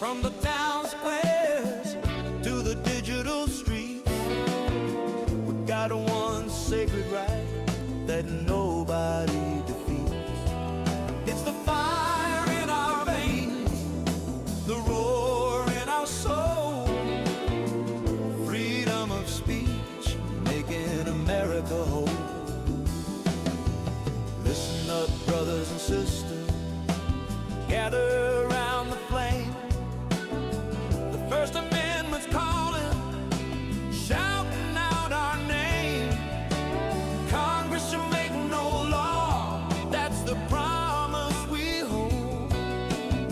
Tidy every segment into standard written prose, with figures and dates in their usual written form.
From the town squares to the digital streets, we got one sacred right that nobody defeats. It's the fire in our veins, the roar in our soul, freedom of speech, making America whole. Listen up, brothers and sisters, gather around the flame. The First Amendment's calling, shouting out our name. Congress should make no law, that's the promise we hold.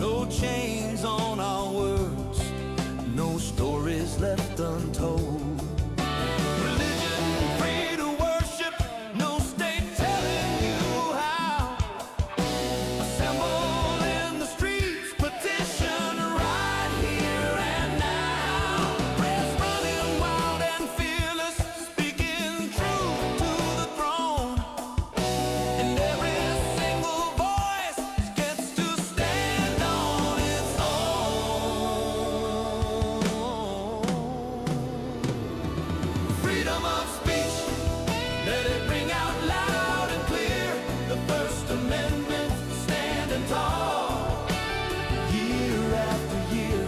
No chains on our words, no stories left untold. Religion free to worship, no state telling you how. Assemble in the streets, petition right here and now. Press running wild and fearless, speaking truth to the throne. And every single voice gets to stand on its own. Freedom of speech, let it ring out loud and clear. The First Amendment standing tall, year after year.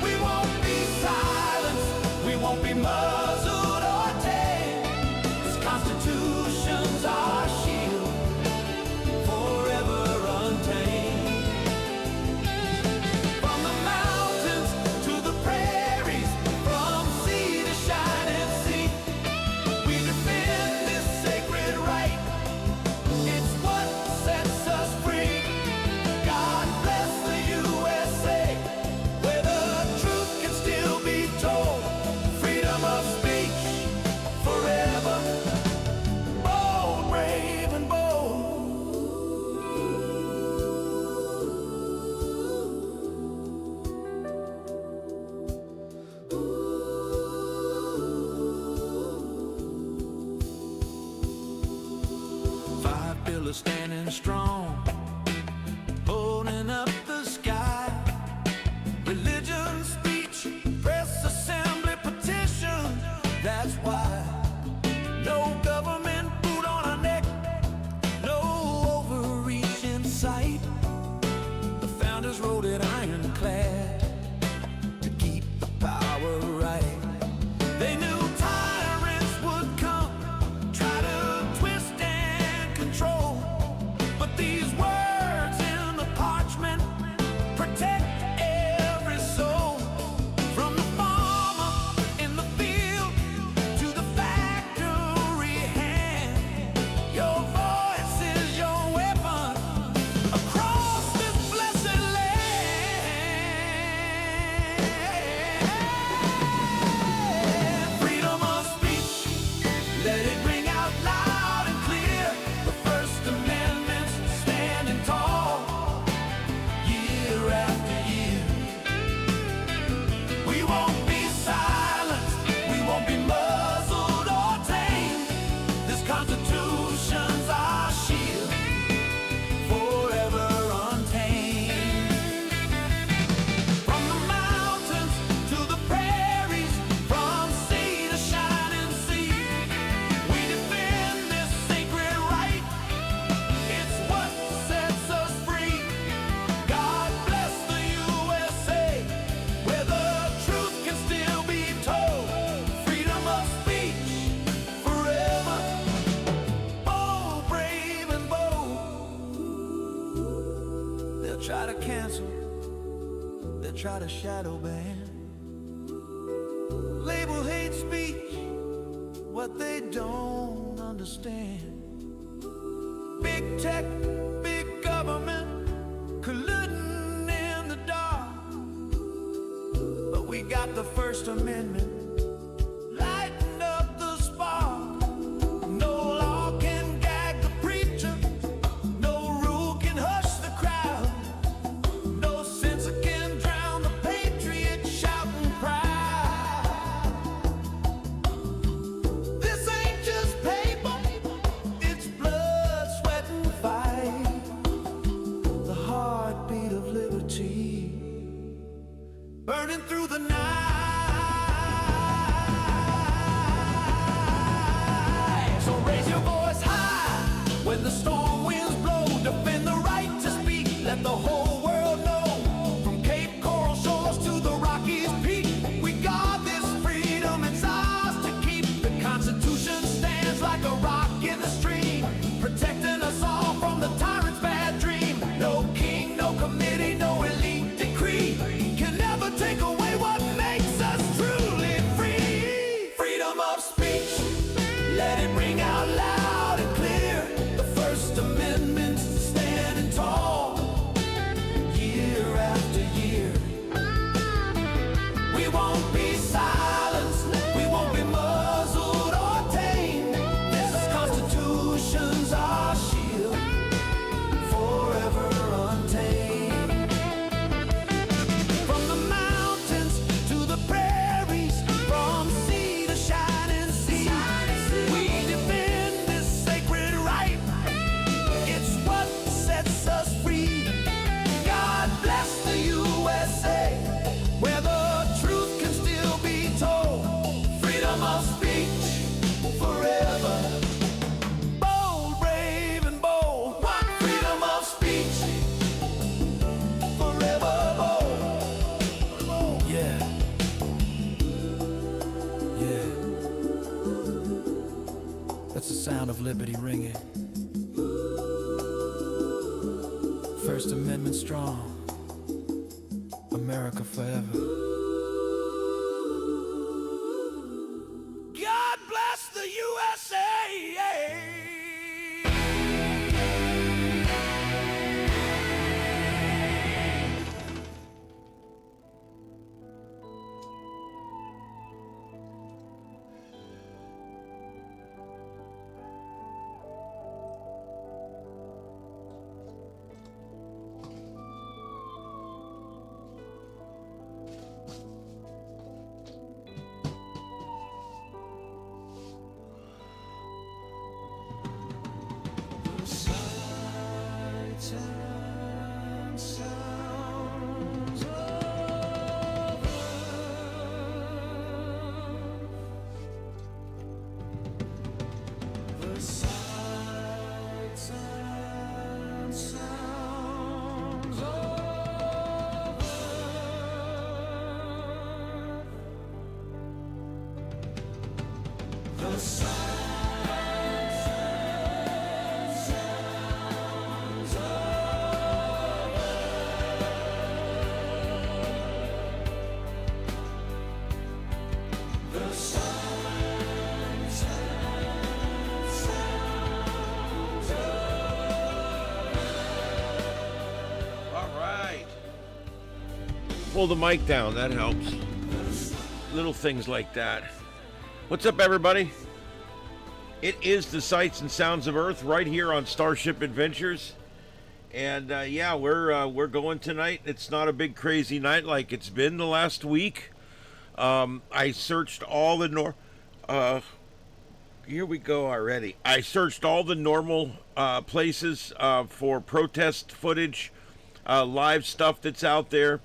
We won't be silenced, we won't be muzzled or tamed. This Constitution's our shield, forever untamed. From the mountains to the prairies, from sea to shining sea, we defend this sacred right. It's what sets us free. God bless the USA, where the truth can still be told. Freedom of speech, forever. Bold, brave, and bold. Five pillars standing strong, holding up the sky. Religion, speech, press, assembly, petition. That's why no government boot on our neck, no overreach in sight. The founders wrote it ironclad to keep the power right. They knew tyrants would come, try to twist and control. But these words in the parchment protect every soul. From the farmer in the field to the factory hand, your voice is your weapon across this blessed land. Freedom of speech, let it ring out loud and clear. The First Amendment's standing tall, year after year. We won't be silenced, we won't be muzzled or tamed. This Constitution's our shield, forever untamed. From the mountains to the prairies, from sea to shining sea, we defend this sacred right. It's what sets us free. God bless the USA, where the truth can still be told. Freedom of speech, forever. Bold, brave, and bold. They'll try to cancel, they'll try to shadow ban, label hate speech what they don't understand. Big tech, big government, colluding in the dark. But we got the First Amendment, lighting up the spark. No law can gag the preacher, no rule can hush the crowd, no censor can drown the patriot shouting proud. This ain't just paper, it's blood, sweat, and fight. The heartbeat of liberty. no committee, no elite decree can never take away what makes us truly free. Freedom of speech, let it ring out loud and clear. The First Amendment standing tall, year after year. We won't be silenced, we won't be muzzled or tamed. This Constitution's our shield, forever untamed. From the mountains to the prairies, from sea to shining sea, we defend this sacred right. It's what sets us free. God bless the USA, where the truth can still be told. Freedom of speech forever. Bold, brave, and bold. Freedom of speech forever. Bold. Yeah. Yeah. That's the sound of liberty ringing. First Amendment strong. America forever. God bless the USA. Pull the mic down, that helps. Little things like that. What's up, everybody? It is the Sights and Sounds of Earth right here on StarShipAdventures. And yeah, we're going tonight. It's not a big crazy night like it's been the last week. I searched all the here we go already. I searched all the normal places for protest footage, live stuff that's out there.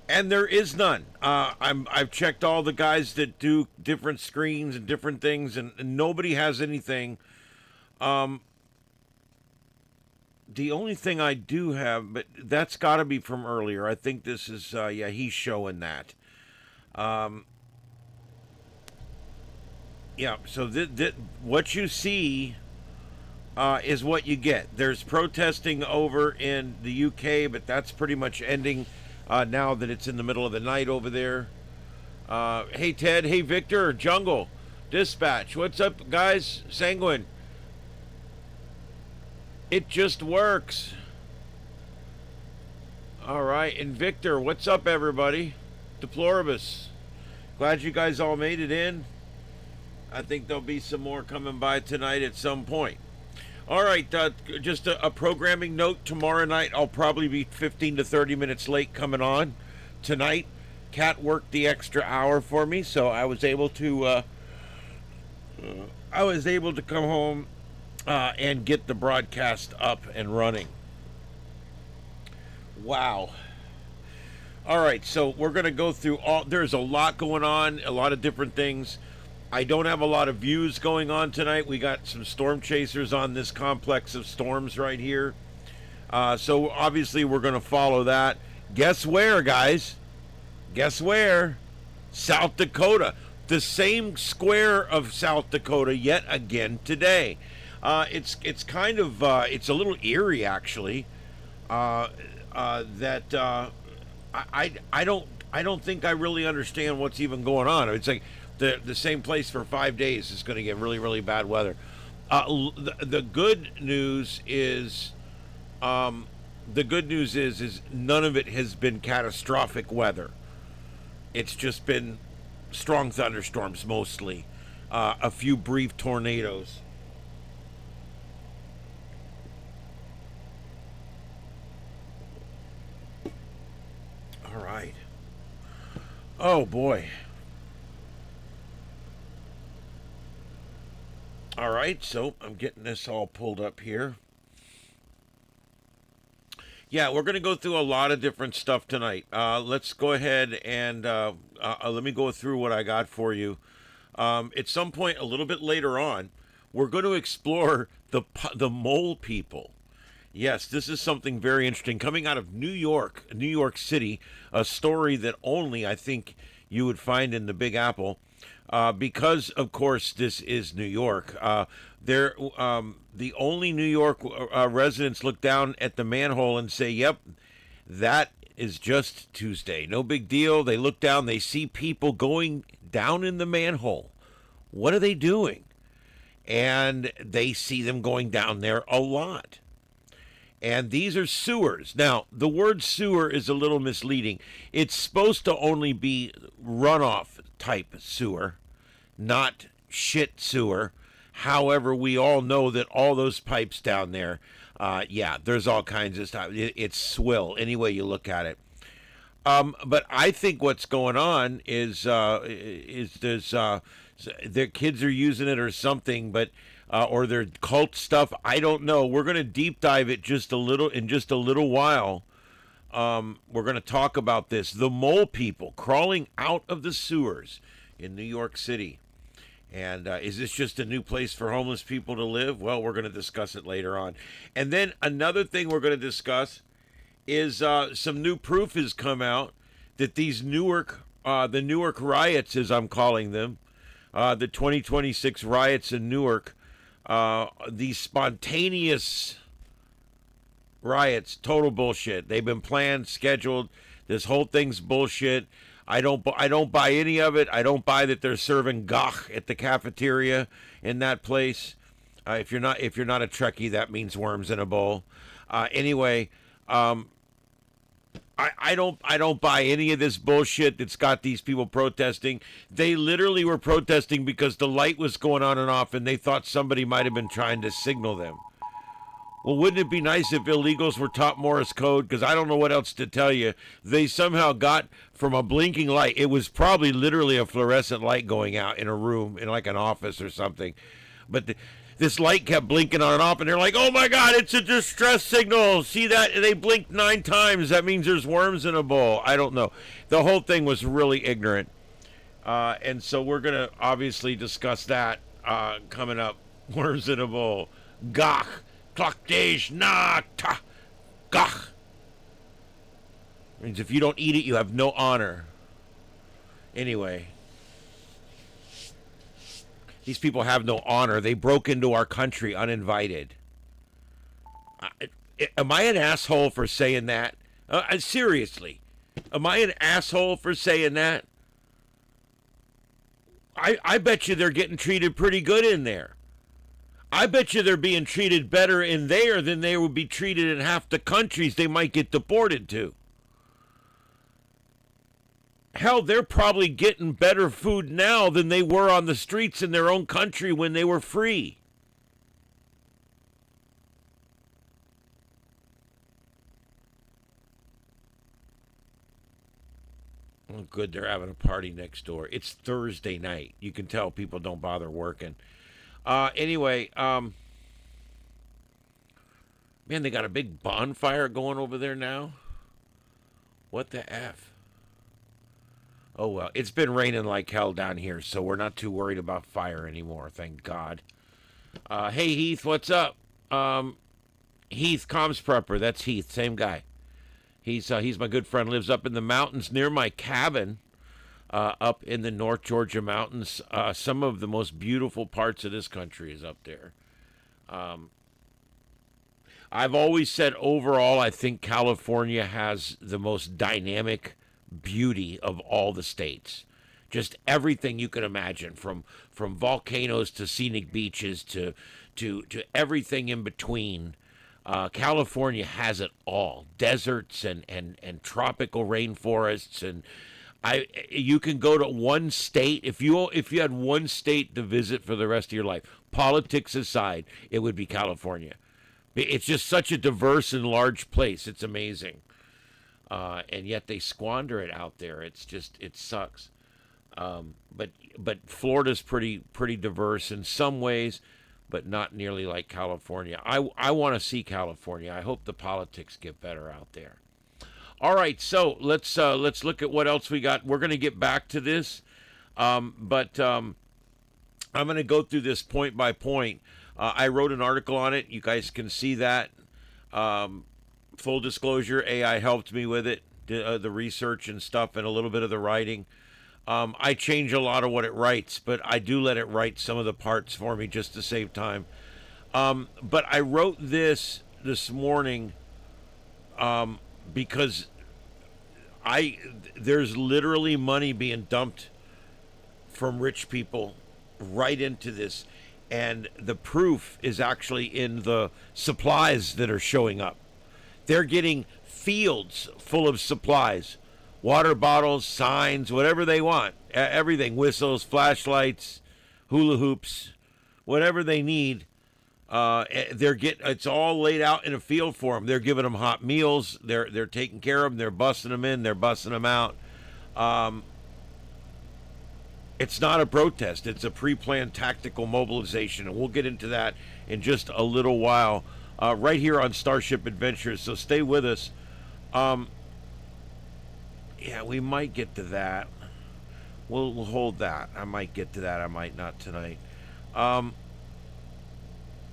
And there is none. I've checked all the guys that do different screens and different things, and nobody has anything. The only thing I do have, but that's got to be from earlier. I think this is, yeah, he's showing that. Yeah, so what you see is what you get. There's protesting over in the UK, but that's pretty much ending. Now that it's in the middle of the night over there. Hey, Ted. Hey, Victor. Jungle. Dispatch. What's up, guys? Sanguine. It just works. All right. And Victor, what's up, everybody? Deploribus. Glad you guys all made it in. I think there'll be some more coming by tonight at some point. All right, just a programming note. Tomorrow night, I'll probably be 15 to 30 minutes late coming on. Tonight, Kat worked the extra hour for me, so I was able to come home and get the broadcast up and running. Wow. All right, so we're going to go through there's a lot going on, a lot of different things. I don't have a lot of views going on tonight. We got some storm chasers on this complex of storms right here. So obviously we're going to follow that. Guess where, guys? Guess where? South Dakota. The same square of South Dakota yet again today. It's kind of, it's a little eerie, actually. that I don't think I really understand what's even going on. It's like the same place for 5 days is going to get really really bad weather. The good news is is none of it has been catastrophic weather. It's just been strong thunderstorms mostly, a few brief tornadoes. All right. Oh boy. All right, so I'm getting this all pulled up here. Yeah, we're going to go through a lot of different stuff tonight. Let's go ahead and let me go through what I got for you. At some point, a little bit later on, we're going to explore the mole people. Yes, this is something very interesting coming out of New York, New York City. A story that only I think you would find in the Big Apple, because of course this is New York. The only New York residents look down at the manhole and say, "Yep, that is just Tuesday. No big deal." They look down, they see people going down in the manhole. What are they doing? And they see them going down there a lot. And these are sewers. Now, the word sewer is a little misleading. It's supposed to only be runoff type sewer, not shit sewer. However, we all know that all those pipes down there, yeah, there's all kinds of stuff. It's swill, any way you look at it. But I think what's going on is there's their kids are using it or something, but or their cult stuff. I don't know. We're going to deep dive it just a little in just a little while. We're going to talk about this. The mole people crawling out of the sewers in New York City. And is this just a new place for homeless people to live? Well, we're going to discuss it later on. And then another thing we're going to discuss is some new proof has come out that these the Newark riots, as I'm calling them, the 2026 riots in Newark, these spontaneous riots, total bullshit. They've been planned, scheduled. This whole thing's bullshit. I don't buy any of it. I don't buy that they're serving gach at the cafeteria in that place. If you're not a Trekkie, that means worms in a bowl. Anyway, I don't buy any of this bullshit that's got these people protesting. They literally were protesting because the light was going on and off, and they thought somebody might have been trying to signal them. Well, wouldn't it be nice if illegals were taught Morse code? Because I don't know what else to tell you. They somehow got from a blinking light. It was probably literally a fluorescent light going out in a room, in like an office or something. But this light kept blinking on and off, and they're like, "Oh my God, it's a distress signal. See that?" And they blinked 9 times. That means there's worms in a bowl. I don't know. The whole thing was really ignorant. And so we're going to obviously discuss that coming up. Worms in a bowl. Gach. Klokdej na ta gach. Means if you don't eat it, you have no honor. Anyway, these people have no honor. They broke into our country uninvited. Am I an asshole for saying that? Seriously, am I an asshole for saying that? I bet you they're getting treated pretty good in there. I bet you they're being treated better in there than they would be treated in half the countries they might get deported to. Hell, they're probably getting better food now than they were on the streets in their own country when they were free. Oh, good, they're having a party next door. It's Thursday night. You can tell people don't bother working. Anyway, man, they got a big bonfire going over there now. What the F? Oh, well, it's been raining like hell down here, so we're not too worried about fire anymore, thank God. Hey, Heath, what's up? Heath, comms prepper, that's Heath, same guy. He's my good friend, lives up in the mountains near my cabin. Up in the North Georgia mountains. Some of the most beautiful parts of this country is up there. I've always said overall, I think California has the most dynamic beauty of all the states. Just everything you can imagine, from volcanoes to scenic beaches to everything in between. California has it all: deserts and tropical rainforests, and you can go to one state. If you had one state to visit for the rest of your life, politics aside, it would be California. It's just such a diverse and large place. It's amazing. And yet they squander it out there. It sucks. But Florida's pretty diverse in some ways, but not nearly like California. I want to see California. I hope the politics get better out there. All right, so let's look at what else we got. We're going to get back to this, but I'm going to go through this point by point. I wrote an article on it. You guys can see that. Full disclosure, AI helped me with it, the research and stuff, and a little bit of the writing. I change a lot of what it writes, but I do let it write some of the parts for me just to save time. But I wrote this morning because there's literally money being dumped from rich people right into this. And the proof is actually in the supplies that are showing up. They're getting fields full of supplies, water bottles, signs, whatever they want, everything, whistles, flashlights, hula hoops, whatever they need. It's all laid out in a field for them. They're giving them hot meals. They're taking care of them. They're busting them in. They're busting them out. It's not a protest. It's a pre-planned tactical mobilization, and we'll get into that in just a little while, right here on Starship Adventures. So stay with us. Yeah, we might get to that. We'll hold that. I might get to that. I might not tonight. And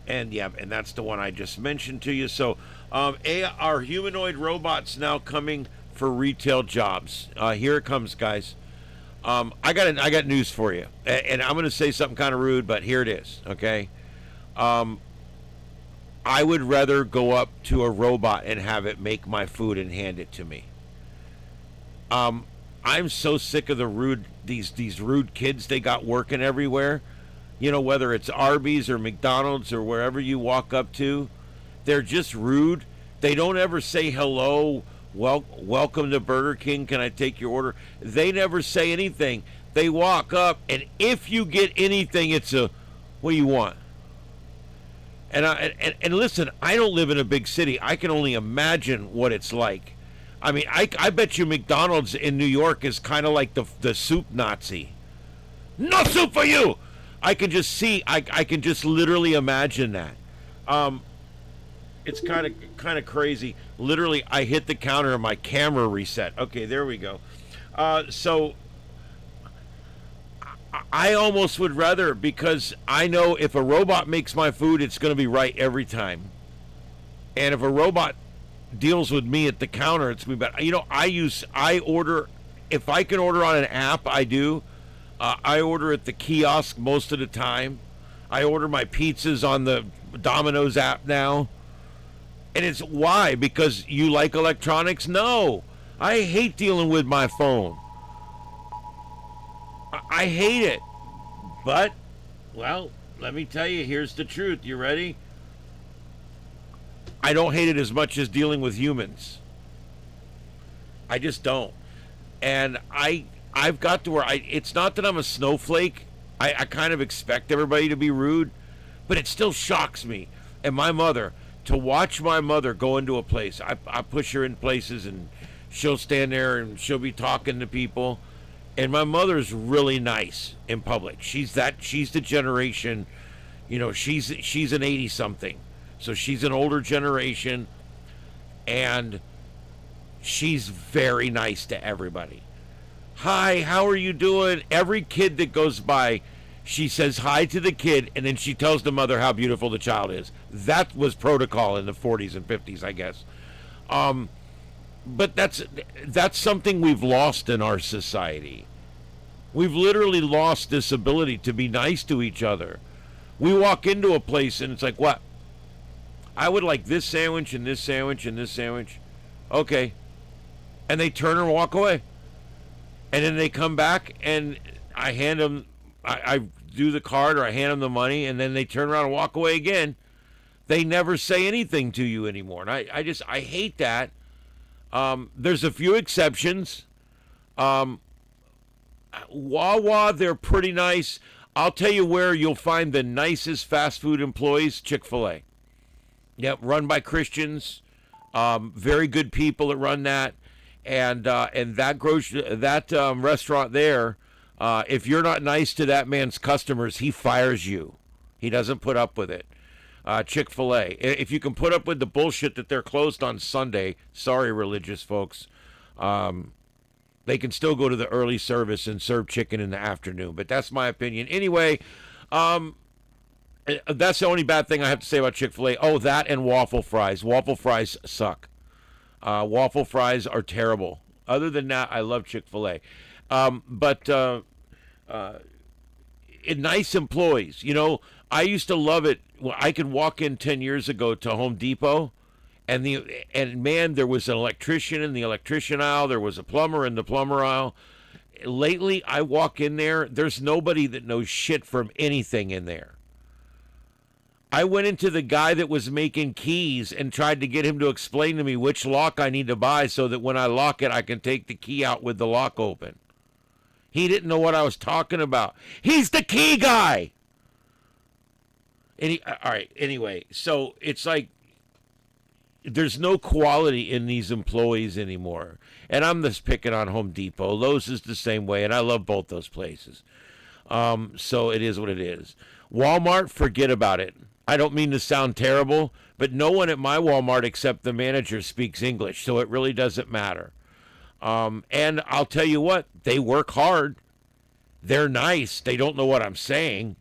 that's the one I just mentioned to you. So, are humanoid robots now coming for retail jobs? Here it comes, guys. I got news for you, and I'm going to say something kind of rude, but here it is. Okay. I would rather go up to a robot and have it make my food and hand it to me. I'm so sick of these rude kids they got working everywhere. You know, whether it's Arby's or McDonald's or wherever you walk up to, they're just rude. They don't ever say hello, welcome to Burger King, can I take your order? They never say anything. They walk up, and if you get anything, it's a, what do you want? And listen, I don't live in a big city. I can only imagine what it's like. I mean, I bet you McDonald's in New York is kind of like the soup Nazi. No soup for you! I can just see, I can just literally imagine that. It's kind of crazy. Literally, I hit the counter and my camera reset. Okay, there we go. So I almost would rather, because I know if a robot makes my food, it's going to be right every time. And if a robot deals with me at the counter, it's going to be better. You know, I order, if I can order on an app, I do. I order at the kiosk most of the time. I order my pizzas on the Domino's app now. And it's why? Because you like electronics? No. I hate dealing with my phone. I hate it. But, well, let me tell you, here's the truth. You ready? I don't hate it as much as dealing with humans. I just don't. And I've got to where it's not that I'm a snowflake. I kind of expect everybody to be rude, but it still shocks me. And my mother, to watch my mother go into a place, I push her in places and she'll stand there and she'll be talking to people. And my mother's really nice in public. She's the generation, you know, she's an 80-something. So she's an older generation, and she's very nice to everybody. Hi, how are you doing? Every kid that goes by, she says hi to the kid, and then she tells the mother how beautiful the child is. That was protocol in the 40s and 50s, I guess. But that's something we've lost in our society. We've literally lost this ability to be nice to each other. We walk into a place, and it's like, what? I would like this sandwich and this sandwich and this sandwich. Okay. And they turn and walk away. And then they come back and I hand them, I do the card or I hand them the money, and then they turn around and walk away again. They never say anything to you anymore. And I hate that. There's a few exceptions. Wawa, they're pretty nice. I'll tell you where you'll find the nicest fast food employees: Chick-fil-A. Yep, run by Christians. Very good people that run that. And that restaurant there, if you're not nice to that man's customers, he fires you. He doesn't put up with it. Chick-fil-A. If you can put up with the bullshit that they're closed on Sunday, sorry, religious folks. They can still go to the early service and serve chicken in the afternoon. But that's my opinion. Anyway, that's the only bad thing I have to say about Chick-fil-A. Oh, that and waffle fries. Waffle fries suck. Waffle fries are terrible. Other than that, I love Chick-fil-A. But nice employees. You know, I used to love it. I could walk in 10 years ago to Home Depot, and man, there was an electrician in the electrician aisle. There was a plumber in the plumber aisle. Lately, I walk in there. There's nobody that knows shit from anything in there. I went into the guy that was making keys and tried to get him to explain to me which lock I need to buy so that when I lock it, I can take the key out with the lock open. He didn't know what I was talking about. He's the key guy. All right, anyway, so it's like there's no quality in these employees anymore. And I'm just picking on Home Depot. Lowe's is the same way, and I love both those places. So it is what it is. Walmart, forget about it. I don't mean to sound terrible, but no one at my Walmart except the manager speaks English, so it really doesn't matter. And I'll tell you what, they work hard. They're nice. They don't know what I'm saying.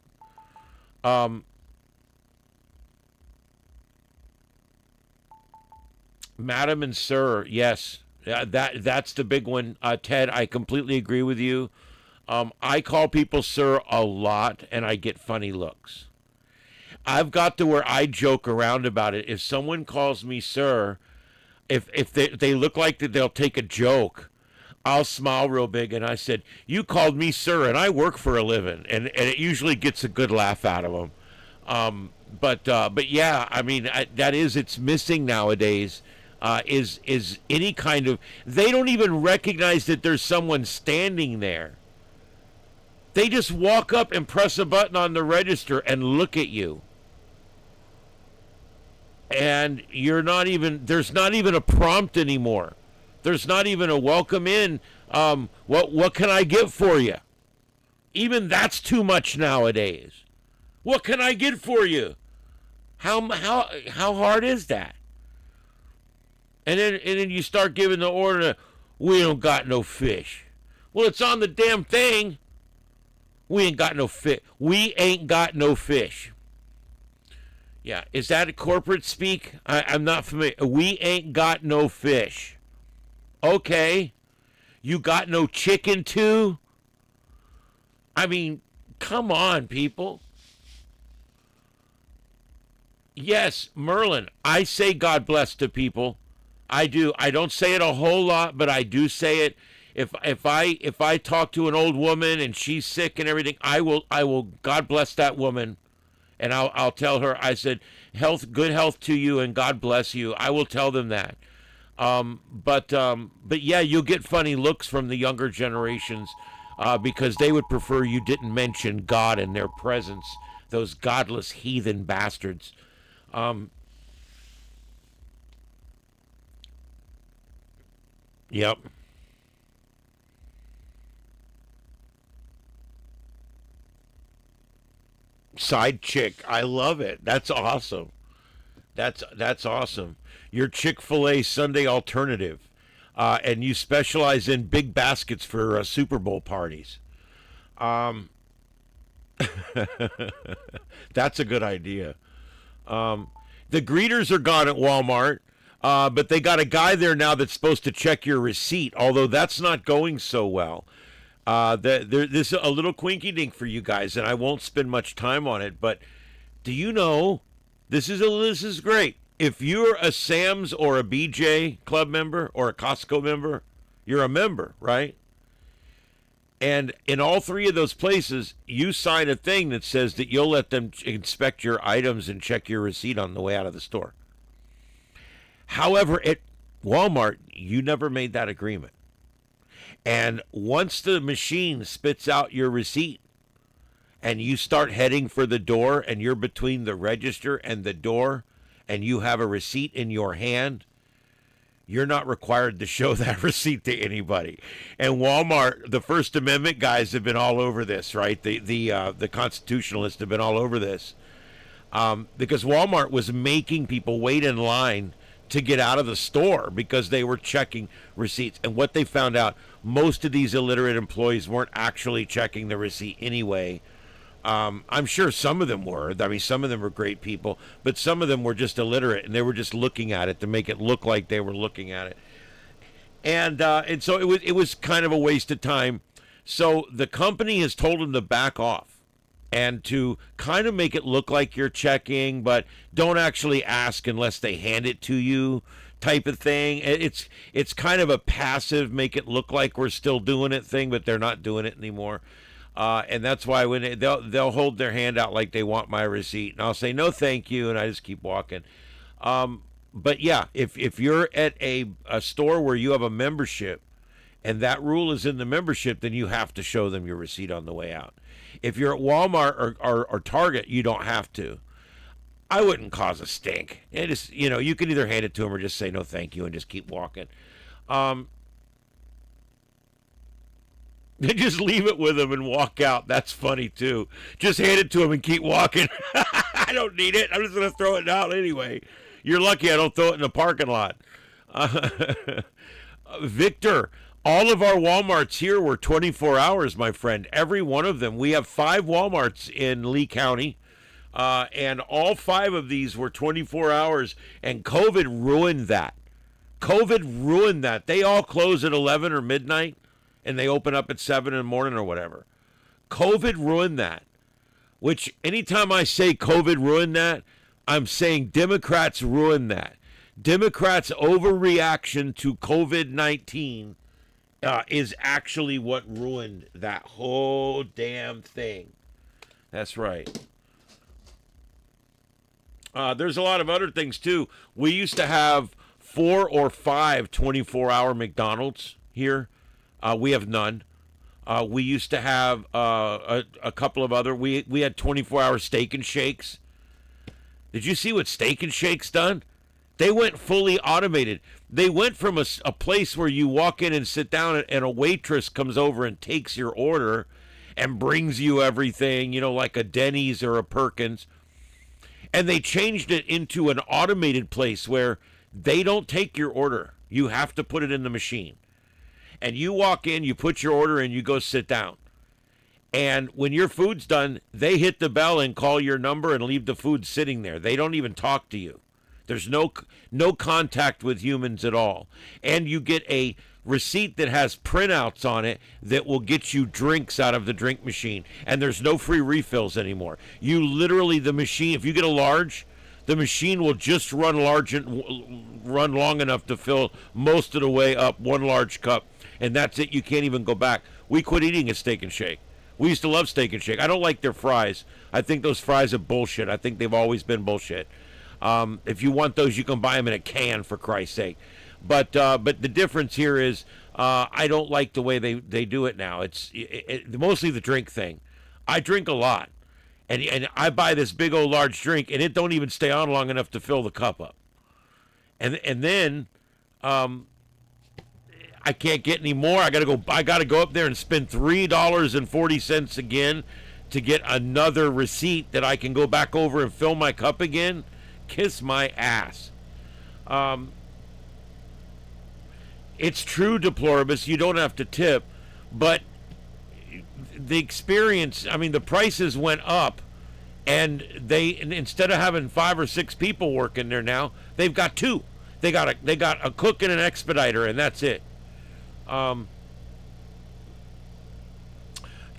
Madam and sir, yes, that's the big one. Ted, I completely agree with you. I call people sir a lot, and I get funny looks. I've got to where I joke around about it. If someone calls me sir, if they look like that they'll take a joke, I'll smile real big, and I said, you called me sir, and I work for a living, and it usually gets a good laugh out of them. But yeah, I mean, it's missing nowadays. Is any kind of, they don't even recognize that there's someone standing there. They just walk up and press a button on the register and look at you. And there's not even a prompt anymore. There's not even a welcome in. What can I get for you? Even that's too much nowadays. What can I get for you? How hard is that? And then you start giving the order, we don't got no fish. Well, it's on the damn thing. We ain't got no fish. We ain't got no fish. Yeah, is that a corporate speak? I'm not familiar. We ain't got no fish. Okay. You got no chicken too? I mean, come on, people. Yes, Merlin, I say God bless to people. I do. I don't say it a whole lot, but I do say it. If I talk to an old woman and she's sick and everything, I will God bless that woman, and I'll tell her, I said, good health to you and God bless you. I will tell them that. But yeah, you'll get funny looks from the younger generations because they would prefer you didn't mention God in their presence. Those godless heathen bastards. Yep. Side chick. I love it. That's awesome. That's awesome. Your Chick-fil-A Sunday alternative. And you specialize in big baskets for Super Bowl parties. That's a good idea. The greeters are gone at Walmart. But they got a guy there now that's supposed to check your receipt, although that's not going so well. This is a little quinky dink for you guys, and I won't spend much time on it, but do you know, this is great. if you're a Sam's or a BJ Club member or a Costco member, you're a member, right? And in all three of those places, you sign a thing that says that you'll let them inspect your items and check your receipt on the way out of the store. However, at Walmart, you never made that agreement. And once the machine spits out your receipt and you start heading for the door and you're between the register and the door and you have a receipt in your hand, you're not required to show that receipt to anybody. And Walmart, the First Amendment guys have been all over this, right? The constitutionalists have been all over this, because Walmart was making people wait in line to get out of the store because they were checking receipts. And what they found out, most of these illiterate employees weren't actually checking the receipt anyway. I'm sure some of them were. I mean, some of them were great people, but some of them were just illiterate, and they were just looking at it to make it look like they were looking at it. And so it was kind of a waste of time. So the company has told them to back off and to kind of make it look like you're checking, but don't actually ask unless they hand it to you type of thing. It's kind of a passive, make it look like we're still doing it thing, but they're not doing it anymore. And that's why when they'll hold their hand out like they want my receipt, and I'll say no, thank you, and I just keep walking. But yeah, if you're at a store where you have a membership, and that rule is in the membership, then you have to show them your receipt on the way out. If you're at Walmart or Target, you don't have to. I wouldn't cause a stink. It is, you can either hand it to them or just say no, thank you, and just keep walking. They just leave it with them and walk out. That's funny, too. Just hand it to them and keep walking. I don't need it. I'm just going to throw it out anyway. You're lucky I don't throw it in the parking lot. Victor, all of our Walmarts here were 24 hours, my friend. Every one of them. We have 5 Walmarts in Lee County, and all 5 of these were 24 hours, and COVID ruined that. COVID ruined that. They all close at 11 or midnight. And they open up at 7 in the morning or whatever. COVID ruined that. Which, anytime I say COVID ruined that, I'm saying Democrats ruined that. Democrats' overreaction to COVID-19 is actually what ruined that whole damn thing. That's right. There's a lot of other things, too. We used to have 4 or 5 24-hour McDonald's here. We have none. We used to have a couple of other. We had 24-hour Steak and Shakes. Did you see what Steak and Shake's done? They went fully automated. They went from a place where you walk in and sit down and a waitress comes over and takes your order and brings you everything, like a Denny's or a Perkins. And they changed it into an automated place where they don't take your order. You have to put it in the machine. And you walk in, you put your order in, you go sit down. And when your food's done, they hit the bell and call your number and leave the food sitting there. They don't even talk to you. There's no contact with humans at all. And you get a receipt that has printouts on it that will get you drinks out of the drink machine. And there's no free refills anymore. You literally, the machine, if you get a large, the machine will just run long enough to fill most of the way up one large cup. And that's it. You can't even go back. We quit eating a Steak and Shake. We used to love Steak and Shake. I don't like their fries. I think those fries are bullshit. I think they've always been bullshit. If you want those, you can buy them in a can, for Christ's sake. But the difference here is I don't like the way they do it now. It's mostly the drink thing. I drink a lot. And I buy this big old large drink, and it don't even stay on long enough to fill the cup up. And then I can't get any more. I gotta go up there and spend $3.40 again to get another receipt that I can go back over and fill my cup again. Kiss my ass. It's true, deploribus, you don't have to tip, but the experience, the prices went up, and instead of having 5 or 6 people working there now, they've got 2. They got a cook and an expediter, and that's it.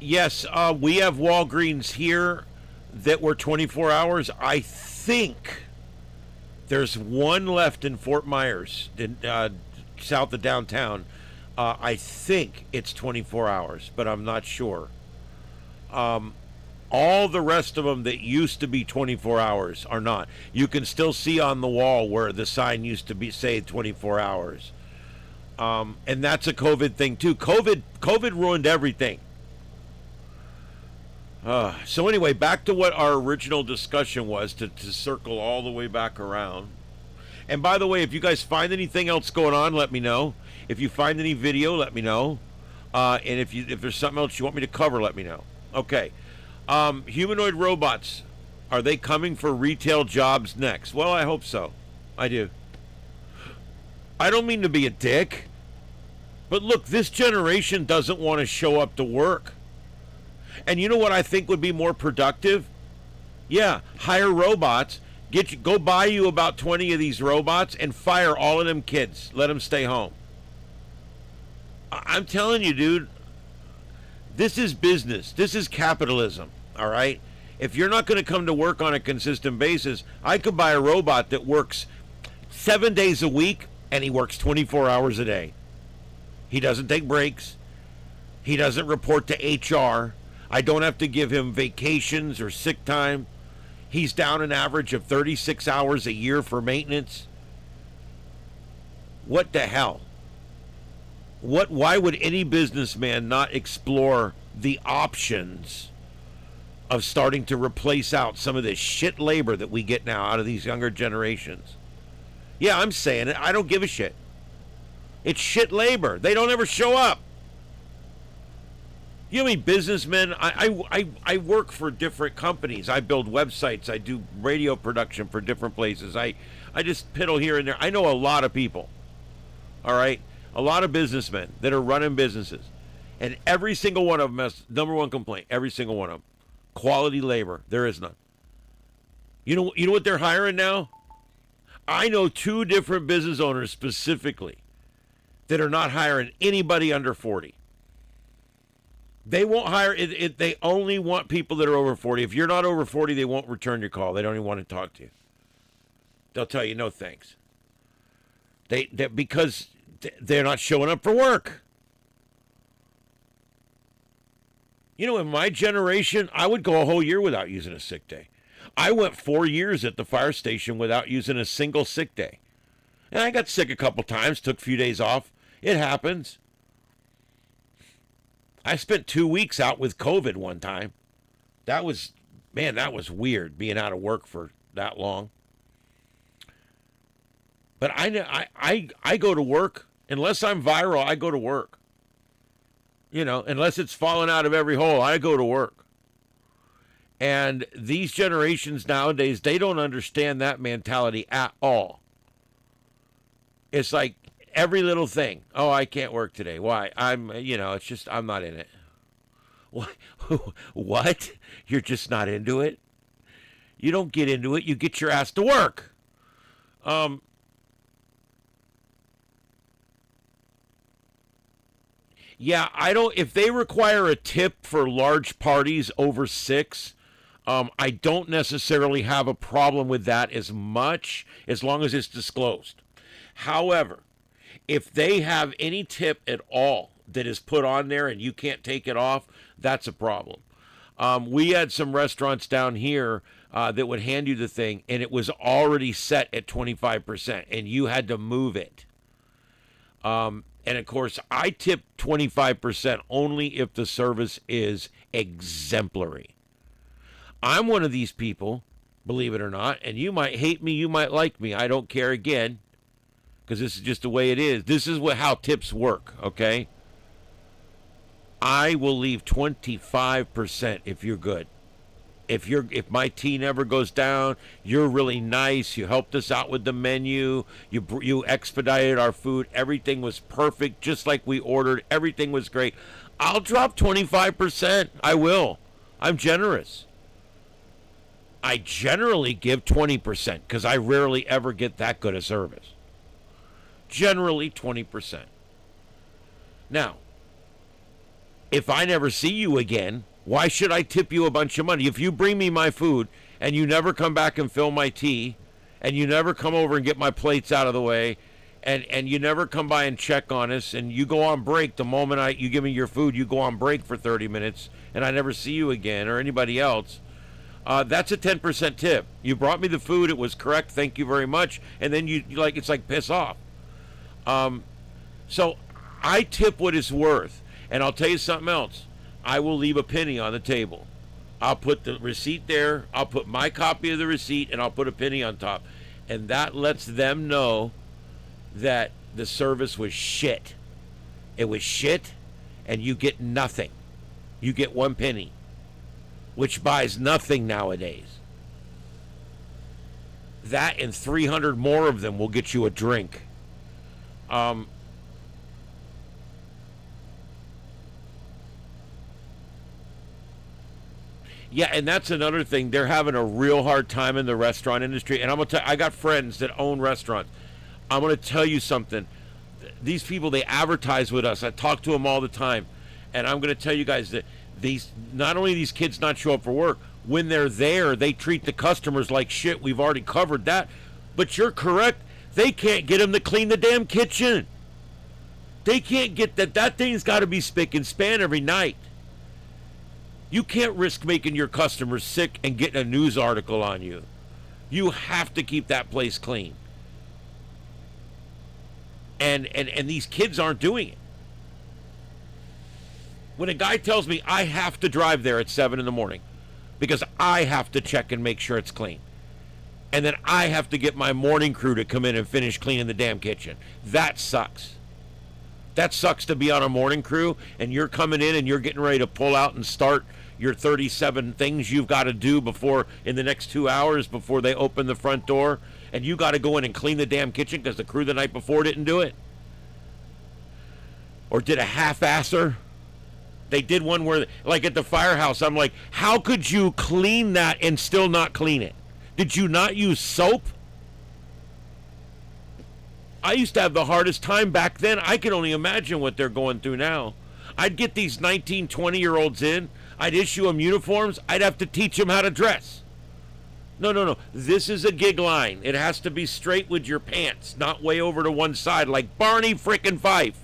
Yes, we have Walgreens here that were 24 hours. I think There's one left in Fort Myers, south of downtown. I think it's 24 hours, but I'm not sure. All the rest of them that used to be 24 hours are not. You can still see on the wall where the sign used to be say 24 hours. And that's a COVID thing too. COVID ruined everything. So anyway, back to what our original discussion was, to circle all the way back around. And by the way, if you guys find anything else going on, let me know. If you find any video, let me know. And if there's something else you want me to cover, let me know. Okay. Humanoid robots, are they coming for retail jobs next? Well, I hope so. I do. I don't mean to be a dick, but look, this generation doesn't want to show up to work. And you know what I think would be more productive? Yeah, hire robots. Go buy you about 20 of these robots and fire all of them kids. Let them stay home. I'm telling you, dude, this is business. This is capitalism, all right? If you're not going to come to work on a consistent basis, I could buy a robot that works 7 days a week, and he works 24 hours a day. He doesn't take breaks. He doesn't report to HR. I don't have to give him vacations or sick time. He's down an average of 36 hours a year for maintenance. What the hell? Why would any businessman not explore the options of starting to replace out some of this shit labor that we get now out of these younger generations? Yeah, I'm saying it. I don't give a shit. It's shit labor. They don't ever show up. You know how many businessmen? I work for different companies. I build websites. I do radio production for different places. I just piddle here and there. I know a lot of people. All right? A lot of businessmen that are running businesses. And every single one of them has number one complaint. Every single one of them. Quality labor. There is none. You know what they're hiring now? I know 2 different business owners specifically that are not hiring anybody under 40. They won't hire it. They only want people that are over 40. If you're not over 40, they won't return your call. They don't even want to talk to you. They'll tell you no thanks. Because they're not showing up for work. You know, in my generation, I would go a whole year without using a sick day. I went 4 years at the fire station without using a single sick day. And I got sick a couple times, took a few days off. It happens. I spent 2 weeks out with COVID one time. That was weird, being out of work for that long. But I go to work. Unless I'm viral, I go to work. You know, unless it's falling out of every hole, I go to work. And these generations nowadays, they don't understand that mentality at all. It's like every little thing. Oh, I can't work today. Why? It's just, I'm not in it. What? You're just not into it? You don't get into it. You get your ass to work. Yeah, if they require a tip for large parties over 6, I don't necessarily have a problem with that as much, as long as it's disclosed. However, if they have any tip at all that is put on there and you can't take it off, that's a problem. We had some restaurants down here that would hand you the thing, and it was already set at 25%, and you had to move it. And, of course, I tip 25% only if the service is exemplary. I'm one of these people, believe it or not, and you might hate me, you might like me. I don't care again, because this is just the way it is. This is how tips work, okay? I will leave 25% if you're good. If my tea never goes down, you're really nice, you helped us out with the menu, you expedited our food, everything was perfect, just like we ordered, everything was great, I'll drop 25%. I will. I'm generous. I generally give 20% because I rarely ever get that good a service. Generally 20%. Now, if I never see you again, why should I tip you a bunch of money? If you bring me my food and you never come back and fill my tea and you never come over and get my plates out of the way, and you never come by and check on us, and you go on break the moment you give me your food. You go on break for 30 minutes, and I never see you again or anybody else. That's a 10% tip. You brought me the food; it was correct. Thank you very much. And then you like it's like piss off. So I tip what it's worth, and I'll tell you something else. I will leave a penny on the table. I'll put the receipt there. I'll put my copy of the receipt, and I'll put a penny on top, and that lets them know that the service was shit. It was shit, and you get nothing. You get 1 penny, which buys nothing nowadays. That and 300 more of them will get you a drink. Yeah, and that's another thing. They're having a real hard time in the restaurant industry. And I'm gonna tell you, I got friends that own restaurants. I'm gonna tell you something. These people, they advertise with us. I talk to them all the time, and I'm gonna tell you guys that these not only these kids not show up for work, when they're there, they treat the customers like shit. We've already covered that. But you're correct. They can't get them to clean the damn kitchen. They can't get that. That thing's got to be spick and span every night. You can't risk making your customers sick and getting a news article on you. You have to keep that place clean. And these kids aren't doing it. When a guy tells me I have to drive there at 7 in the morning because I have to check and make sure it's clean, and then I have to get my morning crew to come in and finish cleaning the damn kitchen, that sucks. That sucks to be on a morning crew and you're coming in and you're getting ready to pull out and start your 37 things you've got to do before in the next 2 hours before they open the front door, and you got to go in and clean the damn kitchen because the crew the night before didn't do it or did a half-asser. They did one where, like at the firehouse, I'm like, how could you clean that and still not clean it? Did you not use soap? I used to have the hardest time back then. I can only imagine what they're going through now. I'd get these 19, 20-year-olds in. I'd issue them uniforms. I'd have to teach them how to dress. No. This is a gig line. It has to be straight with your pants, not way over to one side like Barney frickin' Fife.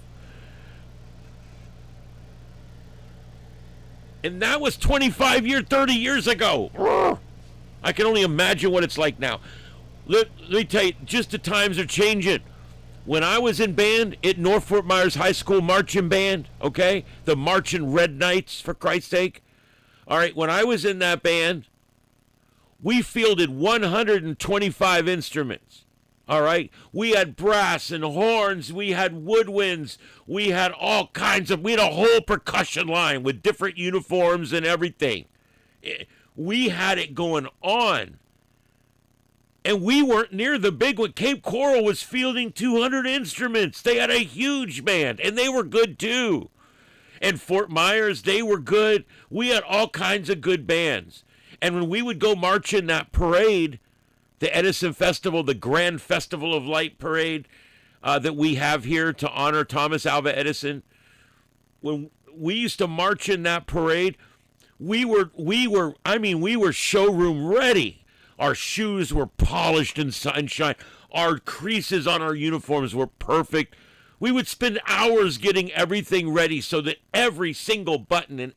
And that was 30 years ago. I can only imagine what it's like now. Let me tell you, just the times are changing. When I was in band at North Fort Myers High School marching band, okay? The Marching Red Knights, for Christ's sake. All right, when I was in that band, we fielded 125 instruments. All right? We had brass and horns. We had woodwinds. We had all kinds of, we had a whole percussion line with different uniforms and everything. We had it going on. And we weren't near the big one. Cape Coral was fielding 200 instruments. They had a huge band, and they were good too. And Fort Myers, they were good. We had all kinds of good bands. And when we would go march in that parade, the Edison Festival, the Grand Festival of Light Parade that we have here to honor Thomas Alva Edison, when we used to march in that parade, we were showroom ready. Our shoes were polished and sunshine. Our creases on our uniforms were perfect. We would spend hours getting everything ready so that every single button and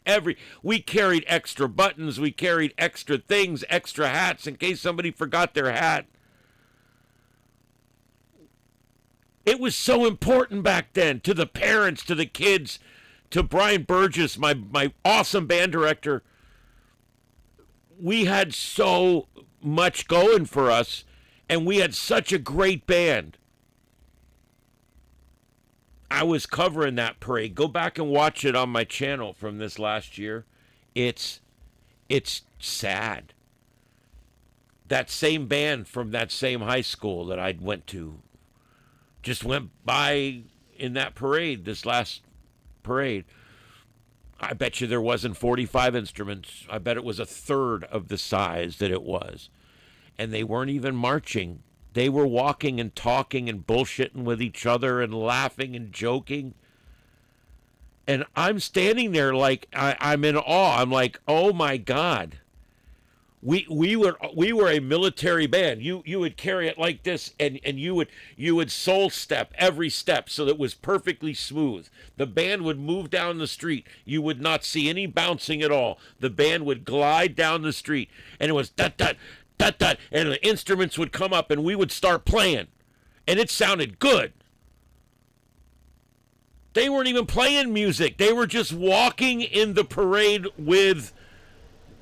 we carried extra buttons, we carried extra things, extra hats in case somebody forgot their hat. It was so important back then to the parents, to the kids, to Brian Burgess, my awesome band director. We had so much going for us, and we had such a great band. I was covering that parade. Go back and watch it on my channel from this last year. It's sad. That same band from that same high school that I went to just went by in that parade, this last parade. I bet you there wasn't 45 instruments. I bet it was a third of the size that it was. And they weren't even marching. They were walking and talking and bullshitting with each other and laughing and joking. And I'm standing there like I'm in awe. I'm like, oh my God. We were a military band. You would carry it like this, and you would soul step every step so that it was perfectly smooth. The band would move down the street. You would not see any bouncing at all. The band would glide down the street, and it was dut dut dut dut, and the instruments would come up, and we would start playing, and it sounded good. They weren't even playing music. They were just walking in the parade with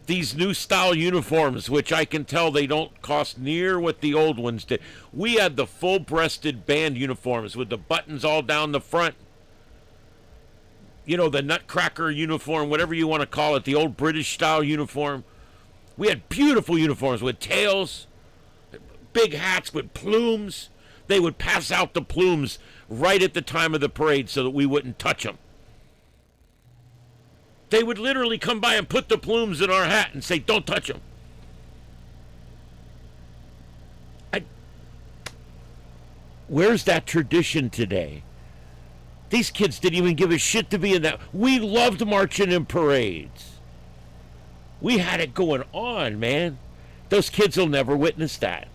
these new style uniforms, which I can tell they don't cost near what the old ones did. We had the full-breasted band uniforms with the buttons all down the front. You know, the nutcracker uniform, whatever you want to call it, the old British style uniform. We had beautiful uniforms with tails, big hats with plumes. They would pass out the plumes right at the time of the parade so that we wouldn't touch them. They would literally come by and put the plumes in our hat and say, don't touch them. Where's that tradition today? These kids didn't even give a shit to be in that. We loved marching in parades. We had it going on, man. Those kids will never witness that.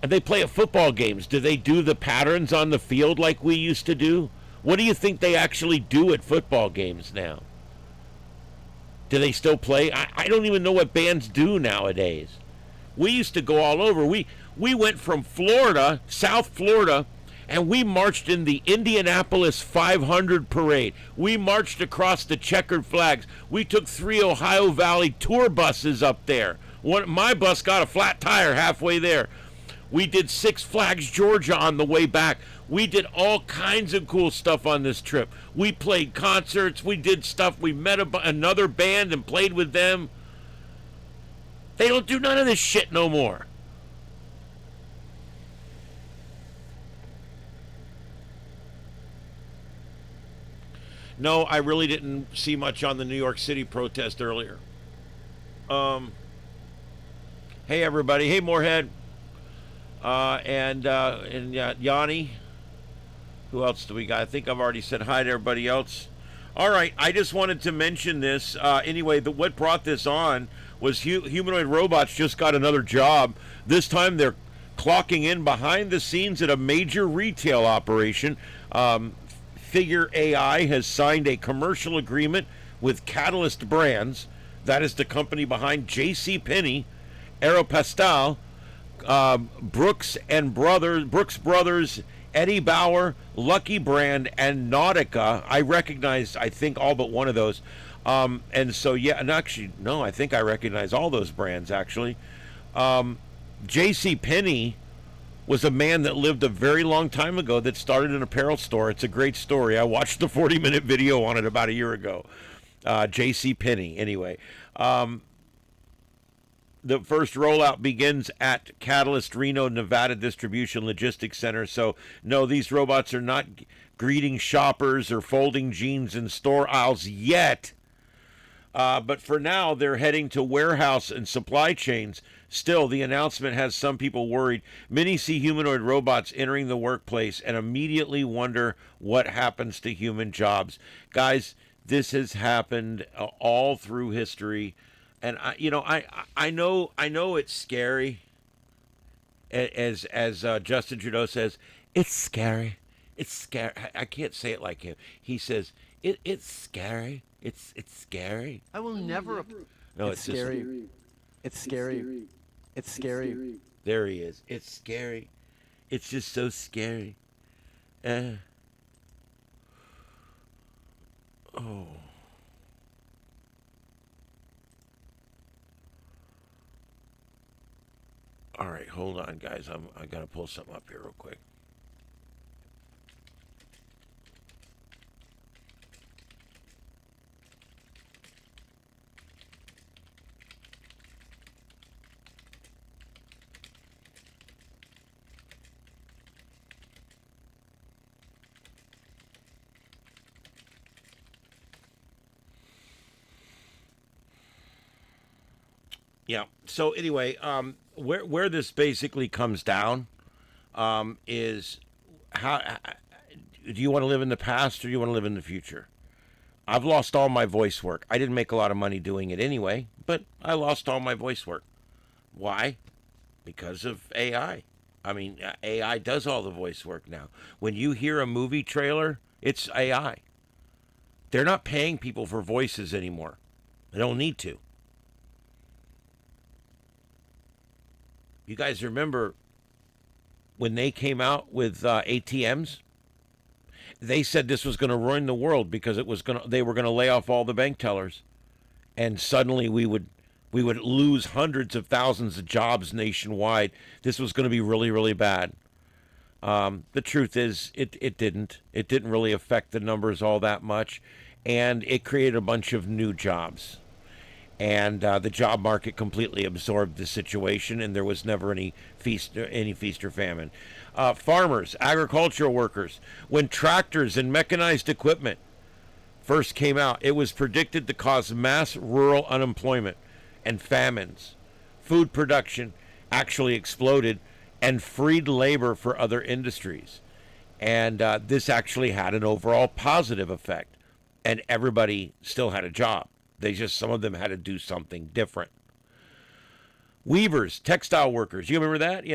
And they play at football games. Do they do the patterns on the field like we used to do? What do you think they actually do at football games now? Do they still play? I don't even know what bands do nowadays. We used to go all over. We went from Florida, South Florida, and we marched in the Indianapolis 500 parade. We marched across the checkered flags. We took 3 Ohio Valley tour buses up there. My bus got a flat tire halfway there. We did Six Flags Georgia on the way back. We did all kinds of cool stuff on this trip. We played concerts. We did stuff. We met another band and played with them. They don't do none of this shit no more. No, I really didn't see much on the New York City protest earlier. Hey, everybody. Hey, Moorhead. And Yanni. Who else do we got? I think I've already said hi to everybody else. All right, I just wanted to mention this. Anyway, what brought this on was Humanoid Robots just got another job. This time they're clocking in behind the scenes at a major retail operation. Figure AI has signed a commercial agreement with Catalyst Brands. That is the company behind JCPenney, Aeropostale, Brooks Brothers, Eddie Bauer, Lucky Brand, and Nautica. I think, all but one of those. And so, yeah, and actually, no, I think I recognize all those brands, actually. J.C. Penney was a man that lived a very long time ago that started an apparel store. It's a great story. I watched the 40-minute video on it about a year ago. J.C. Penney, anyway. The first rollout begins at Catalyst Reno, Nevada Distribution Logistics Center. So, no, these robots are not greeting shoppers or folding jeans in store aisles yet. But for now, they're heading to warehouse and supply chains. Still, the announcement has some people worried. Many see humanoid robots entering the workplace and immediately wonder what happens to human jobs. Guys, this has happened all through history. And I know it's scary. As Justin Trudeau says, it's scary. It's scary. I can't say it like him. He says it's scary. It's scary. I will never. No, it's scary. It's scary. It's scary. There he is. It's scary. It's just so scary. Oh. All right, hold on, guys. I gotta pull something up here real quick. Yeah. So anyway, where this basically comes down is how do you want to live in the past or do you want to live in the future? I've lost all my voice work. I didn't make a lot of money doing it anyway, but I lost all my voice work. Why? Because of AI. I mean, AI does all the voice work now. When you hear a movie trailer, it's AI. They're not paying people for voices anymore. They don't need to. You guys remember when they came out with ATMs? They said this was going to ruin the world because they were going to lay off all the bank tellers, and suddenly we would lose hundreds of thousands of jobs nationwide. This was going to be really, really bad. The truth is, it didn't. It didn't really affect the numbers all that much, and it created a bunch of new jobs. And the job market completely absorbed the situation, and there was never any feast or famine. Farmers, agricultural workers, when tractors and mechanized equipment first came out, it was predicted to cause mass rural unemployment and famines. Food production actually exploded and freed labor for other industries. And this actually had an overall positive effect. And everybody still had a job. Some of them had to do something different. Weavers, textile workers, you remember that?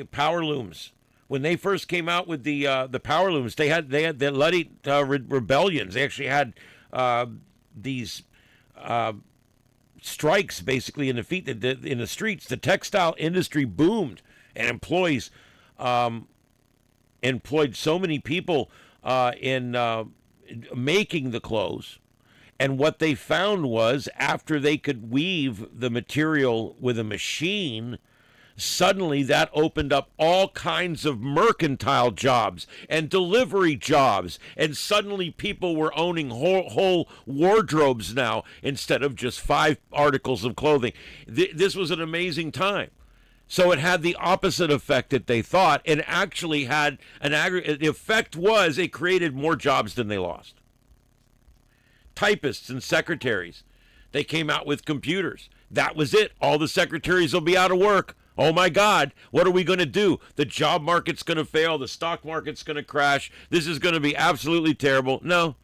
Power looms. When they first came out with the power looms, they had the Luddite rebellions. They actually had these strikes basically in the streets. The textile industry boomed and employed so many people in making the clothes. And what they found was after they could weave the material with a machine, suddenly that opened up all kinds of mercantile jobs and delivery jobs. And suddenly people were owning whole wardrobes now instead of just 5 articles of clothing. This was an amazing time. So it had the opposite effect that they thought, and actually had the effect was it created more jobs than they lost. Typists and secretaries, they came out with computers. That was it. All the secretaries will be out of work. Oh my God, what are we going to do? The job market's going to fail. The stock market's going to crash. This is going to be absolutely terrible. No.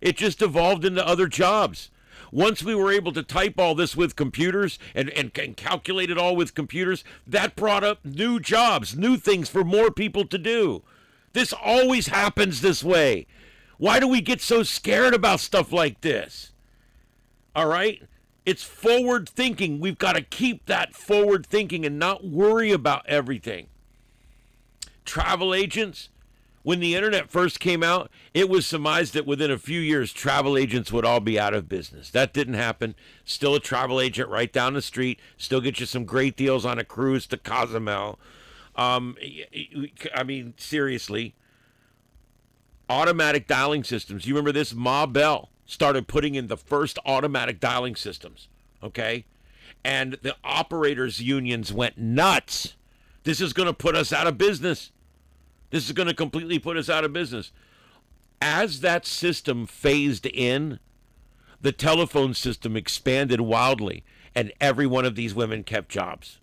It just evolved into other jobs. Once we were able to type all this with computers and calculate it all with computers, that brought up new jobs, new things for more people to do. This always happens this way. Why do we get so scared about stuff like this? All right? It's forward thinking. We've got to keep that forward thinking and not worry about everything. Travel agents, when the internet first came out, it was surmised that within a few years, travel agents would all be out of business. That didn't happen. Still a travel agent right down the street. Still get you some great deals on a cruise to Cozumel. Seriously. Automatic dialing systems. You remember this? Ma Bell started putting in the first automatic dialing systems, okay? And the operators unions went nuts. This is going to put us out of business. This is going to completely put us out of business. As that system phased in, the telephone system expanded wildly, and every one of these women kept jobs.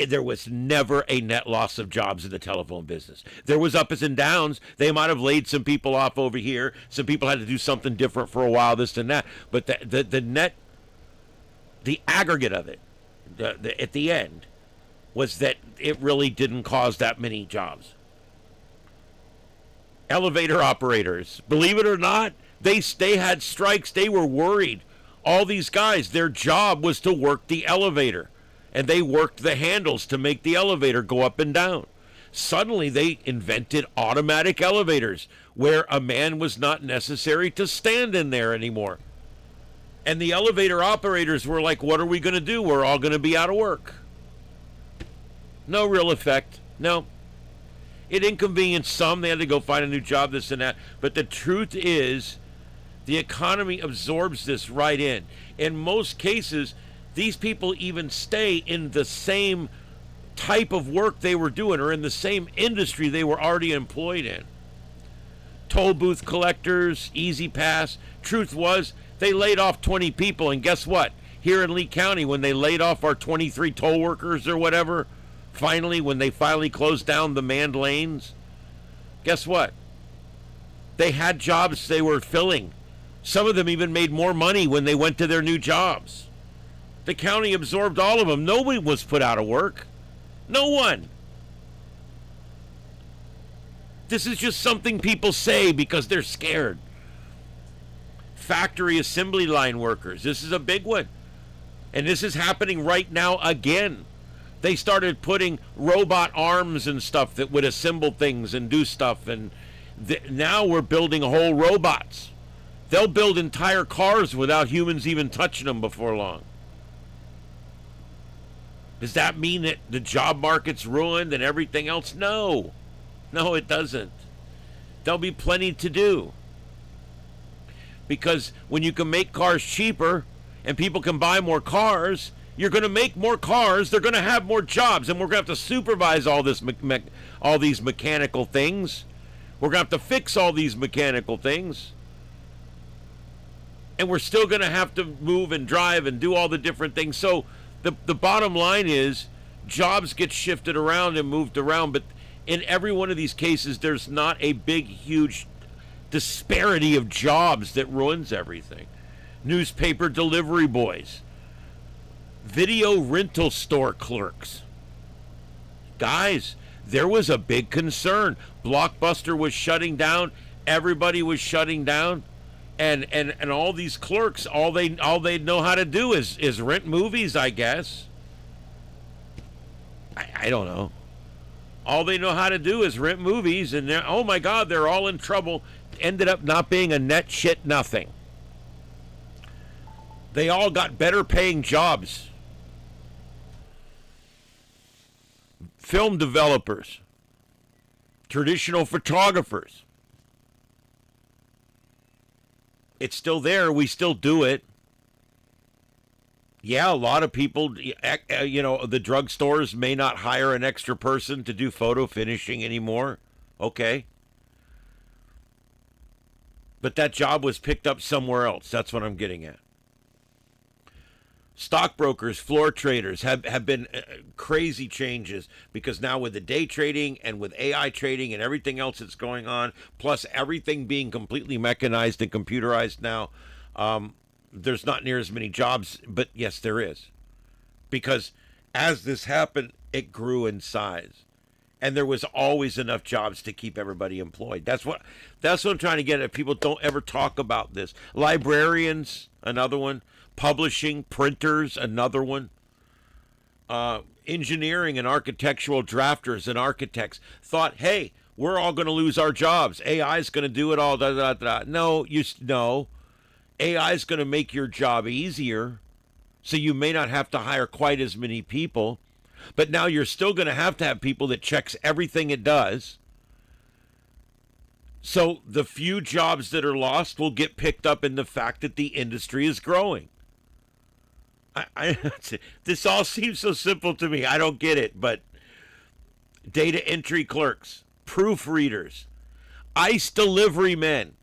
There was never a net loss of jobs in the telephone business. There was ups and downs. They might have laid some people off over here. Some people had to do something different for a while, this and that. But the aggregate of it, at the end, was that it really didn't cause that many jobs. Elevator operators, believe it or not, they had strikes. They were worried. All these guys, their job was to work the elevator. And they worked the handles to make the elevator go up and down. Suddenly, they invented automatic elevators where a man was not necessary to stand in there anymore. And the elevator operators were like, what are we going to do? We're all going to be out of work. No real effect. No. It inconvenienced some. They had to go find a new job, this and that. But the truth is, the economy absorbs this right in. In most cases, these people even stay in the same type of work they were doing or in the same industry they were already employed in. Toll booth collectors, Easy Pass. Truth was, they laid off 20 people, and guess what? Here in Lee County, when they laid off our 23 toll workers or whatever, when they finally closed down the manned lanes, guess what? They had jobs they were filling. Some of them even made more money when they went to their new jobs. The county absorbed all of them. Nobody was put out of work. No one. This is just something people say because they're scared. Factory assembly line workers. This is a big one. And this is happening right now again. They started putting robot arms and stuff that would assemble things and do stuff. And now we're building whole robots. They'll build entire cars without humans even touching them before long. Does that mean that the job market's ruined and everything else? No. No, it doesn't. There'll be plenty to do. Because when you can make cars cheaper and people can buy more cars, you're going to make more cars. They're going to have more jobs, and we're going to have to supervise all this, all these mechanical things. We're going to have to fix all these mechanical things. And we're still going to have to move and drive and do all the different things. So the bottom line is jobs get shifted around and moved around, but in every one of these cases, there's not a big, huge disparity of jobs that ruins everything. Newspaper delivery boys, video rental store clerks. Guys, there was a big concern. Blockbuster was shutting down. Everybody was shutting down. And all these clerks, all they know how to do is rent movies, I guess. I don't know. All they know how to do is rent movies, and oh my God, they're all in trouble. Ended up not being a net shit nothing. They all got better paying jobs. Film developers, traditional photographers. It's still there. We still do it. Yeah, a lot of people, the drugstores may not hire an extra person to do photo finishing anymore. Okay. But that job was picked up somewhere else. That's what I'm getting at. Stockbrokers, floor traders have been crazy changes because now with the day trading and with AI trading and everything else that's going on, plus everything being completely mechanized and computerized now, there's not near as many jobs, but yes, there is. Because as this happened, it grew in size. And there was always enough jobs to keep everybody employed. That's what I'm trying to get at. People don't ever talk about this. Librarians, another one. Publishing, printers, another one. Engineering and architectural drafters and architects thought, hey, we're all going to lose our jobs. AI is going to do it all. Da, da, da. No. AI is going to make your job easier, so you may not have to hire quite as many people. But now you're still going to have people that checks everything it does. So the few jobs that are lost will get picked up in the fact that the industry is growing. This all seems so simple to me. I don't get it, but data entry clerks, proofreaders, ice delivery men.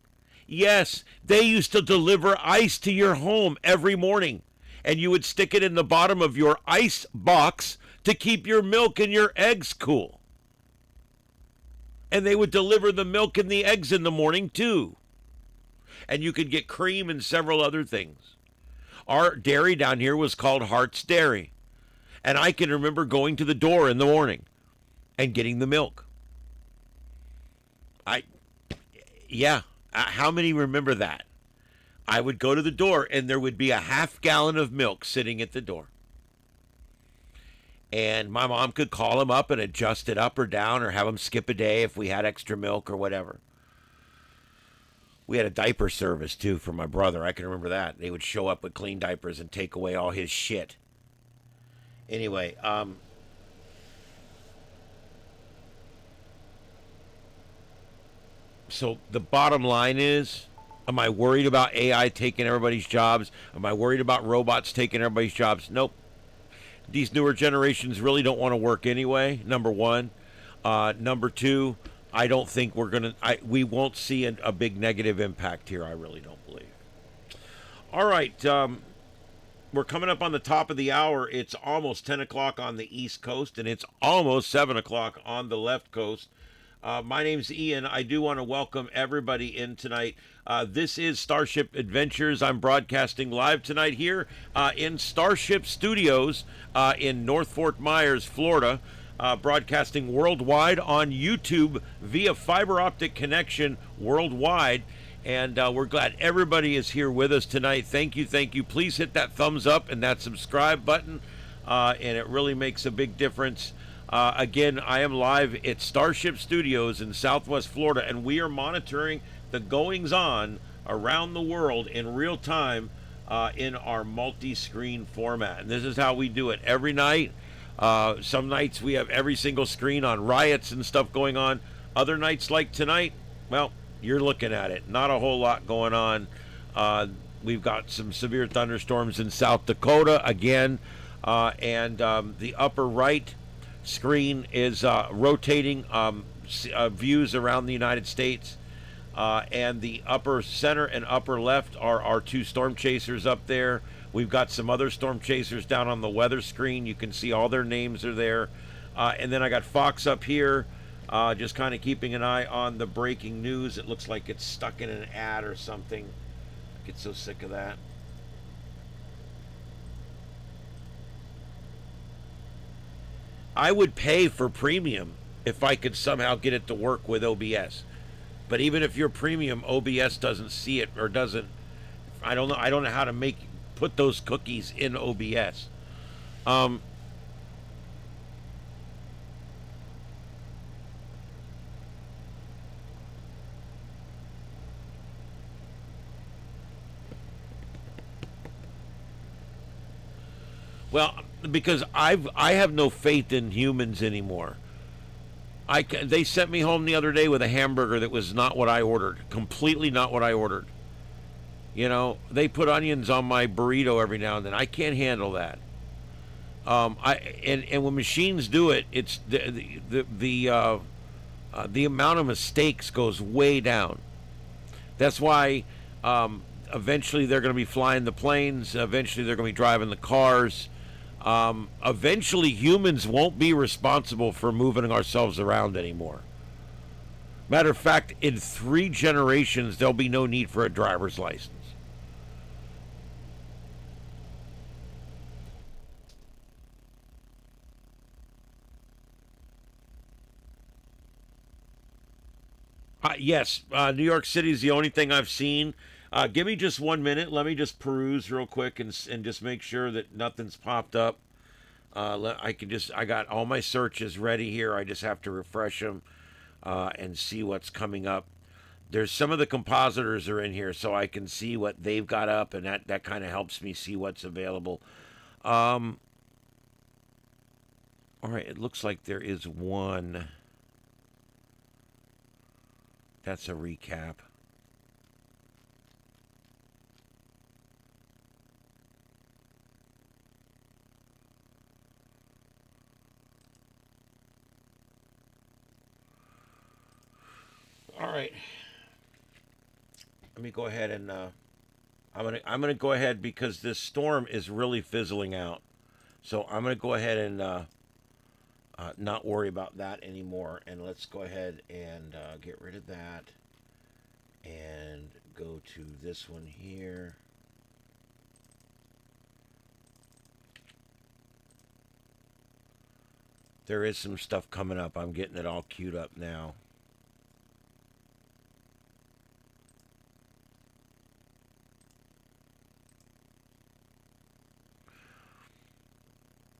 Yes, they used to deliver ice to your home every morning, and you would stick it in the bottom of your ice box to keep your milk and your eggs cool. And they would deliver the milk and the eggs in the morning too. And you could get cream and several other things. Our dairy down here was called Hart's Dairy. And I can remember going to the door in the morning and getting the milk. How many remember that? I would go to the door and there would be a half gallon of milk sitting at the door. And my mom could call him up and adjust it up or down or have him skip a day if we had extra milk or whatever. We had a diaper service, too, for my brother. I can remember that. They would show up with clean diapers and take away all his shit. Anyway, so the bottom line is, am I worried about AI taking everybody's jobs? Am I worried about robots taking everybody's jobs? Nope. These newer generations really don't want to work anyway, number one. Number two, I don't think we won't see a big negative impact here. I really don't believe. All right. We're coming up on the top of the hour. It's almost 10 o'clock on the East Coast, and it's almost 7 o'clock on the left coast. My name's Ian. I do want to welcome everybody in tonight. This is Starship Adventures. I'm broadcasting live tonight here in Starship Studios in North Fort Myers, Florida. Broadcasting worldwide on YouTube via fiber optic connection worldwide. And we're glad everybody is here with us tonight. Thank you, thank you. Please hit that thumbs up and that subscribe button, and it really makes a big difference. Again, I am live at Starship Studios in Southwest Florida, and we are monitoring the goings-on around the world in real time in our multi-screen format. And this is how we do it every night. Some nights we have every single screen on riots and stuff going on. Other nights like tonight, well, you're looking at it. Not a whole lot going on. We've got some severe thunderstorms in South Dakota again, and the upper right screen is rotating views around the United States, and the upper center and upper left are our two storm chasers up there. We've got some other storm chasers down on the weather screen. You can see all their names are there, and then I got Fox up here, just kind of keeping an eye on the breaking news. It looks like it's stuck in an ad or something. I get so sick of that. I would pay for premium if I could somehow get it to work with OBS. But even if you're premium, OBS doesn't see it or doesn't. I don't know. I don't know how to put those cookies in OBS. Well, because I have no faith in humans anymore. They sent me home the other day with a hamburger that was not what I ordered. Completely not what I ordered. You know, they put onions on my burrito every now and then. I can't handle that. And when machines do it, it's the amount of mistakes goes way down. That's why eventually they're going to be flying the planes. Eventually they're going to be driving the cars. Eventually humans won't be responsible for moving ourselves around anymore. Matter of fact, in 3 generations, there'll be no need for a driver's license. Yes, New York City is the only thing I've seen. Give me just 1 minute. Let me just peruse real quick and just make sure that nothing's popped up. I got all my searches ready here. I just have to refresh them and see what's coming up. There's some of the compositors are in here, so I can see what they've got up, and that kind of helps me see what's available. All right, it looks like there is one. That's a recap. All right. Let me go ahead and I'm gonna go ahead because this storm is really fizzling out. So I'm gonna go ahead and not worry about that anymore, and let's go ahead and get rid of that and go to this one here. There is some stuff coming up. I'm getting it all queued up now.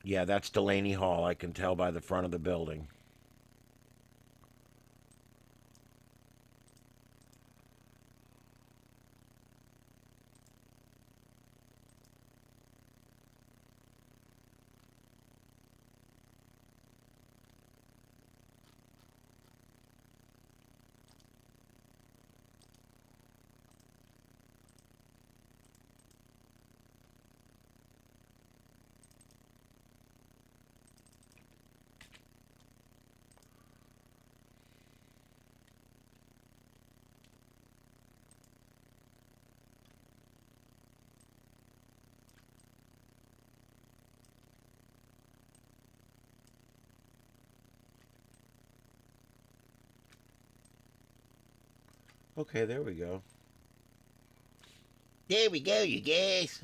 Yeah, that's Delaney Hall. I can tell by the front of the building. Okay, there we go. There we go, you guys.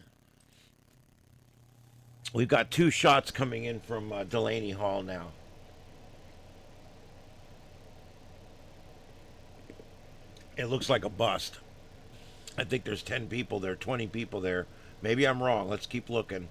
We've got 2 shots coming in from Delaney Hall now. It looks like a bust. I think there's 10 people there, 20 people there. Maybe I'm wrong. Let's keep looking.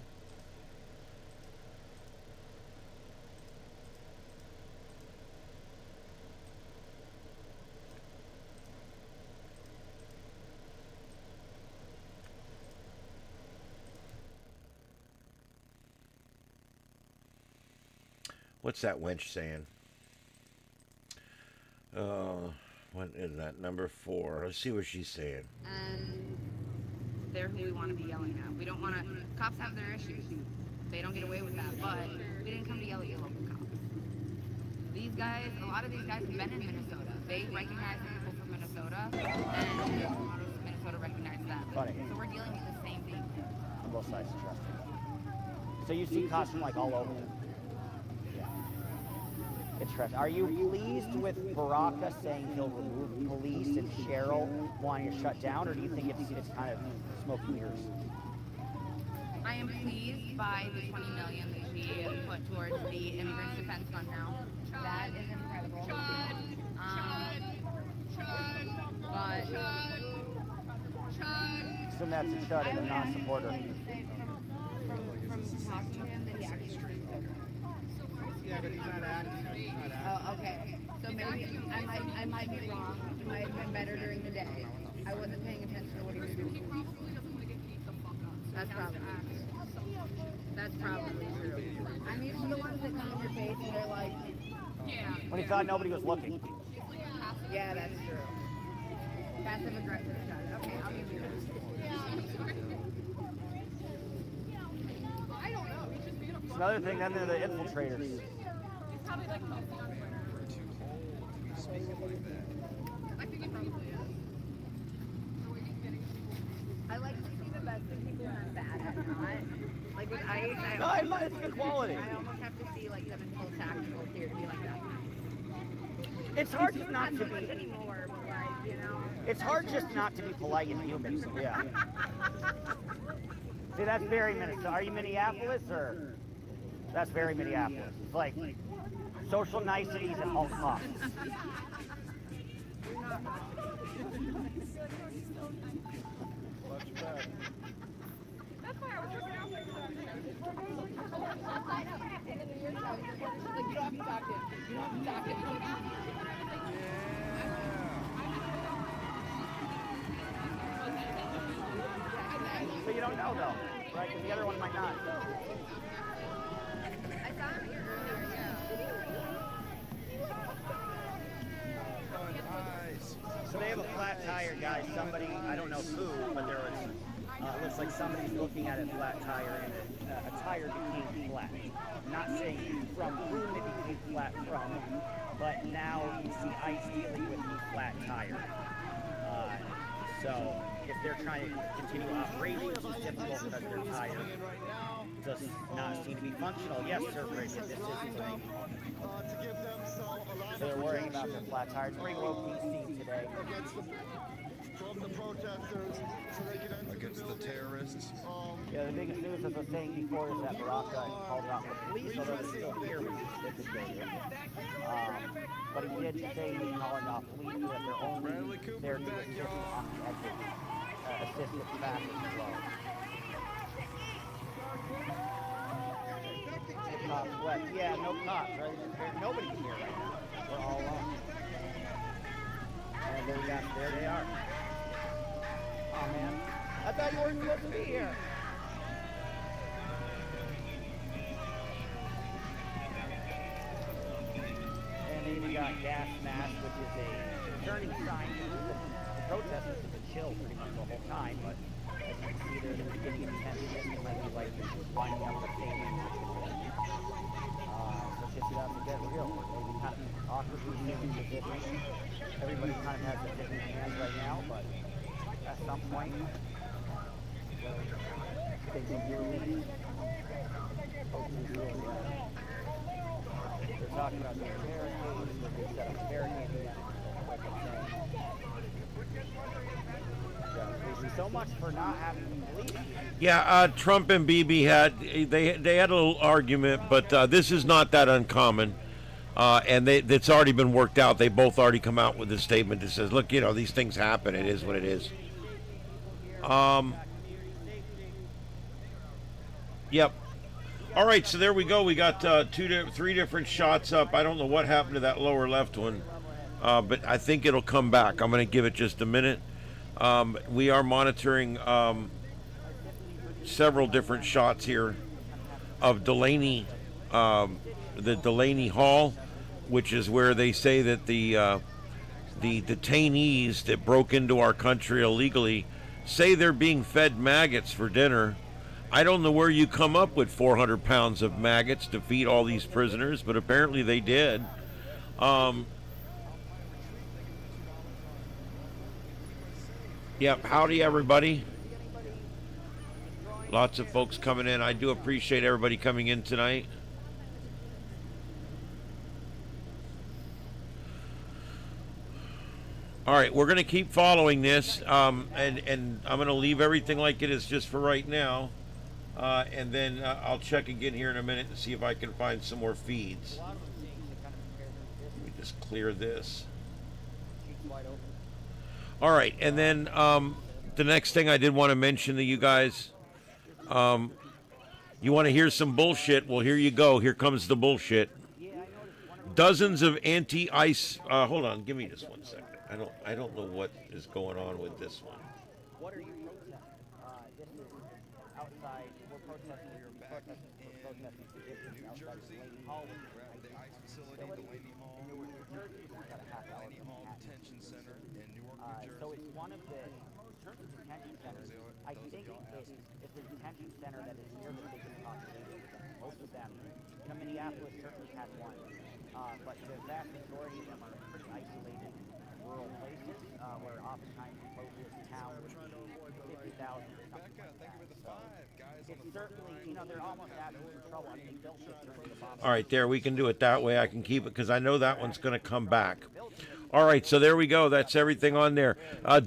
What's that wench saying? What is that? Number 4. Let's see what she's saying. And they're who we want to be yelling at. We don't want to. Cops have their issues. They don't get away with that. But we didn't come to yell at your local cops. These guys, a lot of these guys have been in Minnesota. They recognize the people from Minnesota, and Minnesota recognizes them. Funny. So we're dealing with the same thing. On both sides, trust me. So you see cops from like all over. Yeah. It's trash. Are you pleased with Baraka saying he'll remove police and Cheryl wanting to shut down, or do you think it's kind of smoke and mirrors? I am pleased by the $20 million that she put towards the immigrant defense fund now. That is incredible. But So that's a chud and a non-supporter. from talking to him that he actually. Yeah, but he's not acting. Oh, okay. So maybe I might be wrong. It might have been better during the day. I wasn't paying attention to what he was doing. That's probably true. I'm used to the ones that come in your face and they're like, When he thought nobody was looking. yeah, that's true. Passive aggressive shot. Okay, I'll give you that. It's another thing, then they're the infiltrators. I like to see the best in people and bad at not. Like with ice, No, it's good quality. I almost have to see like them in full tactical gear to be like that. It's hard just not to be. Anymore, but like, you know. It's hard just not to be polite and human. Yeah. See, that's very Minnesota. Are you Minneapolis or? That's very Minneapolis. It's like social niceties at all costs. So you don't know though, right? Because the other one might not. I saw him here earlier, yeah. So they have a flat tire, guys. Somebody, I don't know who, but there was, looks like somebody's looking at a flat tire and a tire became flat. I'm not saying from whom it became flat from, but now you see ice dealing with the flat tire. So if they're trying to continue operations, it's difficult because their tire does not seem to be functional. Yes, sir, Bridget, this is right. So they're worrying about their flat tires. Pretty low PC today. From the protesters so they can enter Against the terrorists. Yeah, the biggest news, as I was saying before, is that Baraka called out the police, although they're still here, which is difficult. But he did say he's calling off police, that they're only there to assist on the exit, assist with traffic as well. Cops left. Yeah, no cops, right? Nobody's here right now. We're all alone. And there they are. Oh man, I thought you weren't supposed to be here. And they even got gas mask, which is a concerning sign. The protesters have been chill pretty much the whole time, but as you can see, they're getting intense. It might be like winding up the stadium. So shit's about to get real. Maybe kind of awkwardly taking position. Everybody kind of has their different hands right now, but at some point, they can do it. They're talking about their barricades, where they set up barricades. So much for not having police. Yeah, Trump and Bibi had they had a little argument, but this is not that uncommon, and it's already been worked out. They both already come out with a statement that says, "Look, you know, these things happen. It is what it is." Yep. All right, so there we go. We got three different shots up. I don't know what happened to that lower left one, but I think it'll come back. I'm going to give it just a minute. We are monitoring several different shots here of Delaney, the Delaney Hall, which is where they say that the detainees that broke into our country illegally say they're being fed maggots for dinner. I don't know where you come up with 400 pounds of maggots to feed all these prisoners, but apparently they did. Yep, howdy everybody. Lots of folks coming in. I do appreciate everybody coming in tonight. All right, we're going to keep following this, and I'm going to leave everything like it is just for right now, and then I'll check again here in a minute and see if I can find some more feeds. Let me just clear this. All right, and then the next thing I did want to mention to you guys, you want to hear some bullshit? Well, here you go. Here comes the bullshit. Dozens of anti-ice. Hold on, give me just 1 second. I don't know what is going on with this one. What are you protesting? This is outside. We're protesting. We're protesting conditions outside the Delaney Hall. The ICE facility, Delaney Hall, Delaney Hall Detention Center in Newark, New Jersey. So it's one of the certain detention centers. I think it's a detention center that is near the biggest population. Most of them, Minneapolis certainly has one, but the vast majority of them are pretty isolated rural places where oftentimes the closest town would be 50,000 or something like that. So it's certainly, they're almost asking for trouble. I mean, they built this during the bomb. All right, there, we can do it that way. I can keep it because I know that one's going to come back. All right, so there we go. That's everything on there.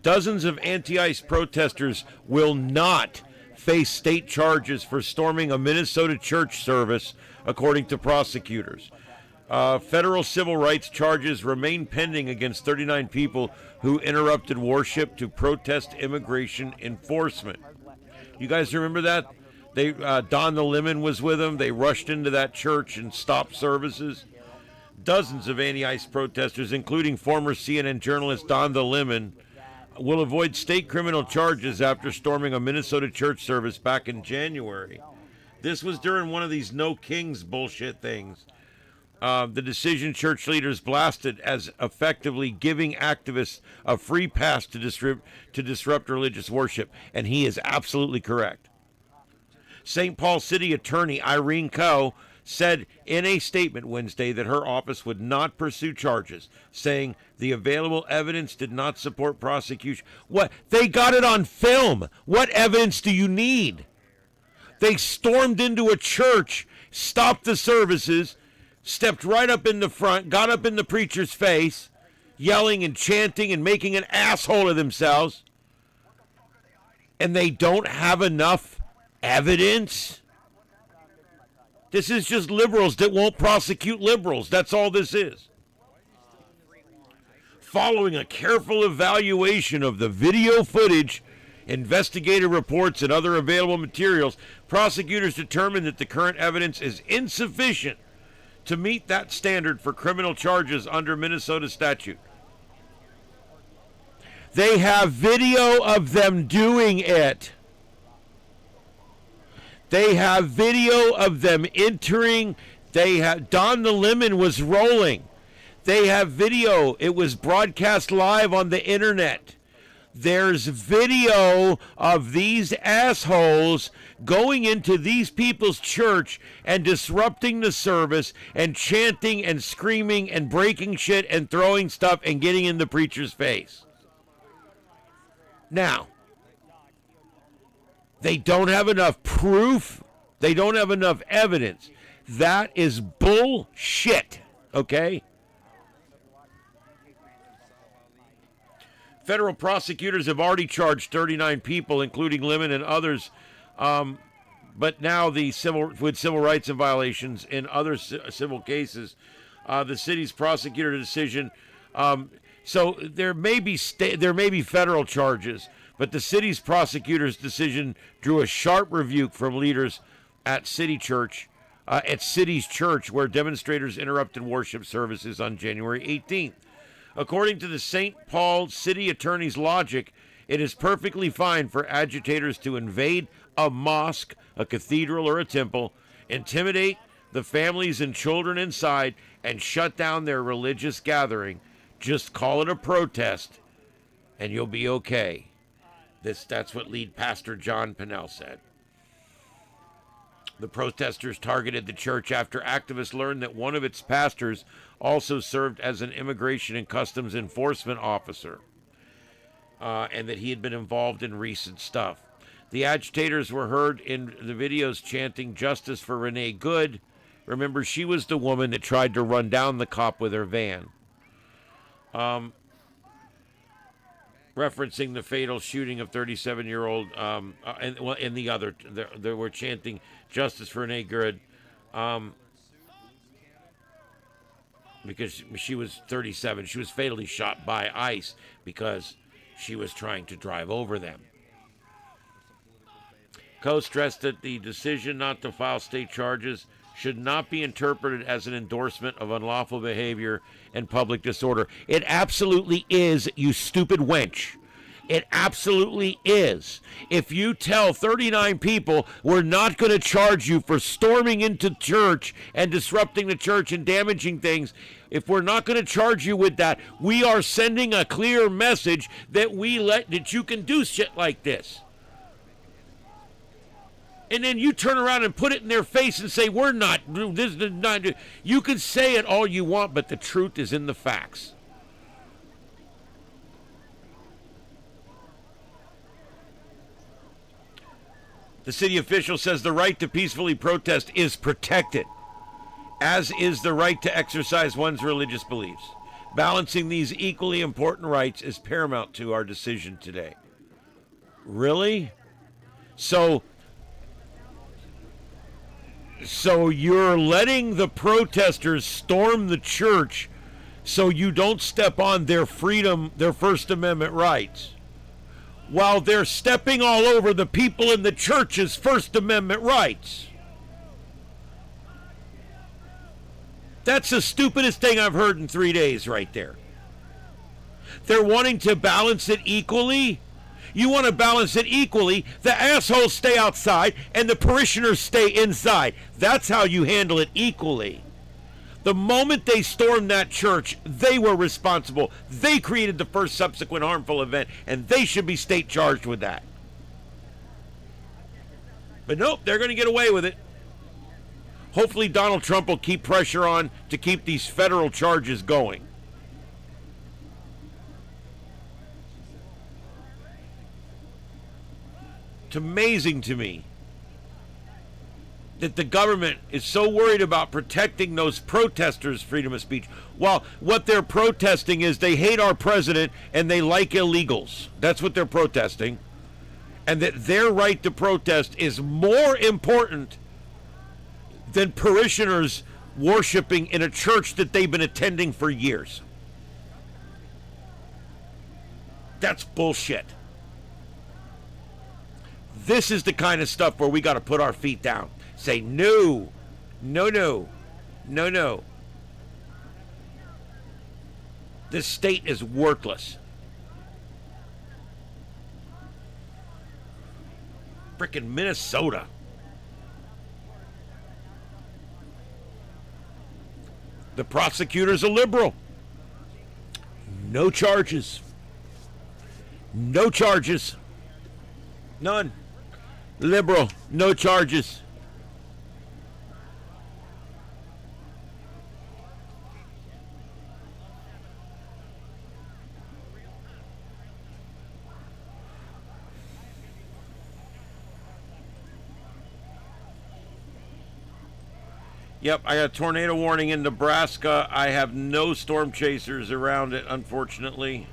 Dozens of anti-ICE protesters will not face state charges for storming a Minnesota church service, according to prosecutors. Federal civil rights charges remain pending against 39 people who interrupted worship to protest immigration enforcement. You guys remember that? Don the Lemon was with them. They rushed into that church and stopped services. Dozens of anti-ICE protesters, including former CNN journalist Don the Lemon, will avoid state criminal charges after storming a Minnesota church service back in January. This was during one of these no kings bullshit things. The decision church leaders blasted as effectively giving activists a free pass to disrupt religious worship, and he is absolutely correct. St. Paul City Attorney Irene Coe said in a statement Wednesday that her office would not pursue charges, saying the available evidence did not support prosecution. What? They got it on film. What evidence do you need? They stormed into a church, stopped the services, stepped right up in the front, got up in the preacher's face, yelling and chanting and making an asshole of themselves, and they don't have enough evidence? This is just liberals that won't prosecute liberals. That's all this is. Following a careful evaluation of the video footage, investigative reports, and other available materials, prosecutors determined that the current evidence is insufficient to meet that standard for criminal charges under Minnesota statute. They have video of them doing it. They have video of them entering. Don the Lemon was rolling. They have video. It was broadcast live on the internet. There's video of these assholes going into these people's church and disrupting the service and chanting and screaming and breaking shit and throwing stuff and getting in the preacher's face. Now, they don't have enough proof. They don't have enough evidence. That is bullshit, okay? Federal prosecutors have already charged 39 people, including women and others, but now with civil rights violations in other civil cases. The city's prosecutor decision. So there may be federal charges, but the city's prosecutor's decision drew a sharp rebuke from leaders at City's Church, where demonstrators interrupted worship services on January 18th. According to the St. Paul City Attorney's logic, it is perfectly fine for agitators to invade a mosque, a cathedral, or a temple, intimidate the families and children inside, and shut down their religious gathering. Just call it a protest, and you'll be okay. That's what lead pastor John Pinnell said. The protesters targeted the church after activists learned that one of its pastors also served as an immigration and customs enforcement officer, and that he had been involved in recent stuff. The agitators were heard in the videos chanting justice for Renee Good. Remember, she was the woman that tried to run down the cop with her van. Referencing the fatal shooting of 37-year-old, and the other, they were chanting justice for Renee Good, because she was 37. She was fatally shot by ICE because she was trying to drive over them. Coe stressed that the decision not to file state charges should not be interpreted as an endorsement of unlawful behavior and public disorder. It absolutely is, you stupid wench. It absolutely is. If you tell 39 people we're not going to charge you for storming into church and disrupting the church and damaging things, if we're not going to charge you with that, we are sending a clear message that that you can do shit like this. And then you turn around and put it in their face and say, we're not, this is not. You can say it all you want, but the truth is in the facts. The city official says the right to peacefully protest is protected, as is the right to exercise one's religious beliefs. Balancing these equally important rights is paramount to our decision today. Really? So you're letting the protesters storm the church so you don't step on their freedom, their First Amendment rights, while they're stepping all over the people in the church's First Amendment rights. That's the stupidest thing I've heard in 3 days right there. They're wanting to balance it equally. You want to balance it equally, the assholes stay outside and the parishioners stay inside. That's how you handle it equally. The moment they stormed that church, they were responsible. They created the first subsequent harmful event, and they should be state charged with that. But nope, they're going to get away with it. Hopefully Donald Trump will keep pressure on to keep these federal charges going. It's amazing to me that the government is so worried about protecting those protesters' freedom of speech, while what they're protesting is they hate our president and they like illegals. That's what they're protesting. And that their right to protest is more important than parishioners worshiping in a church that they've been attending for years. That's bullshit. This is the kind of stuff where we got to put our feet down. Say, no, no, no, no, no. This state is worthless. Frickin' Minnesota. The prosecutor's a liberal. No charges. No charges. None. Liberal. No charges. Yep, I got a tornado warning in Nebraska. I have no storm chasers around it, unfortunately.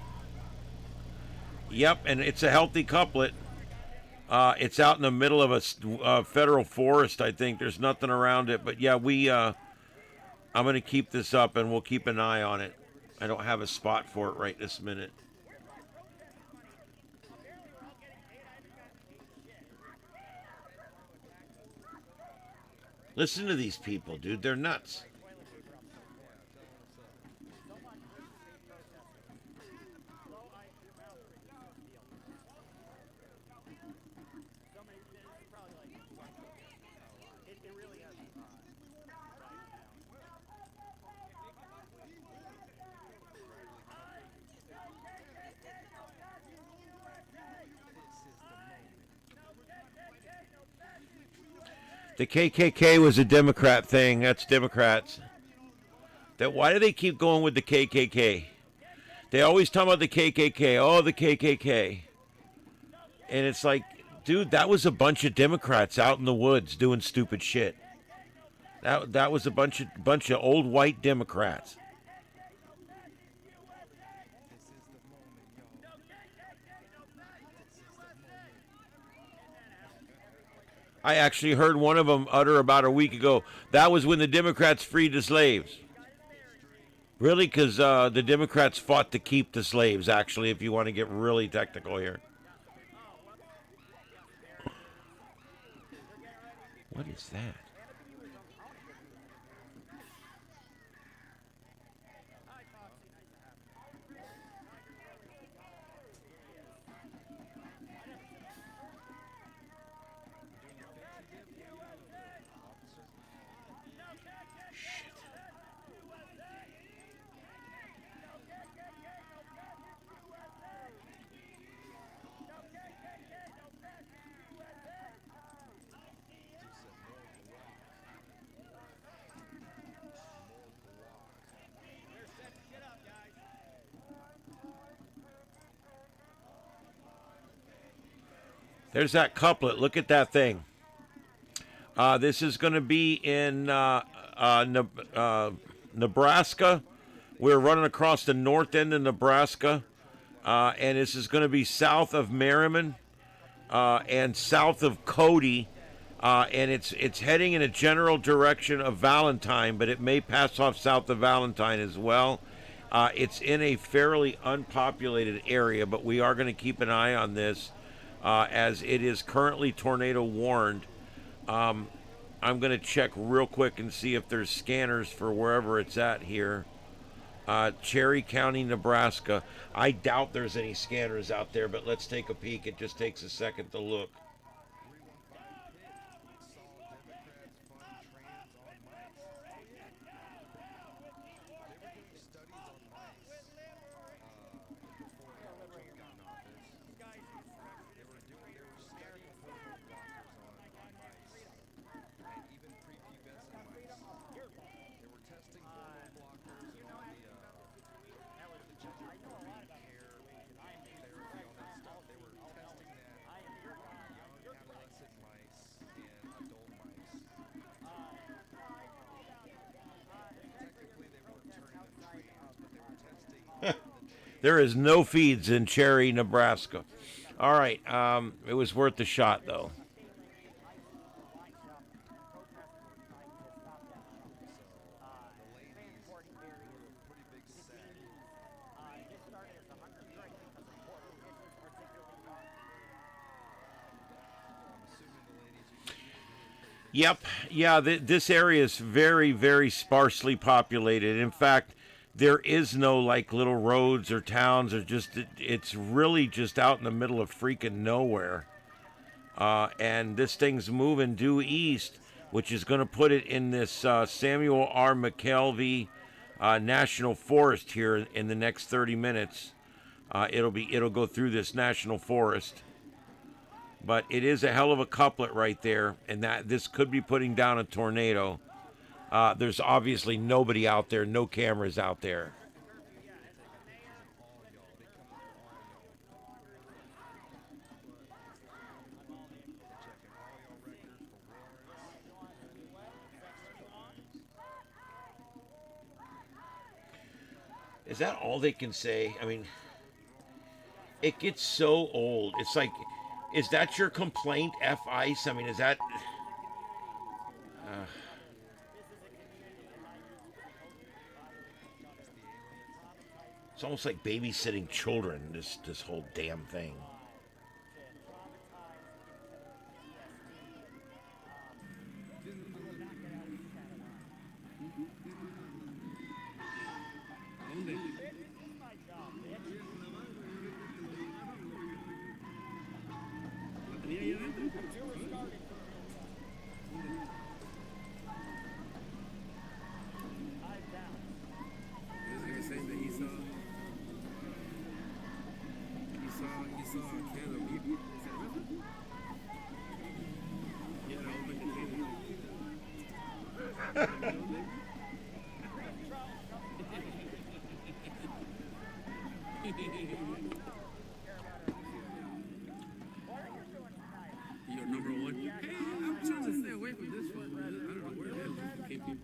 Yep, and it's a healthy couplet. It's out in the middle of a federal forest, I think. There's nothing around it. But yeah, I'm going to keep this up and we'll keep an eye on it. I don't have a spot for it right this minute. Listen to these people, dude. They're nuts. The KKK was a Democrat thing. That's Democrats. Why do they keep going with the KKK? They always talk about the KKK. Oh, the KKK. And it's like, dude, that was a bunch of Democrats out in the woods doing stupid shit. That was a bunch of old white Democrats. I actually heard one of them utter about a week ago, that was when the Democrats freed the slaves. Really? Because the Democrats fought to keep the slaves, actually, if you want to get really technical here. What is that? There's that couplet. Look at that thing. This is going to be in Nebraska. We're running across the north end of Nebraska. And this is going to be south of Merriman and south of Cody. And it's heading in a general direction of Valentine, but it may pass off south of Valentine as well. It's in a fairly unpopulated area, but we are going to keep an eye on this. As it is currently tornado warned. I'm going to check real quick and see if there's scanners for wherever it's at here. Cherry County, Nebraska. I doubt there's any scanners out there, but let's take a peek. It just takes a second to look. There is no feeds in Cherry, Nebraska. All right. It was worth the shot, though. Yep. Yeah, this area is very, very sparsely populated. In fact, there is no like little roads or towns or it's really just out in the middle of freaking nowhere. And this thing's moving due east, which is going to put it in this Samuel R. McKelvey National Forest here in the next 30 minutes. It'll go through this national forest. But it is a hell of a couplet right there, and that this could be putting down a tornado. There's obviously nobody out there, no cameras out there. Is that all they can say? I mean, It gets so old. It's like, is that your complaint, F ice? I mean, is that? It's almost like babysitting children. This whole damn thing. You're number one. Hey, I'm trying to stay away from this one. I don't know where the hell this came from.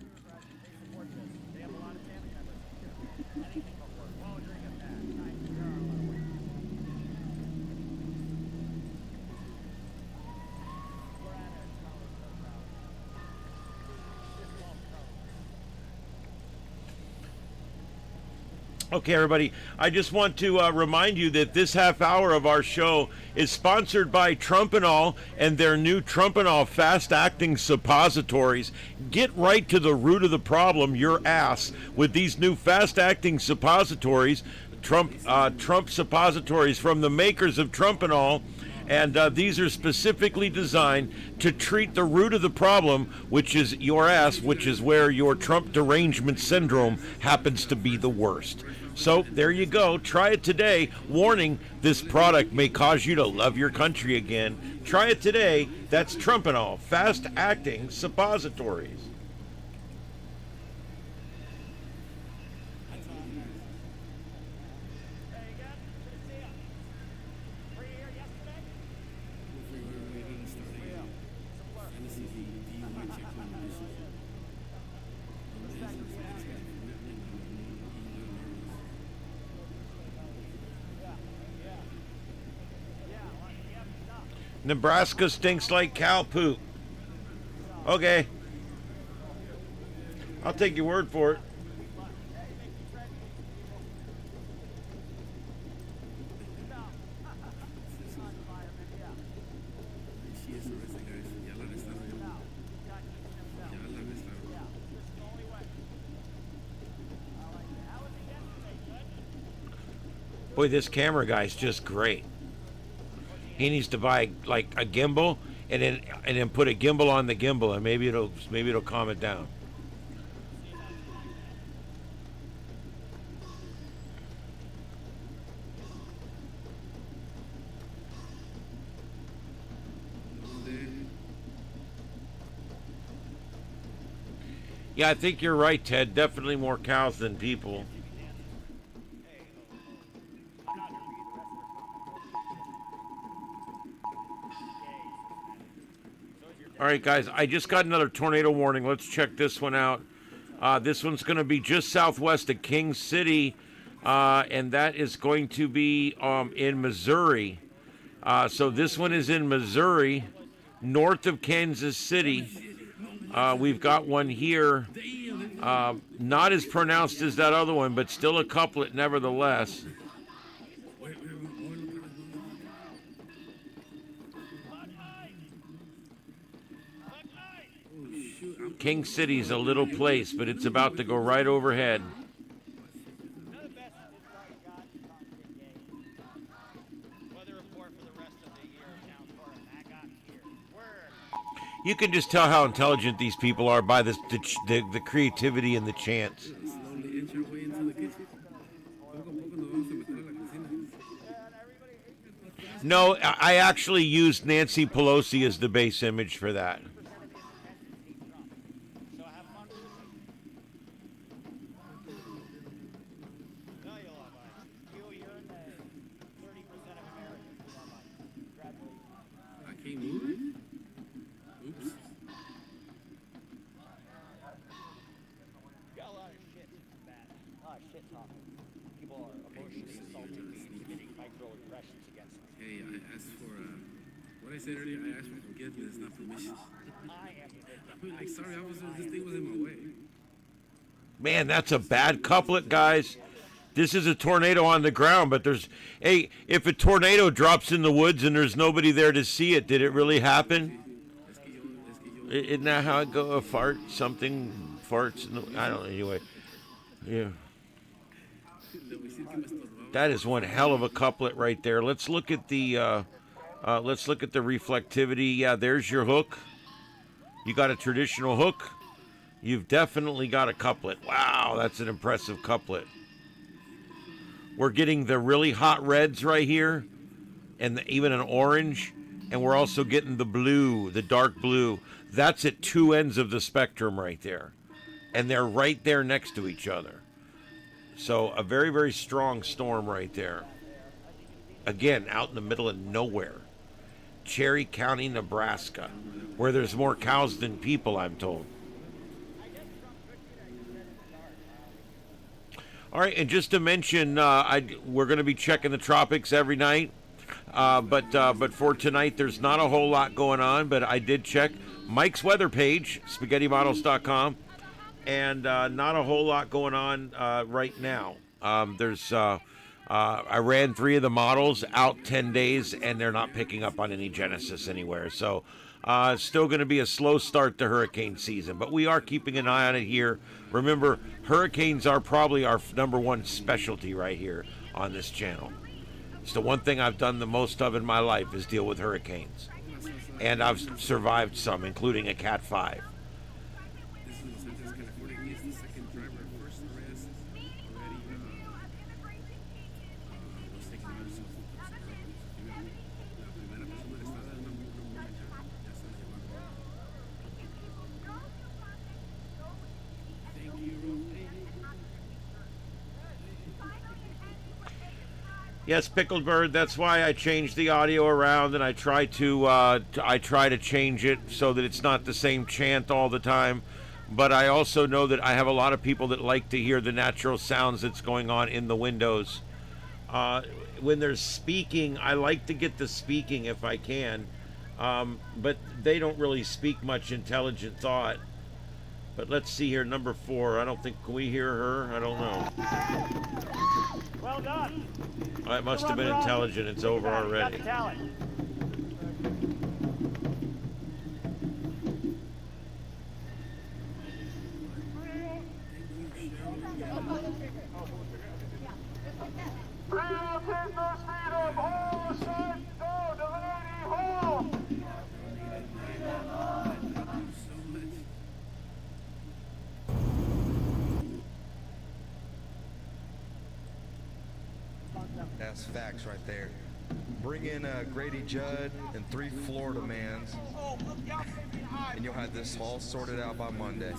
Okay, everybody, I just want to remind you that this half hour of our show is sponsored by Trumpanol and their new Trumpanol fast-acting suppositories. Get right to the root of the problem, your ass, with these new fast-acting suppositories, Trump suppositories from the makers of Trumpanol. And these are specifically designed to treat the root of the problem, which is your ass, which is where your Trump derangement syndrome happens to be the worst. So there you go. Try it today. Warning, this product may cause you to love your country again. Try it today. That's Trumpanol, fast-acting suppositories. Nebraska stinks like cow poop. Okay. I'll take your word for it. Boy, this camera guy's just great. He needs to buy like a gimbal and then put a gimbal on the gimbal, and maybe it'll calm it down. Yeah, I think you're right, Ted. Definitely more cows than people. All right, guys, I just got another tornado warning. Let's check this one out. This one's going to be just southwest of King City, and that is going to be in Missouri. So this one is in Missouri, north of Kansas City. We've got one here, not as pronounced as that other one, but still a couplet nevertheless. King City's a little place, but it's about to go right overhead. You can just tell how intelligent these people are by the creativity and the chants. No, I actually used Nancy Pelosi as the base image for that. I said earlier, I asked for forgiveness, not permission. I'm like, sorry, officer, this thing was in my way. Man, that's a bad couplet, guys. This is a tornado on the ground, but hey, if a tornado drops in the woods and there's nobody there to see it, did it really happen? Isn't that how it goes? A fart, something farts. I don't know. Anyway, yeah. That is one hell of a couplet right there. Let's look at the reflectivity. Yeah, there's your hook. You got a traditional hook. You've definitely got a couplet. Wow, that's an impressive couplet. We're getting the really hot reds right here, and even an orange, and we're also getting the blue, the dark blue. That's at two ends of the spectrum right there, and they're right there next to each other. So a very, very strong storm right there. Again, out in the middle of nowhere. Cherry County, Nebraska, where there's more cows than people, I'm told. All right, and just to mention, we're going to be checking the tropics every night. But for tonight, there's not a whole lot going on. But I did check Mike's weather page, spaghettimodels.com, and not a whole lot going on right now. I ran 3 of the models out 10 days, and they're not picking up on any Genesis anywhere. So still going to be a slow start to hurricane season, but we are keeping an eye on it here. Remember, hurricanes are probably our #1 specialty right here on this channel. It's the one thing I've done the most of in my life is deal with hurricanes. And I've survived some, including a Cat 5. This is Los Angeles, California. He is the second driver. First arrest already was taken out of self. La primera persona arrestada es una mujer. Ya se la llevaron. Thank you. Yes, Pickled Bird. That's why I changed the audio around, and I try to change it so that it's not the same chant all the time. But I also know that I have a lot of people that like to hear the natural sounds that's going on in the windows. When there's speaking, I like to get the speaking if I can, but they don't really speak much intelligent thought. But let's see here, number 4. I don't think, can we hear her? I don't know. Well done. It must have been intelligent. It's over already. That's facts right there. Bring in Grady Judd and 3 Florida mans, and you'll have this all sorted out by Monday.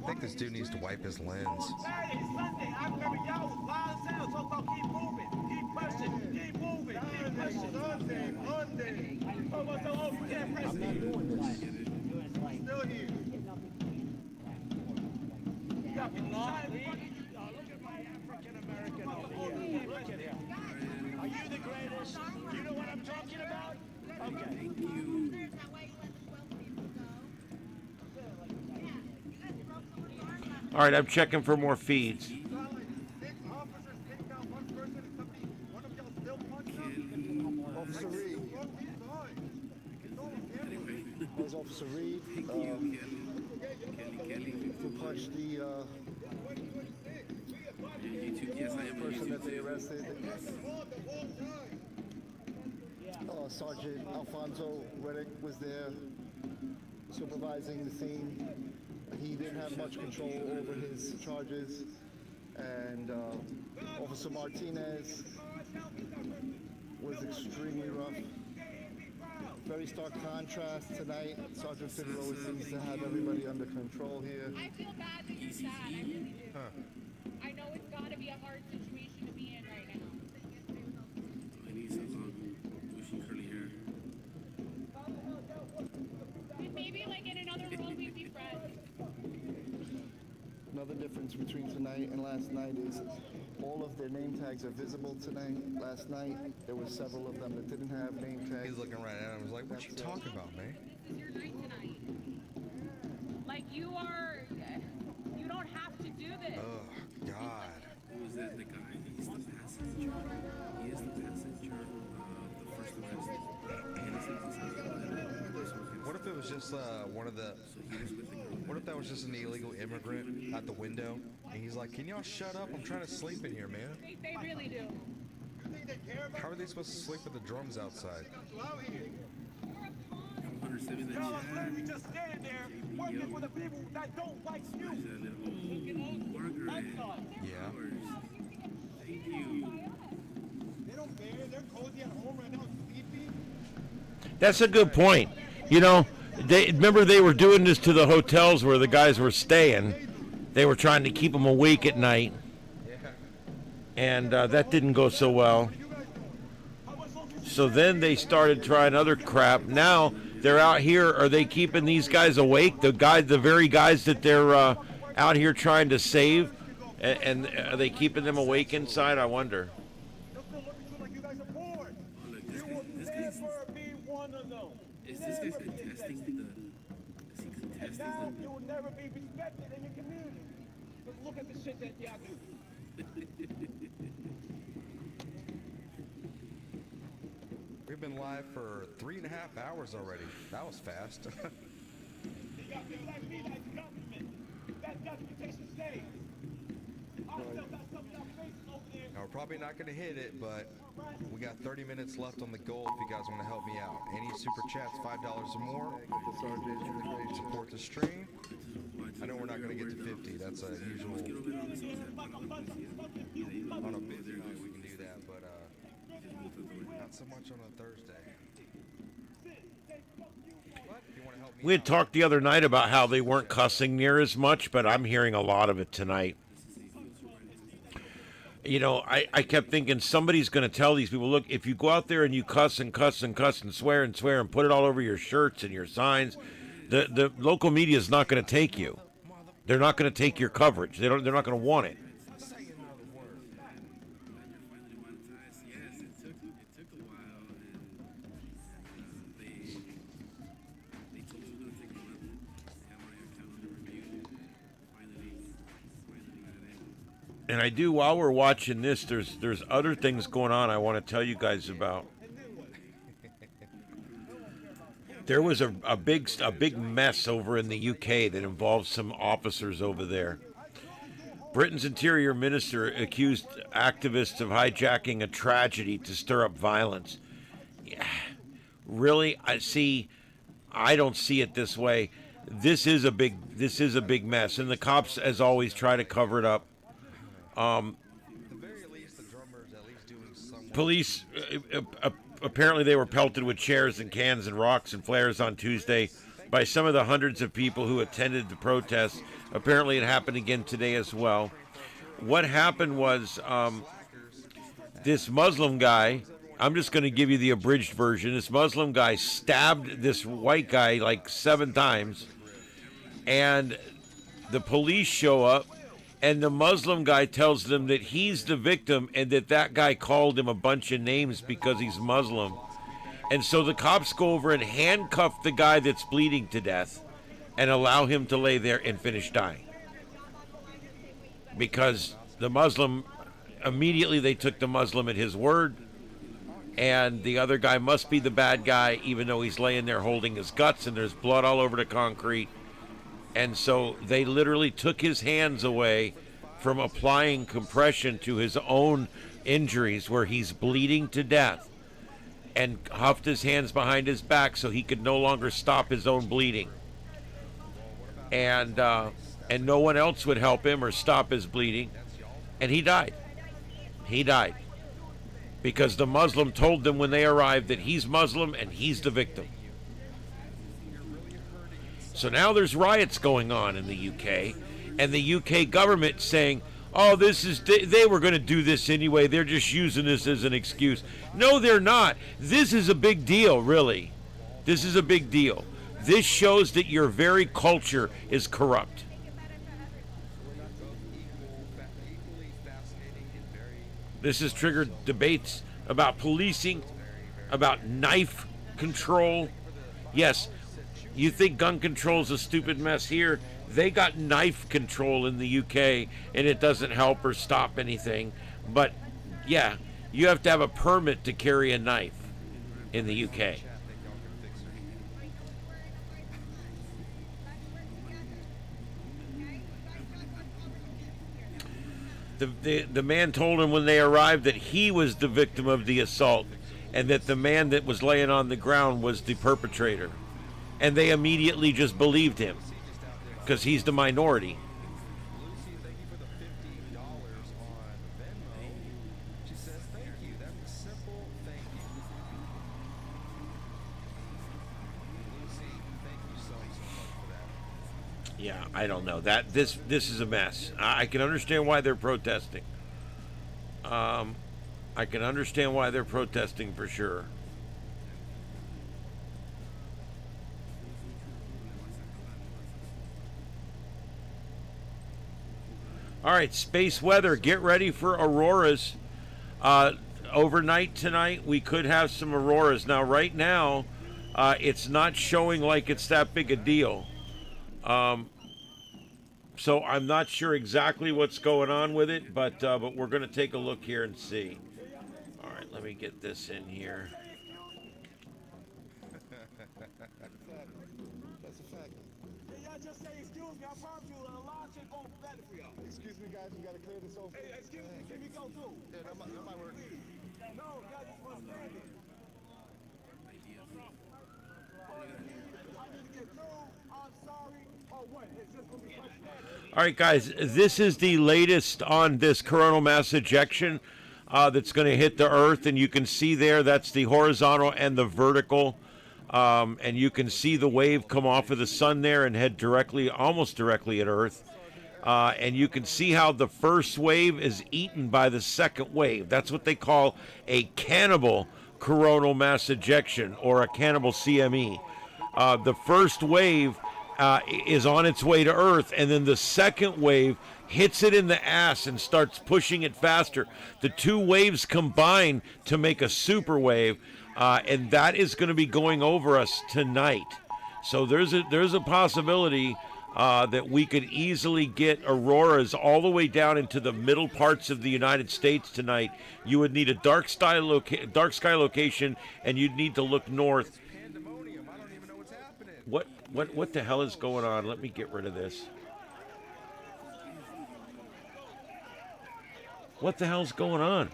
I think this dude needs to wipe his lens. Saturday, Sunday, I remember y'all was wild as hell talking about keep moving, keep pushing, keep moving, keep pushing. Sunday, Monday. Oh, what's the whole can't press it. Still here. You got people trying to fucking... Look at my African American over here. Look at him. Are you the greatest? You know what I'm talking about? Okay. Thank you. All right, I'm checking for more feeds. Officer Reed. There's Officer Reed. Who punched the person that they arrested. Sergeant Alfonso Reddick was there supervising the scene. He didn't have much control over his charges. And Officer Martinez was extremely rough. Very stark contrast tonight. Sergeant Figueroa seems to have everybody under control here. I feel bad that you're sad. I know it's got to be a hard situation to be in right now. I need some difference between tonight and last night is all of their name tags are visible tonight. Last night, there were several of them that didn't have name tags. He's looking right at him. He's like, what you talking about, man? This is your night tonight. Like you don't have to do this. Oh, God. Who is that? The guy? He's the passenger. He is the passenger of the first arrest. And it says What if it was just one of the... What if that was just an illegal immigrant at the window? And he's like, can y'all shut up? I'm trying to sleep in here, man. They really do. How are they supposed to sleep with the drums outside? Hunter sent me the chat. We just stand there working for the people that don't like you. Margaret. Yeah. Thank you. They don't care. They're cozy at home right now, sleeping. That's a good point. You know, remember they were doing this to the hotels where the guys were staying. They were trying to keep them awake at night. And that didn't go so well. So then they started trying other crap. Now they're out here. Are they keeping these guys awake? The very guys that they're out here trying to save? And are they keeping them awake inside? I wonder. Is this guy contesting the... Is he contesting Now the... you will never be respected in your community. But look at the shit that y'all do. We've been live for 3.5 hours already. That was fast. You got people like me that's compliment. That documentation stays. I still got some of y'all faces over there. Now, we're probably not going to hit it, but we got 30 minutes left on the goal if you guys want to help me out. Any super chats, $5 or more. Support the stream. I know we're not going to get to 50. That's a usual... On a busy night we can do that, but not so much on a Thursday. What? You want to help me We had out? talked the other night about how they weren't cussing near as much, but I'm hearing a lot of it tonight. You know, I kept thinking somebody's going to tell these people, look, if you go out there and you cuss and cuss and cuss and swear and put it all over your shirts and your signs, the local media is not going to take you. They're not going to take your coverage. They're not going to want it. Yes, it took a while, and they told me it was going to take a month to have my calendar reviewed. Finally got it in. And I do, while we're watching this, there's other things going on I want to tell you guys about. There was a big mess over in the UK that involved some officers over there. Britain's Interior Minister accused activists of hijacking a tragedy to stir up violence. Yeah, really? I don't see it this way. This is a big mess, and the cops, as always, try to cover it up. At the very least, the drummer's at least doing some... Police, apparently they were pelted with chairs and cans and rocks and flares on Tuesday by some of the hundreds of people who attended the protests. Apparently it happened again today as well. What happened was this Muslim guy, I'm just going to give you the abridged version, this Muslim guy stabbed this white guy like 7 times, and the police show up. And the Muslim guy tells them that he's the victim and that guy called him a bunch of names because he's Muslim. And so the cops go over and handcuff the guy that's bleeding to death and allow him to lay there and finish dying. Because the Muslim, immediately they took the Muslim at his word, and the other guy must be the bad guy even though he's laying there holding his guts and there's blood all over the concrete. And so they literally took his hands away from applying compression to his own injuries where he's bleeding to death, and huffed his hands behind his back so he could no longer stop his own bleeding. And no one else would help him or stop his bleeding. And he died. He died. Because the Muslim told them when they arrived that he's Muslim and he's the victim. So now there's riots going on in the UK, and the UK government saying, oh, they were going to do this anyway, they're just using this as an excuse. No, they're not. This is a big deal, really. This is a big deal. This shows that your very culture is corrupt. This has triggered debates about policing, about knife control. Yes, you think gun control's a stupid mess here. They got knife control in the UK, and it doesn't help or stop anything. But yeah, you have to have a permit to carry a knife in the UK. The man told him when they arrived that he was the victim of the assault and that the man that was laying on the ground was the perpetrator. And they immediately just believed him because he's the minority. Lucy, thank you for the $50 on Venmo. She says thank you. That's a simple thank you. Lucy, thank you so much for that. Yeah, I don't know. This is a mess. I can understand why they're protesting. I can understand why they're protesting for sure. All right, space weather. Get ready for auroras. Overnight tonight, we could have some auroras. Now, right now, it's not showing like it's that big a deal. So I'm not sure exactly what's going on with it, but we're going to take a look here and see. All right, let me get this in here. That's a fact. Excuse me, guys, we gotta clear this over. Hey, excuse me, can we go through? Yeah, that might work. No, guys, just want to stand here. I need to get through. I'm sorry. Oh, what? It's just gonna be frustrating. All right, guys, this is the latest on this coronal mass ejection that's going to hit the Earth, and you can see there that's the horizontal and the vertical, and you can see the wave come off of the sun there and head directly, almost directly at Earth. And you can see how the first wave is eaten by the second wave. That's what they call a cannibal coronal mass ejection, or a cannibal CME. The first wave is on its way to Earth, and then the second wave hits it in the ass and starts pushing it faster. The two waves combine to make a super wave, and that is going to be going over us tonight. So there's a possibility that we could easily get auroras all the way down into the middle parts of the United States tonight. You would need a dark sky location, and you'd need to look north. Pandemonium. I don't even know what's happening. What the hell is going on? Let me get rid of this. What the hell's going on?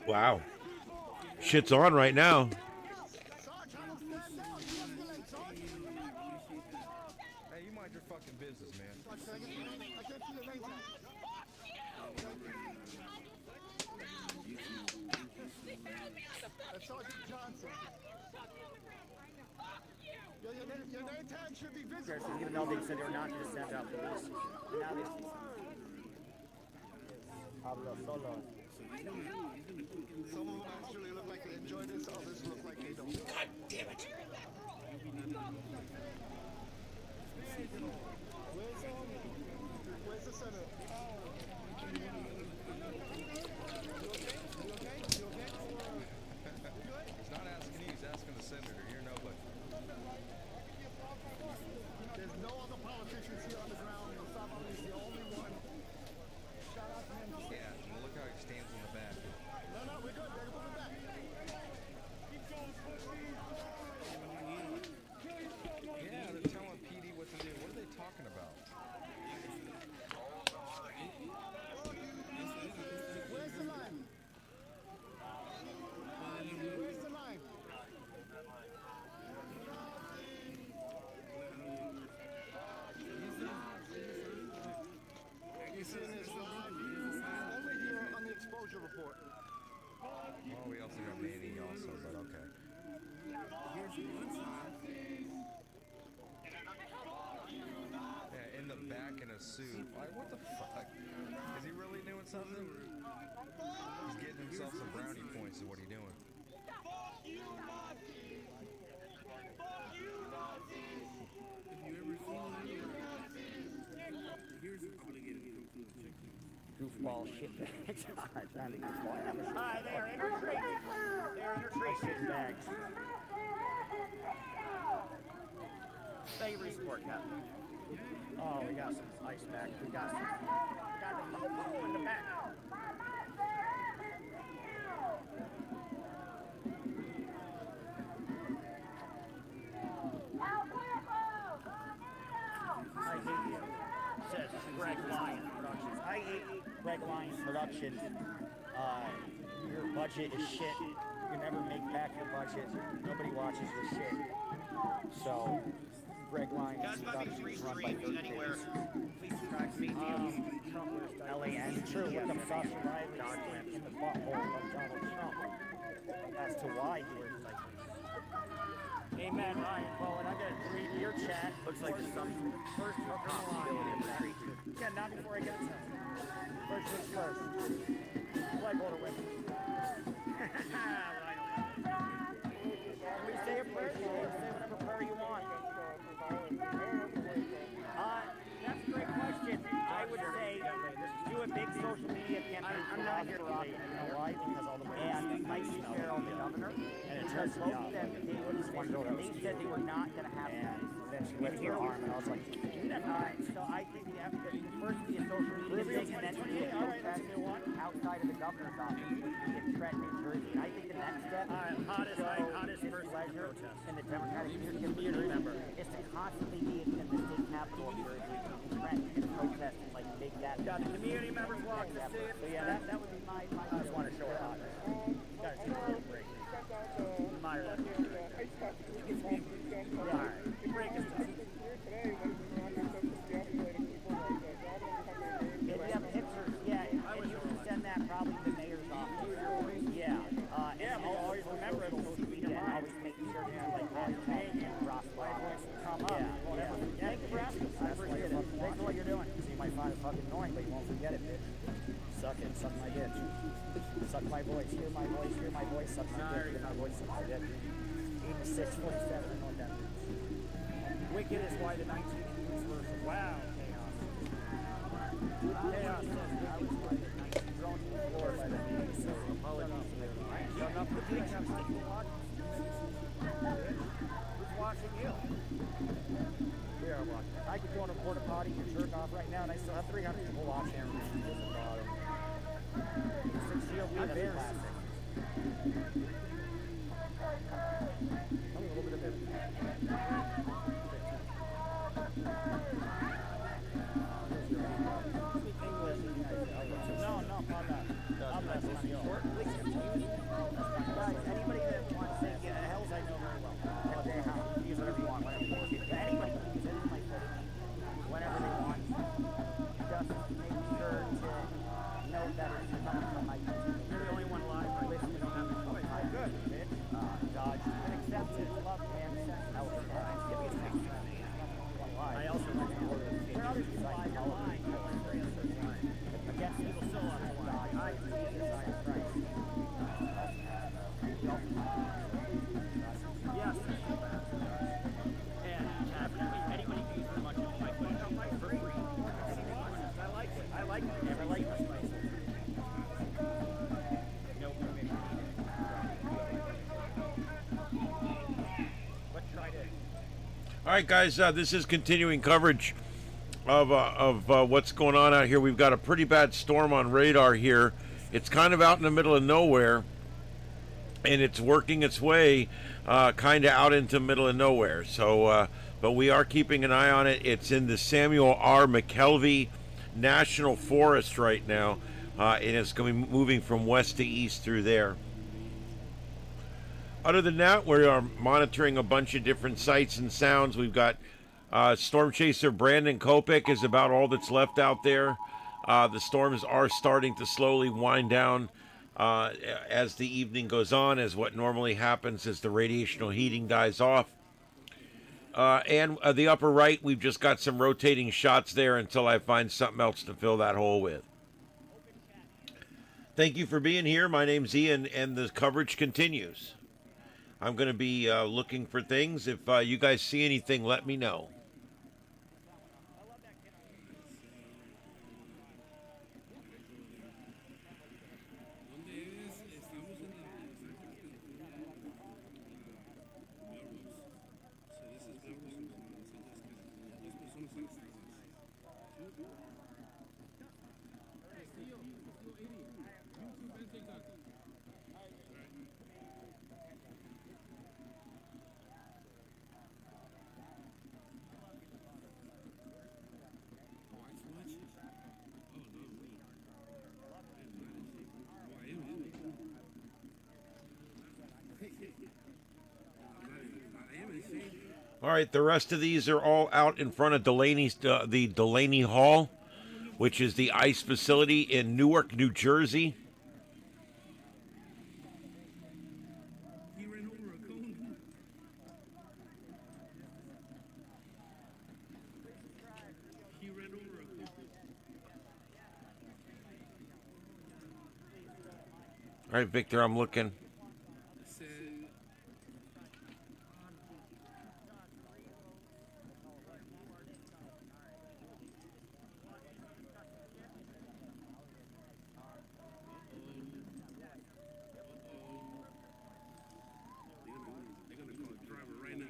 Wow. Shit's on right now. Hey, you mind your fucking business, man. Sergeant Johnson. Your name tag should be visible. Even though they said they were not going to send out police. Now they Pablo Solo. Some of them actually look like they enjoy this, others look like they don't. God damn it. Where's the senator? He's not asking you, he's asking the senator. You're nobody. There's no other politicians here on the ground. Osama is the only one. Shout out to him. Yeah, and look how he stands in the back. No, we're good. They're moving back. Yeah, they're telling PD what to do. What are they talking about? Where's the line? Where's the line? You see this only here on the exposure report. Oh, we also got Manny also, but okay. Yeah, in the back in a suit. Like, what the fuck? Is he really new? doing something? He's getting himself some brownie points is what he's doing. Have you ever seen one? Here's an obligated to come through and check things. Goofball shit bags. Hi, they are inner trace bags. Say report, Captain. Oh, we got some ice bags. We got some. Got the UFO in the back. I hate you. Says Greg Lyons Productions. I hate Greg Lyons Productions. Your budget is shit. You never make back your budget. Nobody watches your shit. So, Greg Lyons Productions run by third anywhere. Please subscribe to me. LAN. True, with the Sasha Riley in the butthole of Donald Trump. As to why he wears like this. Amen, Ryan. Well, and I'm going to read your chat. Looks like there's some first possibility of retreat. Yeah, not before I get it. First things first. Flag order women. We say a prayer, say whatever prayer you want. That's a great question. I would say do a big social media campaign. I'm not here to you know why? Because all the way and Mike Shapiro, the governor, and it turns both of them, they said they were not going to have that. Then she went to her arm, and I was like, so I think we have to first be a social media thing, and then be a protest outside of the governor's office in Trenton, New Jersey. And I think the next step hottest first pleasure in the Democratic community member is to constantly be in the state capital of Jersey, in Trenton, and protest and like make that. Got the community members walk the state. So yeah, that would be my. I just want to show it off. Guys, take a break. Admire that. Yeah. Break is tough. If you have pictures, yeah, and you can send that probably to the mayor's office. Yeah. I'll always remember it on social media and always making sure to like hashtag and crosswalk. Come up. Whatever. Thank you for asking. I appreciate it. Thanks for what you're doing. So you might find it fucking annoying, but you won't forget it, bitch. Suck it, suck my dick. Suck my voice, hear my voice, hear my voice, suck my dick, hear my voice, suck my dick. 8647, I know what that means. Wicked is why the 19 is versus. Wow, chaos. Chaos says I was why the 19 thrown to the floor by the media, so apologies to everyone. Shut up the bitch, I'm still watching. Who's watching you? We are watching. I could go on a porta potty and jerk off right now, and I still have 300 people watching. She'll be the classic. A little bit of it. No, I'm not. I'm not short. Guys, anybody that wants to say, hells I know very well. Hell, they have. Use whatever you want, whatever you want. Anybody can use it in my footage, whenever they want. Just make sure to note that it's coming from my YouTube. You're the only one live. I listen to them. Oh, good, bitch. Dodge. Accept it. Love, man. Give me a second. I also like to order the there are other people live online. Against people still on the line. I see this. I am Christ. Yes. And anybody can use as much of my footage for free. I like it. I like it. Never like this place. No permission needed. But try to. All right, guys, this is continuing coverage of what's going on out here. We've got a pretty bad storm on radar here. It's kind of out in the middle of nowhere, and it's working its way kind of out into the middle of nowhere. So, but we are keeping an eye on it. It's in the Samuel R. McKelvey National Forest right now, and it's going to be moving from west to east through there. Other than that, we are monitoring a bunch of different sights and sounds. We've got storm chaser Brandon Kopek is about all that's left out there. The storms are starting to slowly wind down as the evening goes on, as what normally happens as the radiational heating dies off. And the upper right, we've just got some rotating shots there until I find something else to fill that hole with. Thank you for being here. My name's Ian, and the coverage continues. I'm going to be looking for things. If you guys see anything, let me know. ¿Dónde es? Estamos en Los Ángeles, California, Auroras. So this is Auroras in Los Angeles, California. Dos personas arrestadas. All right, the rest of these are all out in front of Delaney's, the Delaney Hall, which is the ICE facility in Newark, New Jersey. He ran over a cone. He ran over a cone. All right, Victor, I'm looking. Said, they're gonna call a driver right now.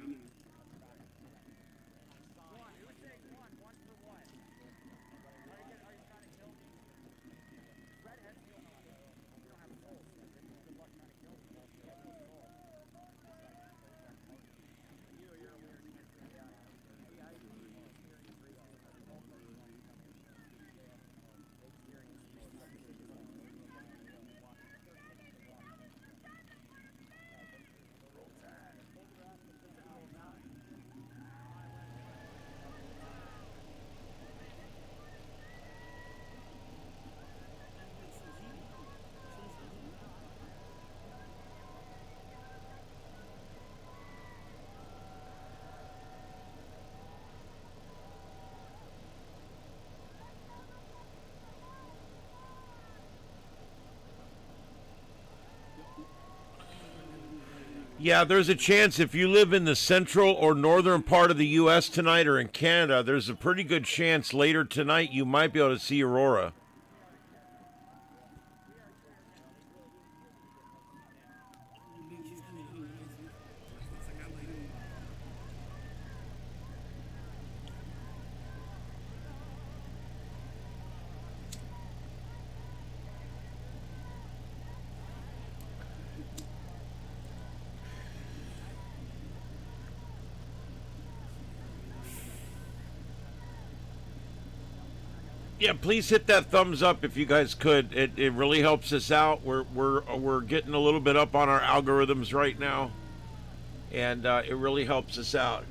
Yeah, there's a chance if you live in the central or northern part of the U.S. tonight or in Canada, there's a pretty good chance later tonight you might be able to see Aurora. Yeah, please hit that thumbs up if you guys could. It really helps us out. We're getting a little bit up on our algorithms right now, and it really helps us out.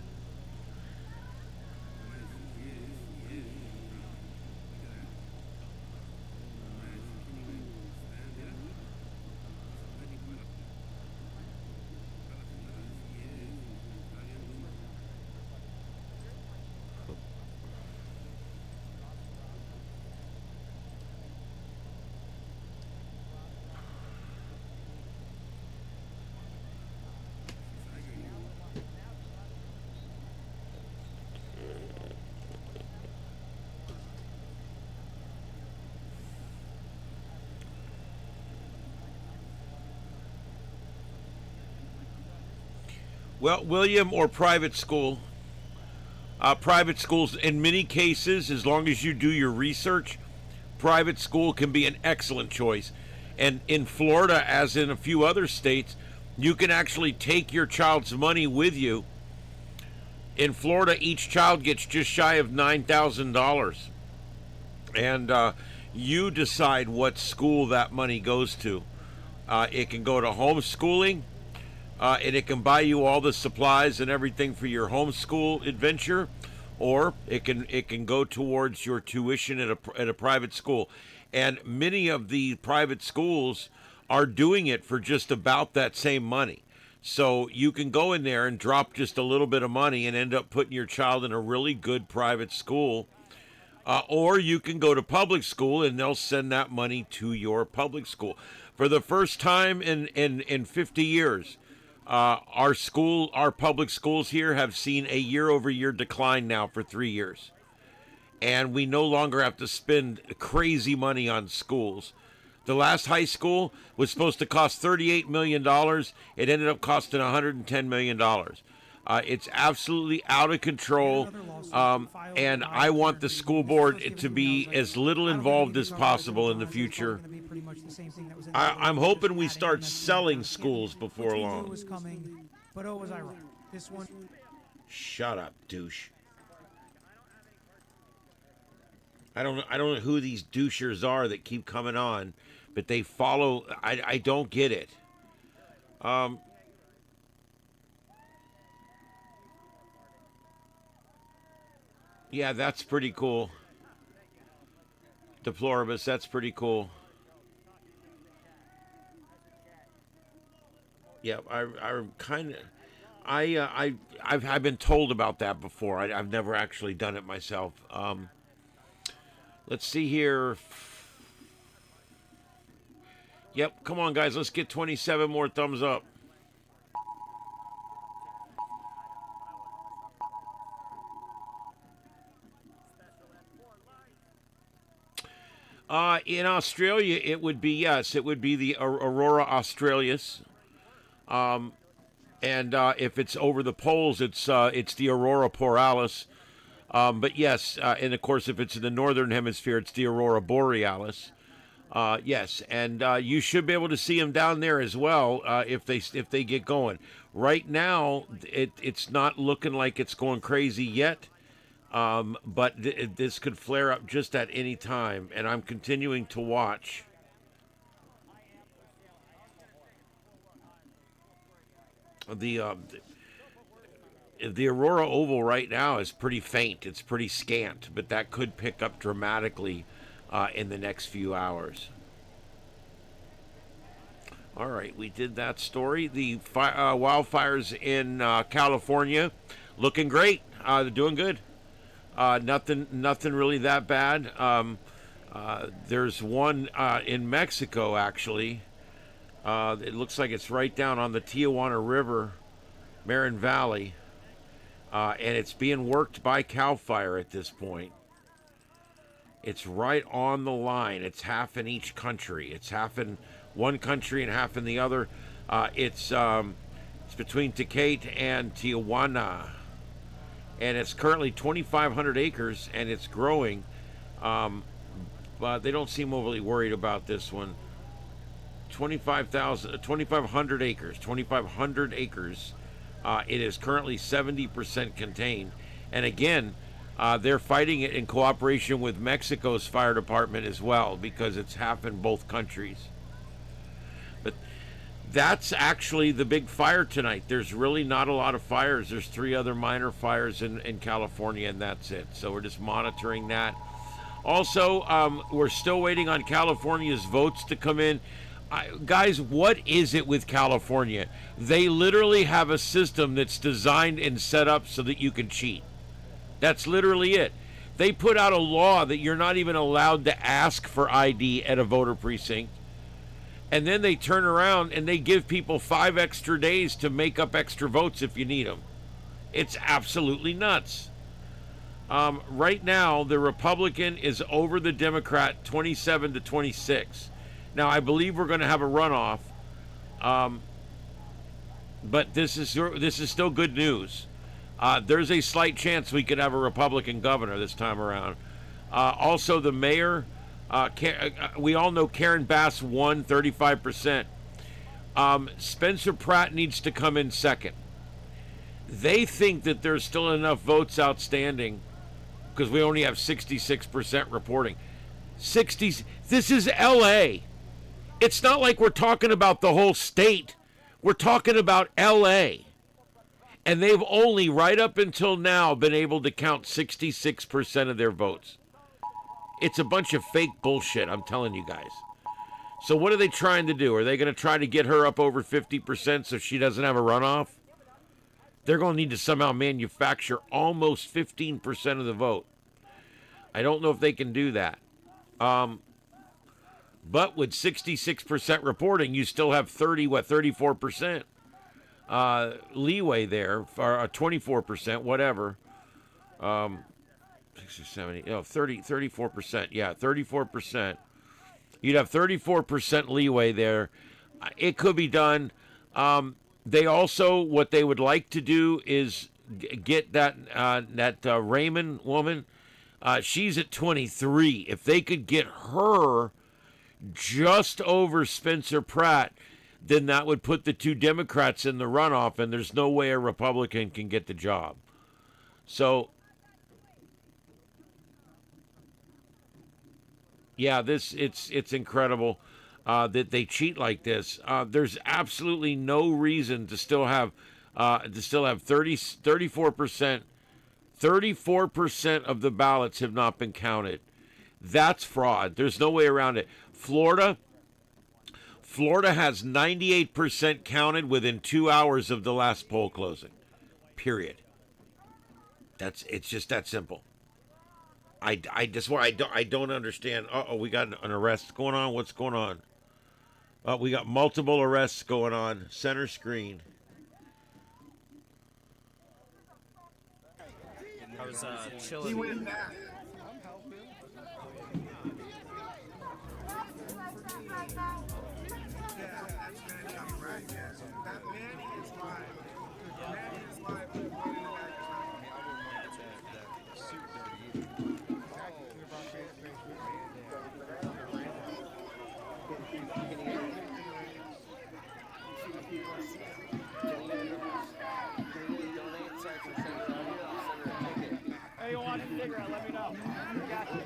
Well, William, or private school. Private schools, in many cases, as long as you do your research, private school can be an excellent choice. And in Florida, as in a few other states, you can actually take your child's money with you. In Florida, each child gets just shy of $9,000. And you decide what school that money goes to. It can go to homeschooling. And it can buy you all the supplies and everything for your homeschool adventure, or it can go towards your tuition at a private school. And many of the private schools are doing it for just about that same money. So you can go in there and drop just a little bit of money and end up putting your child in a really good private school Or you can go to public school and they'll send that money to your public school. For the first time in 50 years, our public schools here have seen a year-over-year decline now for 3 years. And we no longer have to spend crazy money on schools. The last high school was supposed to cost $38 million. It ended up costing $110 million. It's absolutely out of control, and I want the school board to be as little involved as possible in the future. I'm hoping we start selling schools before long. Shut up, douche. I don't know who these douchers are that keep coming on, but they follow. I don't get it. Yeah, that's pretty cool. Deploribus, that's pretty cool. Yeah, I kind of, I've been told about that before. I've never actually done it myself. Let's see here. Yep, come on, guys. Let's get 27 more thumbs up. In Australia, it would be, yes, it would be the Aurora Australis. And if it's over the poles, it's the Aurora Borealis. But yes, and of course, if it's in the northern hemisphere, it's the Aurora Borealis. Yes, and you should be able to see them down there as well if they get going. Right now, it's not looking like it's going crazy yet, but this could flare up just at any time, and I'm continuing to watch. The Aurora Oval right now is pretty faint. It's pretty scant, but that could pick up dramatically in the next few hours. All right, we did that story. The wildfires in California looking great. They're doing good. Nothing really that bad. There's one in Mexico, actually. It looks like it's right down on the Tijuana River, Marin Valley. And it's being worked by CAL FIRE at this point. It's right on the line. It's half in each country. It's half in one country and half in the other. It's between Tecate and Tijuana. And it's currently 2,500 acres, and it's growing. But they don't seem overly worried about this one. 2,500 acres. 2,500 acres. It is currently 70% contained. And again, they're fighting it in cooperation with Mexico's fire department as well, because it's half in both countries. But that's actually the big fire tonight. There's really not a lot of fires. There's 3 other minor fires in California, and that's it. So we're just monitoring that. Also, we're still waiting on California's votes to come in. Guys, what is it with California? They literally have a system that's designed and set up so that you can cheat. That's literally it. They put out a law that you're not even allowed to ask for ID at a voter precinct. And then they turn around and they give people 5 extra days to make up extra votes if you need them. It's absolutely nuts. Right now, the Republican is over the Democrat 27-26. Now, I believe we're going to have a runoff, but this is still good news. There's a slight chance we could have a Republican governor this time around. Also, the mayor, we all know Karen Bass won 35%. Spencer Pratt needs to come in second. They think that there's still enough votes outstanding because we only have 66% reporting. This is L.A. It's not like we're talking about the whole state. We're talking about L.A. And they've only, right up until now, been able to count 66% of their votes. It's a bunch of fake bullshit, I'm telling you guys. So what are they trying to do? Are they going to try to get her up over 50% so she doesn't have a runoff? They're going to need to somehow manufacture almost 15% of the vote. I don't know if they can do that. But with 66% reporting, you still have 34% leeway there, for 24%, whatever. 60, 70, 34%. Yeah, 34%. You'd have 34% leeway there. It could be done. They also, what they would like to do is get that Raymond woman. She's at 23. If they could get her just over Spencer Pratt, then that would put the two Democrats in the runoff, and there's no way a Republican can get the job. So, yeah, it's incredible that they cheat like this. There's absolutely no reason to still have 34%. 34% of the ballots have not been counted. That's fraud. There's no way around it. Florida has 98% counted within 2 hours of the last poll closing. Period. It's just that simple. I don't understand. We got an arrest going on. What's going on? We got multiple arrests going on. Center screen. I was chilling. Hey, you want a cigarette? Let me know. Got you.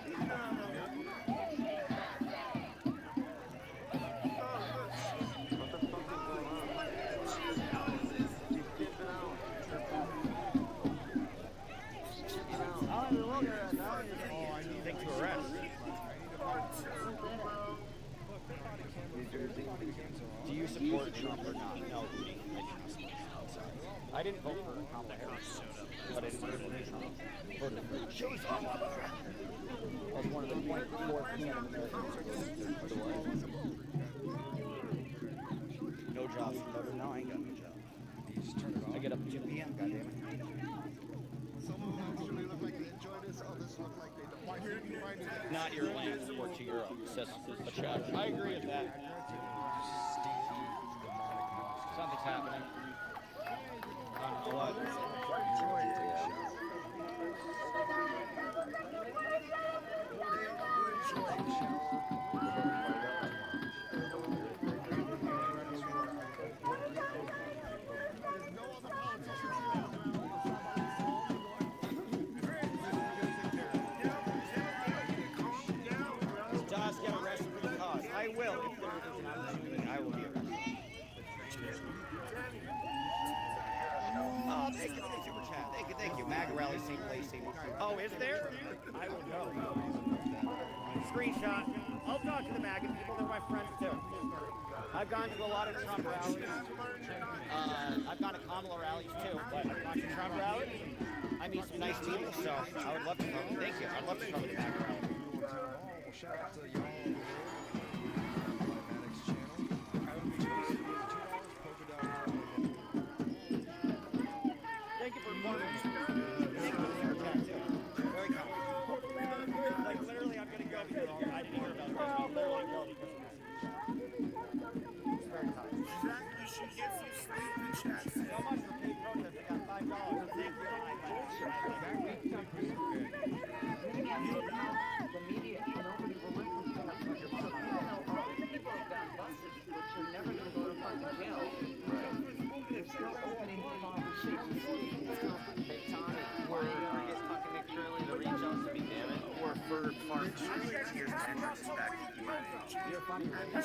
Think to arrest. Do you support Trump or not? No, Rudy. I didn't vote for Kamala Harris, but I didn't vote for Trump. Voted for She's all over. I was one of the 0.4% of Americans. No jobs for voter. No, I ain't got no job. I get up at 2 p.m. Goddamn it. Some of them actually look like they enjoy this, others look like they don't. Why didn't you find it? Not your land, or to Europe. Says a check. I agree with that. Something's happening. I don't know what. Does get arrested for the cause. I will if there is an opportunity. I will be arrested. Oh, thank you for the super chat. Thank you. MAGA rally, St. Lacey. Oh, is there? I will go. Screenshot. I'll talk to the MAGA people. They're my friends too. I've gone to a lot of Trump rallies. I've gone to Kamala rallies too, but I've gone to Trump rallies. I meet some nice people, so I would love to come. Thank you. I'd love to come to the MAGA rally. Shout out to y'all. Thank you for informing me. Thank you for the super chat too. Very kind. Like literally, I'm gonna go because I didn't hear about this. I'm literally going because of this. It's very kind. You should get some sleep in chat. So much for paid protest. I got $5. Thank you. The media, nobody will listen to us. People have gotten busted, which are never going to go to fucking jail. They're still opening conversations. Hey, Tommy, were you ever get fucking Nick Shirley to reach out to me, damn it? Or for farm You're funny. I am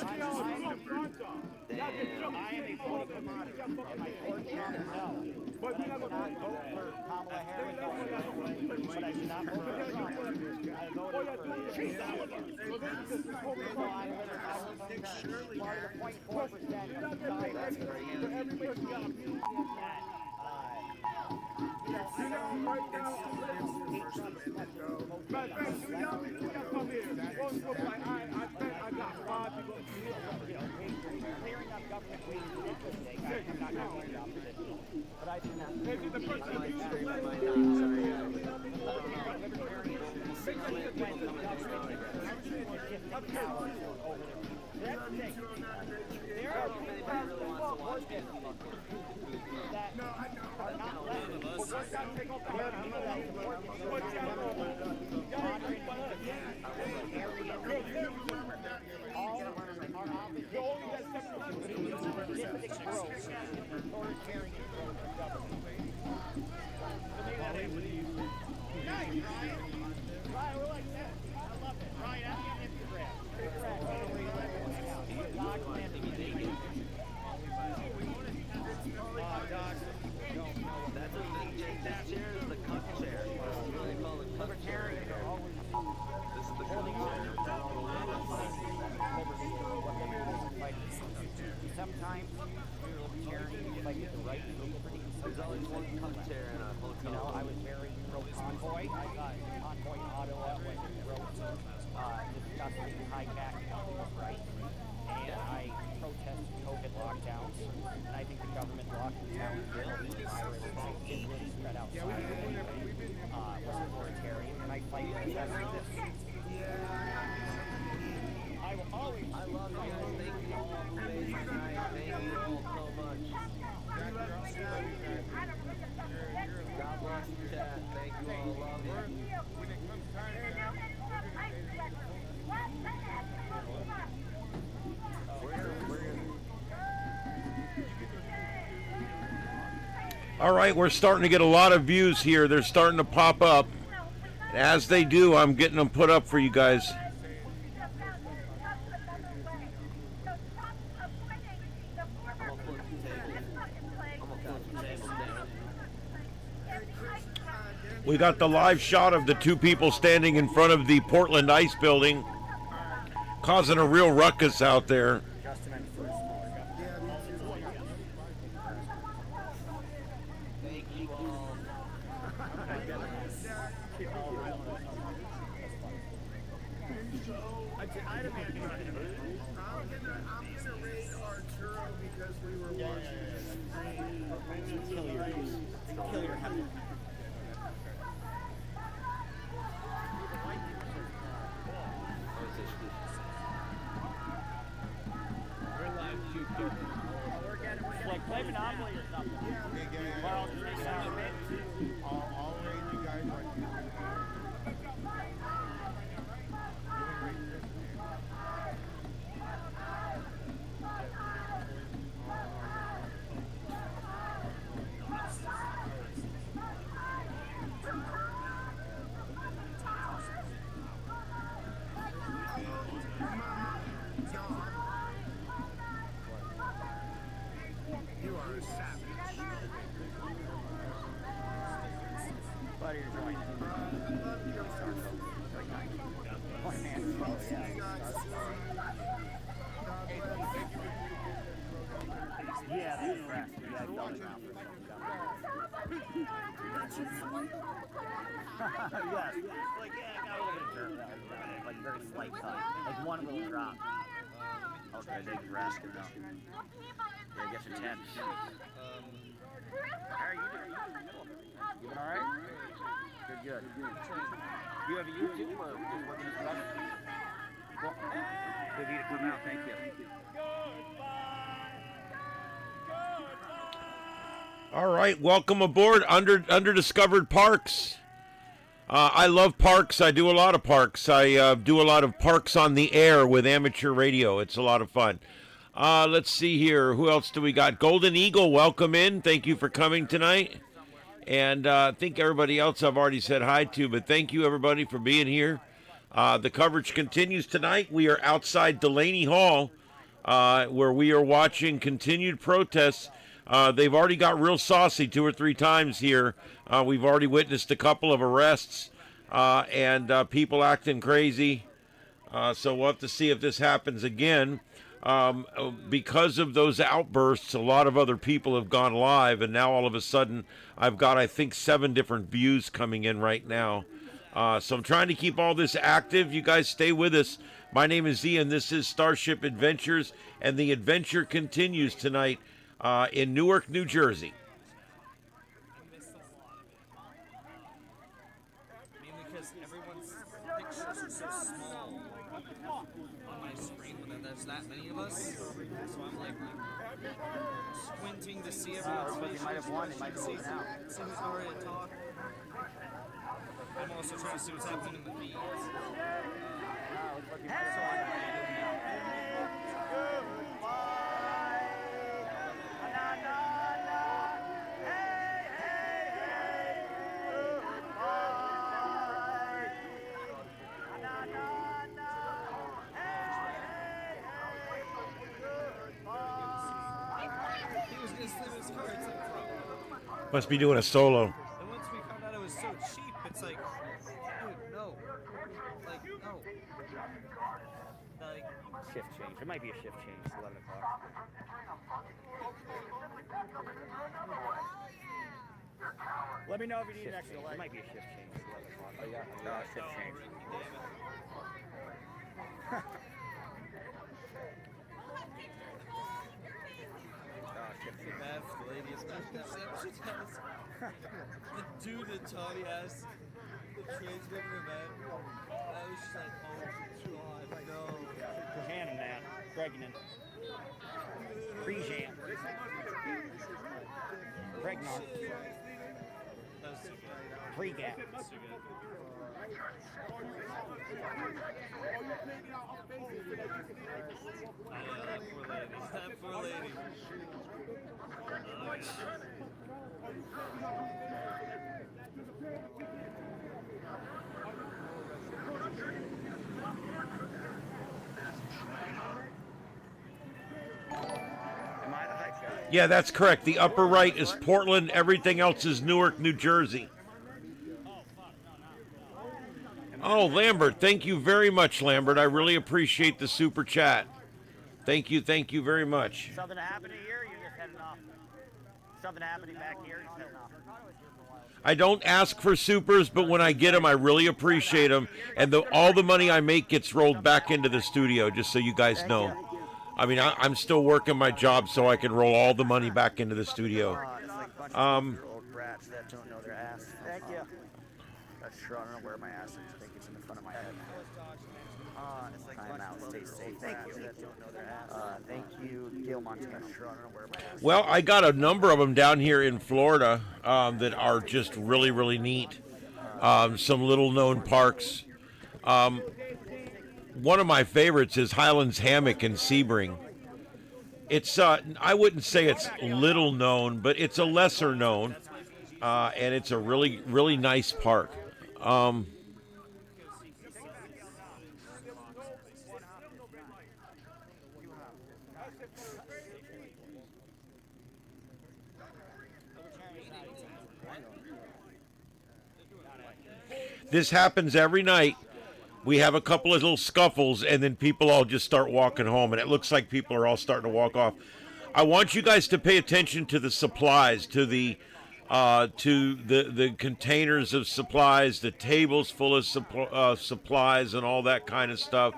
a political commodity. And I support Trump, no. But I do not vote for Kamala Harris. But I do not vote for Trump. I voted for Chase Oliver. So I live in part of the 0.4% of society. That's crazy. Clearing up government weeds is interesting. I'm not going to be opposition. But I think that's sometimes libertarians fight the right to liberty. There's always one cuck chair in a hotel. You know, I was very pro-convoy. I thought convoy in Ottawa was disgusting, hijacking of people's rights. And I protested COVID lockdowns. And I think the government locked down the virus didn't really spread outside. Was authoritarian, and I fight for justice. I will always. I love you guys. Thank you all for amazing night. Thank you all so much. God bless the chat. Thank you all. Love you. All right, we're starting to get a lot of views here. They're starting to pop up. As they do, I'm getting them put up for you guys. We got the live shot of the two people standing in front of the Portland Ice Building, causing a real ruckus out there. Thank you all. I'm gonna raid Arturo because we were watching. Kill your heaven. Like play Monopoly or something. Well, I'll raid you guys on YouTube. You are a savage. Buddy, you're joining. One man. Yeah, that's correct. Yeah, I've done it now for yes. Like, yeah, I got a little bit of dirt. Like, very slight cut. Like, one little drop. Okay, they dressed it now. Yeah, I guess you're tense. How are you doing? You been alright? Good. You have a YouTube or just working as production? Cool. Good of you to come out, thank you. All right, welcome aboard Undiscovered Parks. I love parks. I do a lot of parks. I do a lot of parks on the air with amateur radio. It's a lot of fun. Let's see here. Who else do we got? Golden Eagle, welcome in. Thank you for coming tonight. And I think everybody else I've already said hi to, but thank you, everybody, for being here. The coverage continues tonight. We are outside Delaney Hall, where we are watching continued protests. They've already got real saucy 2 or 3 times here. We've already witnessed a couple of arrests and people acting crazy. So we'll have to see if this happens again. Because of those outbursts, a lot of other people have gone live, and now all of a sudden I've got, I think, 7 different views coming in right now. So I'm trying to keep all this active. You guys stay with us. My name is Ian. This is Starship Adventures, and the adventure continues tonight in Newark, New Jersey. Mainly because everyone's pictures are so small on my screen when there's that many of us. So I'm like squinting to see everyone's faces. You might have won. It might See be now. who's already talking. I'm also trying to see what's happening in the feeds. He was going to slim his cards up. Must be doing a solo. And once we found out it was so cheap, it's like, dude, no. Like, no. Like, Shift change. It might be a shift change. It's 11 o'clock. Let me know if you need an extra leg. It might be a shift change. It's 11 o'clock. Oh, yeah. Shift change. feel bad for the lady, especially that she tells the dude that Tommy asked the transmitter event. I was just like, oh god, no. Pregnant, man. Pregnant. Pre-jam. Pregnant. That was too good. Pre-gap. That's too good. I know, that poor lady. That poor lady. Oh, yeah. Yeah, that's correct. The upper right is Portland. Everything else is Newark, New Jersey. Oh, Lambert, thank you very much, Lambert. I really appreciate the super chat. Thank you very much. Something happening here, you're just heading off. Something happening back here, you're just heading off. I don't ask for supers, but when I get them, I really appreciate them. And all the money I make gets rolled back into the studio, just so you guys know. I mean, I'm still working my job so I can roll all the money back into the studio. It's like a bunch of old brats that don't know their ass. Thank you. That's true. I don't know where my ass is. I think it's in the front of my head. Time out. Stay safe. Thank you. That don't know their ass. Thank you, Gil Montana. Sure, I don't know where my ass is. Well, I got a number of them down here in Florida that are just really, really neat. Some little-known parks. One of my favorites is Highlands Hammock in Sebring. It's I wouldn't say it's little known, but it's a lesser known, and it's a really, really nice park. This happens every night. We have a couple of little scuffles, and then people all just start walking home, and it looks like people are all starting to walk off. I want you guys to pay attention to the supplies, to the containers of supplies, the tables full of supplies, and all that kind of stuff.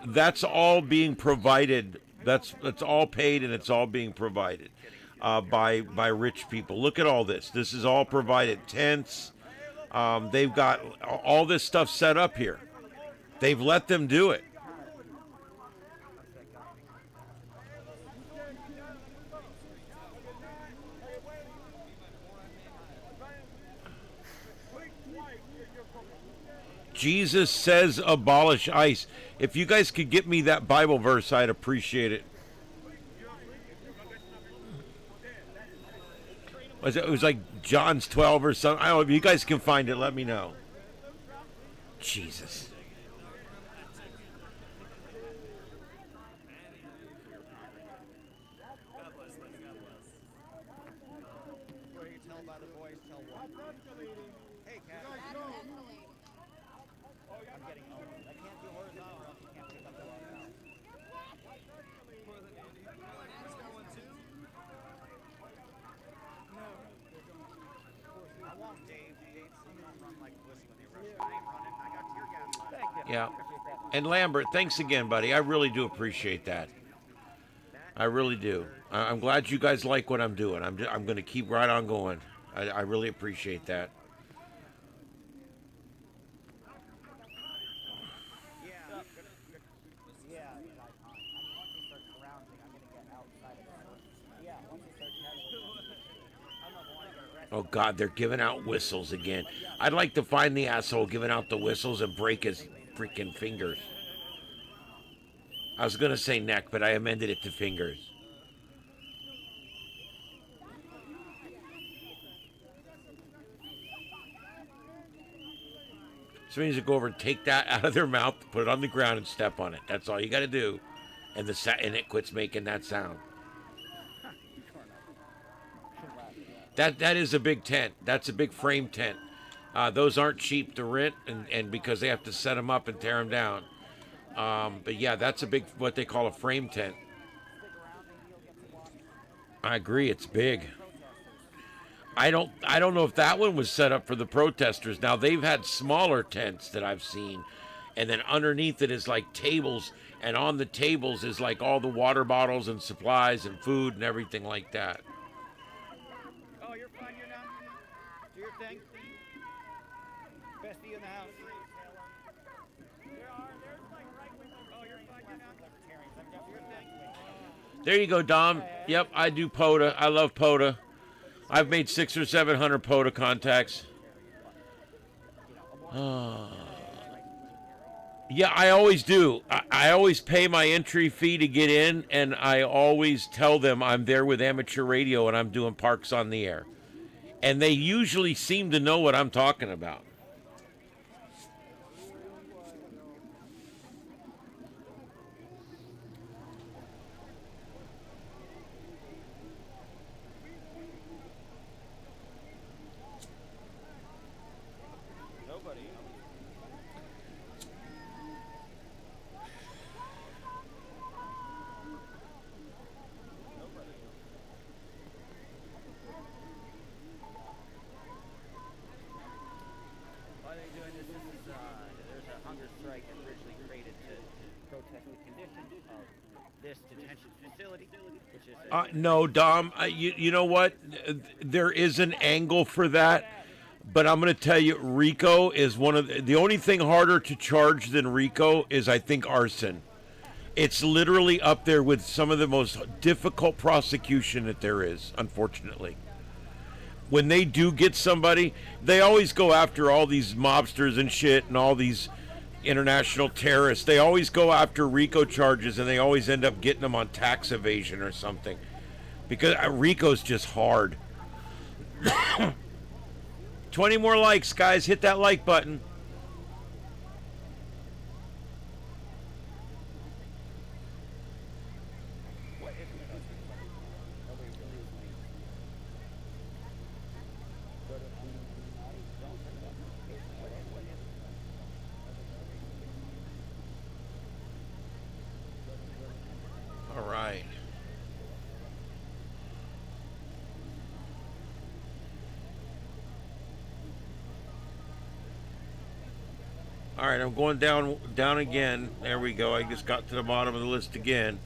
That's all being provided. That's all paid, and it's all being provided by rich people. Look at all this. This is all provided. Tents. They've got all this stuff set up here. They've let them do it. Jesus says abolish ICE. If you guys could get me that Bible verse, I'd appreciate it. It was like John's 12 or something. I don't know. If you guys can find it, let me know. Jesus. Yeah. And Lambert, thanks again, buddy. I really do appreciate that. I really do. I'm glad you guys like what I'm doing. I'm going to keep right on going. I really appreciate that. Oh, God, they're giving out whistles again. I'd like to find the asshole giving out the whistles and break his freaking fingers. I was going to say neck, but I amended it to fingers. So means to go over and take that out of their mouth, put it on the ground, and step on it. That's all you got to do. And and it quits making that sound. That is a big tent. That's a big frame tent. Those aren't cheap to rent, and because they have to set them up and tear them down. But yeah, that's a big, what they call a frame tent. I agree, it's big. I don't know if that one was set up for the protesters. Now they've had smaller tents that I've seen, and then underneath it is like tables, and on the tables is like all the water bottles and supplies and food and everything like that. Oh, you're fine, you're not. Do your thing. Best in the house. Oh, you're fine, you're not. Do your thing. There you go, Dom. Yep, I do POTA. I love POTA. I've made 600 or 700 POTA contacts. Yeah, I always do. I always pay my entry fee to get in, and I always tell them I'm there with amateur radio and I'm doing Parks on the Air. And they usually seem to know what I'm talking about. No, Dom, you know what? There is an angle for that, but I'm going to tell you, RICO is one of the only thing harder to charge than RICO is, I think, arson. It's literally up there with some of the most difficult prosecution that there is, unfortunately. When they do get somebody, they always go after all these mobsters and shit and all these international terrorists. They always go after RICO charges, and they always end up getting them on tax evasion or something. Because RICO's just hard. 20 more likes, guys. Hit that like button. All right. All right, I'm going down again. There we go. I just got to the bottom of the list again.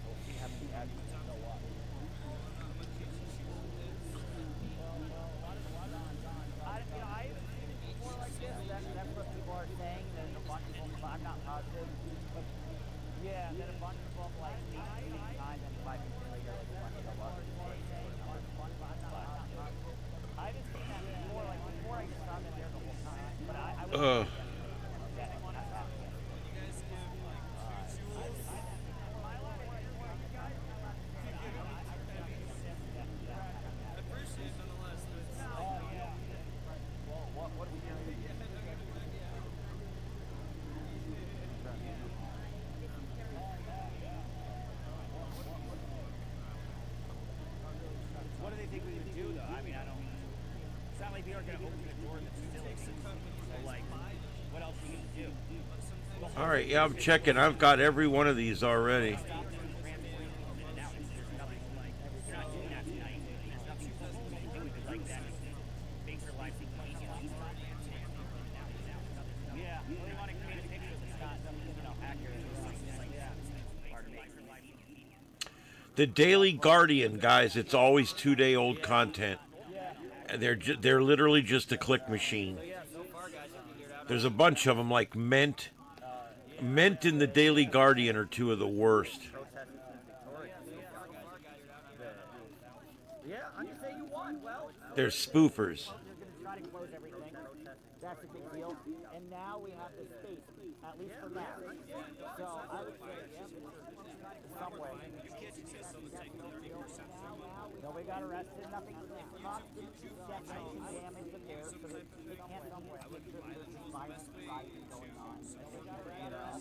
All right, yeah, I'm checking. I've got every one of these already. The Daily Guardian, guys, it's always 2-day old content. And they're literally just a click machine. There's a bunch of them like Ment. Ment and the Daily Guardian are two of the worst. Yeah, I'm just saying you won. Well, They're spoofers. you're going to try to close everything. That's a big deal. And now we have the space, at least for now. So I would say, some way. Nobody got arrested, nothing. Cops didn't get damage in there, so they can't somewhere. There's violence going on. You know?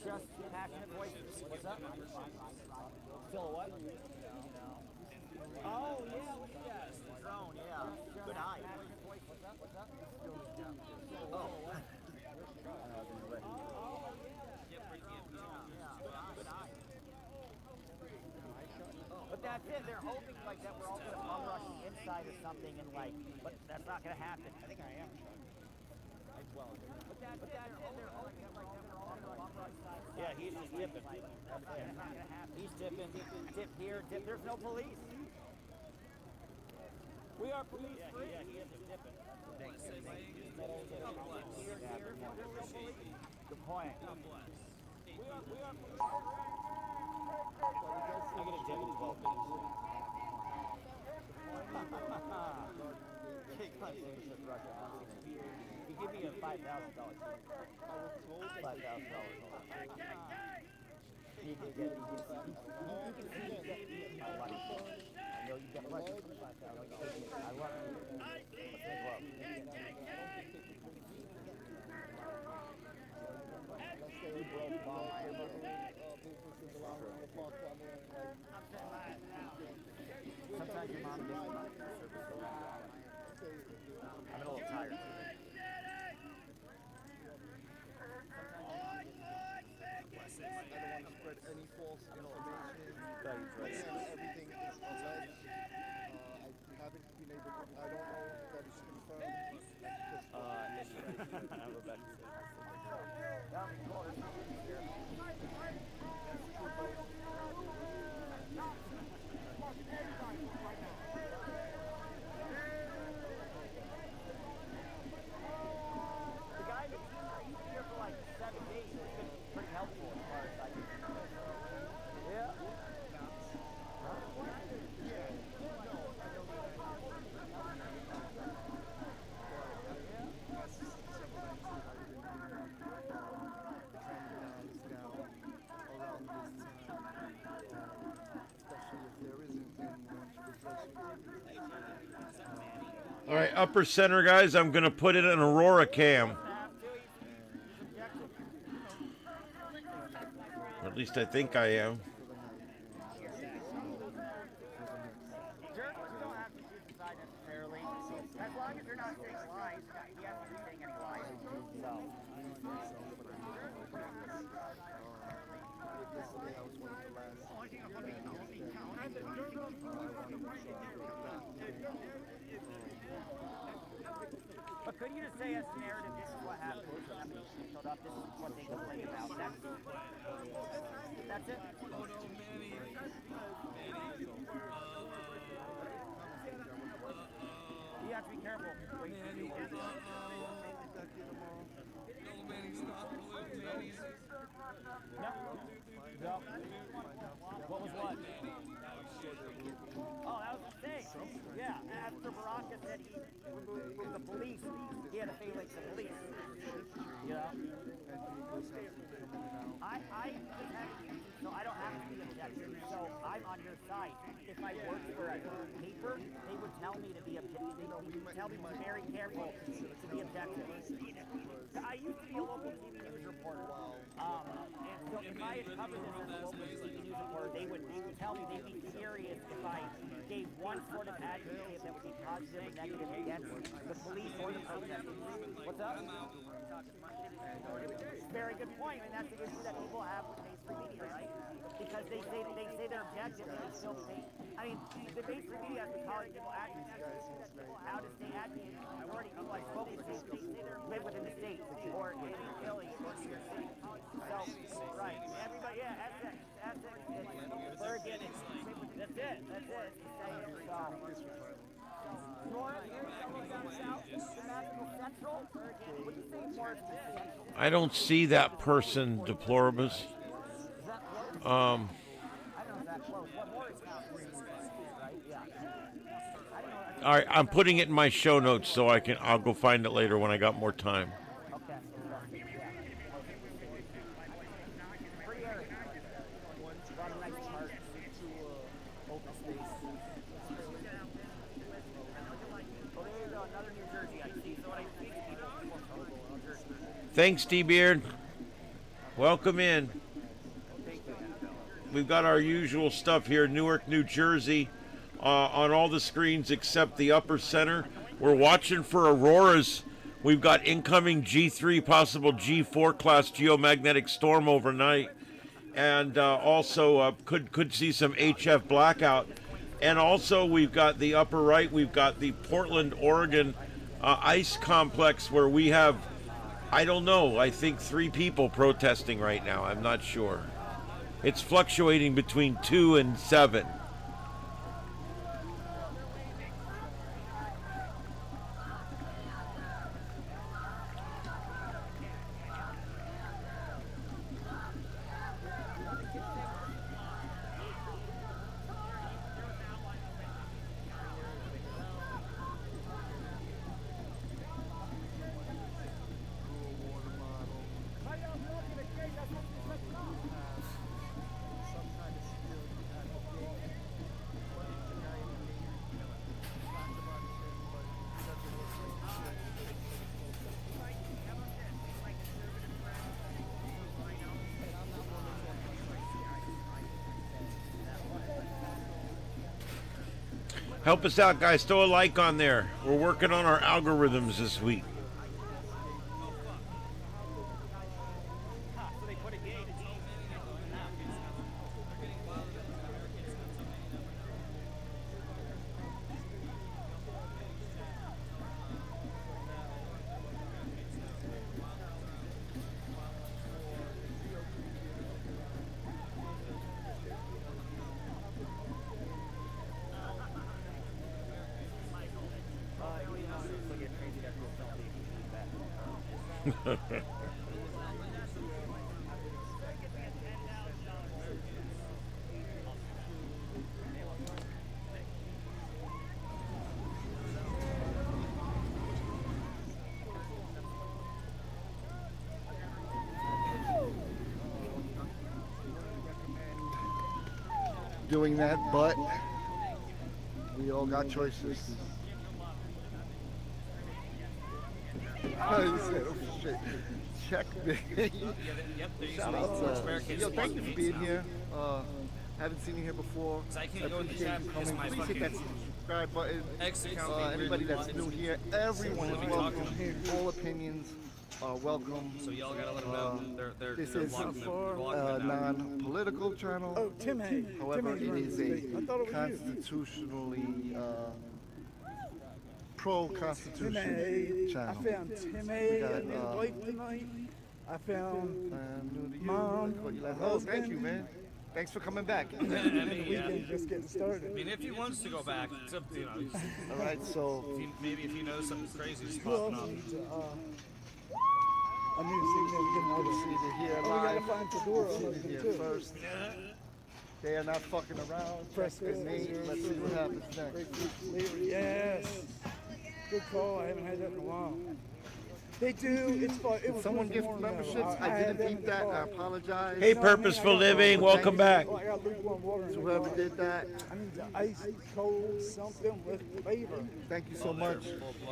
Just passionate voices. What's up? Still what? Oh, yeah, look at that. Drone, yeah. Good eye. What's up? Oh. But that's it. They're hoping like that we're all going to bum rush the inside or something, and like, but that's not going to happen. I think I am. Well, but that's it. They're hoping like that we're all going to bum rush the inside. Yeah, he's just dipping. That's not going to happen. He's dipping. Dip here. Dip. There's no police. We are police free. Yeah, he is just dipping. Good point. We are police free. I'm gonna dip in 12 minutes. You give me a $5,000. $5,000. You can get my money. I know you get money. I love you. Sometimes your mom gets money. I'm a little tired. I don't want to spread any false information. Right now, everything is alleged. I haven't been able to, I don't know if that is confirmed. I'm about to say. The guy that's here for like 7 days has been pretty helpful as far as I can tell. Yeah. All right, upper center, guys, I'm going to put it in Aurora cam. Or at least I think I am. Journalists don't have to choose a side necessarily. As long as they're not saying lies, you have to be saying any lies. So. But could you just say as a narrative, this is what happened, this is how many people showed up, this is what they complained about, that's it? You have to be careful. No. What was what? Oh, that was a mistake. Yeah, after Baraka said he removed the police, he had a phalanx of police. You know? I just have so I don't have to be objective. So I'm on your side. If I worked for a paper, they would tell me to be objective. They would tell me to be very careful to be objective. I used to be a local TV news reporter. And so if I had covered this as a local TV news reporter, they would tell me they'd be furious if I gave one sort of adjective that would be positive or negative against the police or the protesters. What's up? Very good point, and that's the issue that people have with mainstream media, right? Because they say they're objective, and they still say. I mean, the mainstream media has been calling people agitators. How to stay agitated? I've already people I spoke to. They say they live within the state, or in Philly, or New York City. So, right. Everybody, yeah, that's it. It's Bergen. That's it. That's it. It's the same. So, North, here's someone down south. Magical Central. What do you say more central? I don't see that person, Deploribus. I don't know that close. What more is now? Right? Yeah. I don't know. All right, I'm putting it in my show notes so I'll go find it later when I got more time. Okay. Pretty area. Got a nice chart to open space. Oh, there you go. Another New Jersey I see. So what I see is New Jersey. Thanks, D-Beard. Welcome in. We've got our usual stuff here, Newark, New Jersey, on all the screens except the upper center. We're watching for auroras. We've got incoming G3, possible G4 class geomagnetic storm overnight, and also could see some HF blackout. And also we've got the upper right. We've got the Portland, Oregon ice complex where we have, I don't know, I think 3 people protesting right now. I'm not sure. It's fluctuating between 2 and 7. Help us out, guys. Throw a like on there. We're working on our algorithms this week. Doing that, but we all got choices. Oh, he said, oh shit. Check me. Shout out to yo, thank you for being here. Haven't seen you here before. I can't go in the chat because my Please hit that subscribe button. X account Anybody that's new here, everyone is welcome. All opinions are welcome. So y'all gotta let them know. This they're is blocking a non-political channel. Oh, Tim Hay. However, Tim it Hay's is running a the state. I thought it was constitutionally pro-constitution I channel. found Tim Hay got, and his wife tonight. I found Mom. Mom, Oh, thank you, man. Thanks for coming back. the weekend just getting started. I mean, if he wants to go back, it's up to, you know. All right, so Maybe if he knows something crazy is Who else popping up. needs a new significant other? here Oh, we live. gotta find Fedora husband Here too. first. They are not fucking around. Press Check the name. Let's see what happens next. Grapefruit flavor, yes. Good call. I haven't had that in a while. They do. It's fun. It was Someone really gift warm, though. memberships. I had didn't in peep the that. car. I apologize. Hey, You know what I mean? Purposeful I got- Living, welcome back. Oh, I got lukewarm water in the Whoever car. did that, I need the ice cold something with flavor. thank you so much.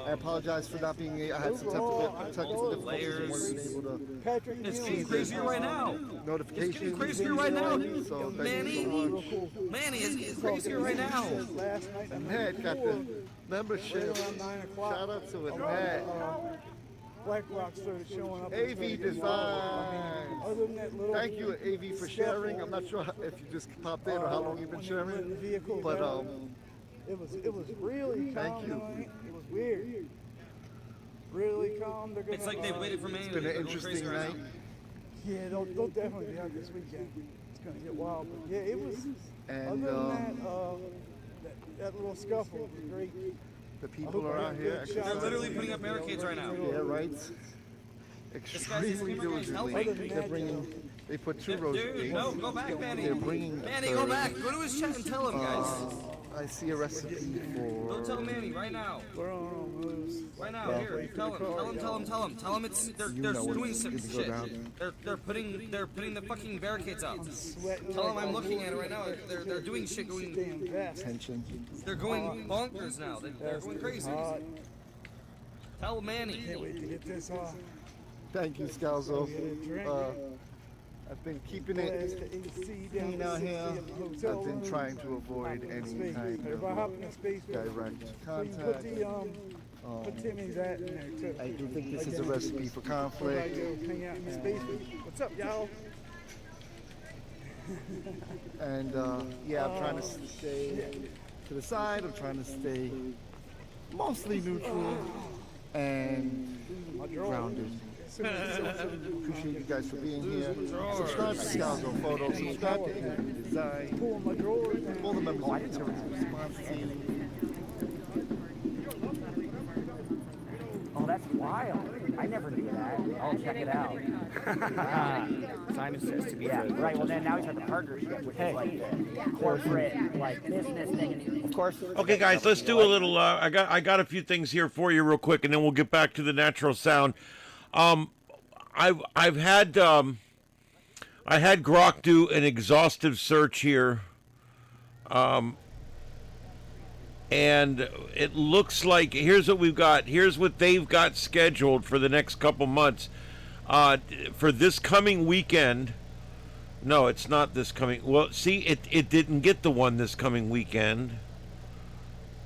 I apologize for not being. I had some technical difficulties and wasn't able to Patrick, It's you getting know, crazier right now. notifications. It's getting crazier right now. So thank Manny, you so much. Manny, it's crazier right now. Last night, And Matt got the membership. around 9 o'clock. Shout out to it, Matt. Black Rock started showing up. AV Designs. Other than that little Thank you, AV, for sharing. I'm not sure if you just popped in or how long you've been when they were in the sharing, vehicle, but it was really calm. Thank you. Tonight. It was weird. Really calm. They're gonna, It's like they waited for Manny. it's been an interesting night. Yeah, they'll definitely be out this weekend. It's gonna get wild, but yeah, it was. And other than that little scuffle was great. the people are out here. They're literally putting up barricades right now. Yeah, right. Extremely diligently. They put 2 rows of Dude, gates. no, go back, Manny. They're bringing. Manny, go back. Go to his chat and tell him, guys. I see a recipe for. Go tell Manny right now. Right now, here. Tell him. Tell him it's they're doing some shit. They're putting the fucking barricades up. Tell him I'm looking at it right now. They're doing shit going. Tension. They're going bonkers now. They're going crazy. Tell Manny. Can't wait to get this off. Thank you, Scalzo. I've been keeping it clean out here. I've been trying to avoid any kind of direct contact. Put Timmy's at in there too. I do think this is a recipe for conflict. Hang out in the space. What's up, y'all? And yeah, I'm trying to stay to the side. I'm trying to stay mostly neutral and grounded. Appreciate you guys for being here. Subscribe to Scalzo Photos. Subscribe to Encrypted Design. All the members of the terrorism response team. Oh, that's wild. I never knew that. I'll check it out. Simon says to be Yeah, right. Well, then now he's got the partnership, which is like the corporate, like business thing. Of course. Okay, guys, let's do a little. I got a few things here for you real quick, and then we'll get back to the natural sound. I had Grok do an exhaustive search here, and it looks like here's what we've got. Here's what they've got scheduled for the next couple months. For this coming weekend. No, it's not this coming. Well, see, it didn't get the one this coming weekend.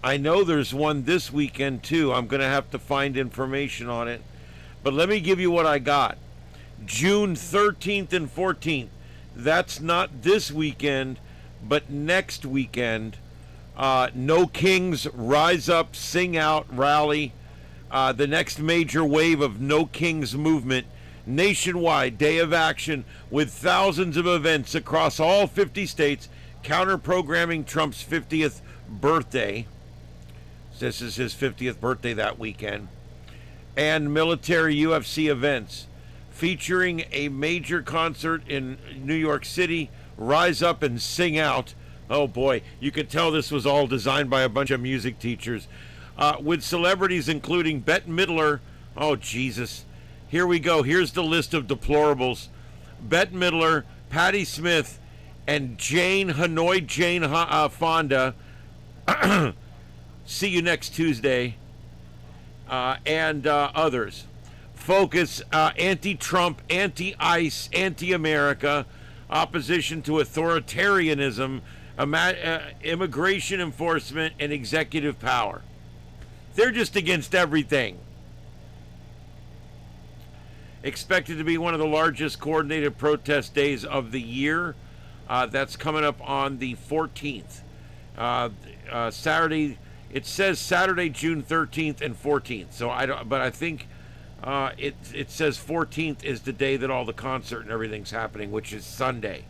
I know there's one this weekend too. I'm going to have to find information on it. But let me give you what I got. June 13th and 14th. That's not this weekend, but next weekend. No Kings Rise Up, Sing Out rally. The next major wave of No Kings movement. Nationwide day of action with thousands of events across all 50 states. Counter-programming Trump's 50th birthday. This is his 50th birthday that weekend. And military UFC events featuring a major concert in New York City, Rise Up and Sing Out. Oh boy, you can tell this was all designed by a bunch of music teachers. With celebrities including Bette Midler. Oh Jesus, here we go. Here's the list of deplorables. Bette Midler, Patti Smith, and Humanoid Jane Fonda. See you next Tuesday. And others. Focus, anti-Trump, anti-ICE, anti-America, opposition to authoritarianism, immigration enforcement, and executive power. They're just against everything. Expected to be one of the largest coordinated protest days of the year. That's coming up on the 14th. Saturday. It says Saturday, June 13th and 14th. So I think it says 14th is the day that all the concert and everything's happening, which is Sunday.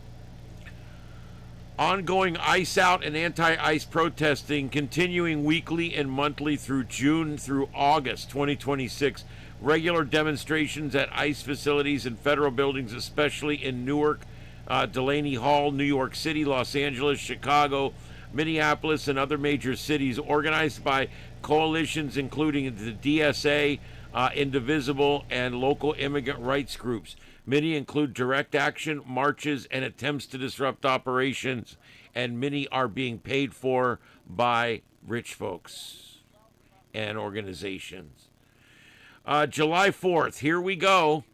Ongoing ICE out and anti-ICE protesting continuing weekly and monthly through June through August 2026. Regular demonstrations at ICE facilities and federal buildings, especially in Newark, Delaney Hall, New York City, Los Angeles, Chicago, Minneapolis, and other major cities, organized by coalitions including the DSA, Indivisible, and local immigrant rights groups. Many include direct action, marches, and attempts to disrupt operations, and many are being paid for by rich folks and organizations. July 4th, here we go.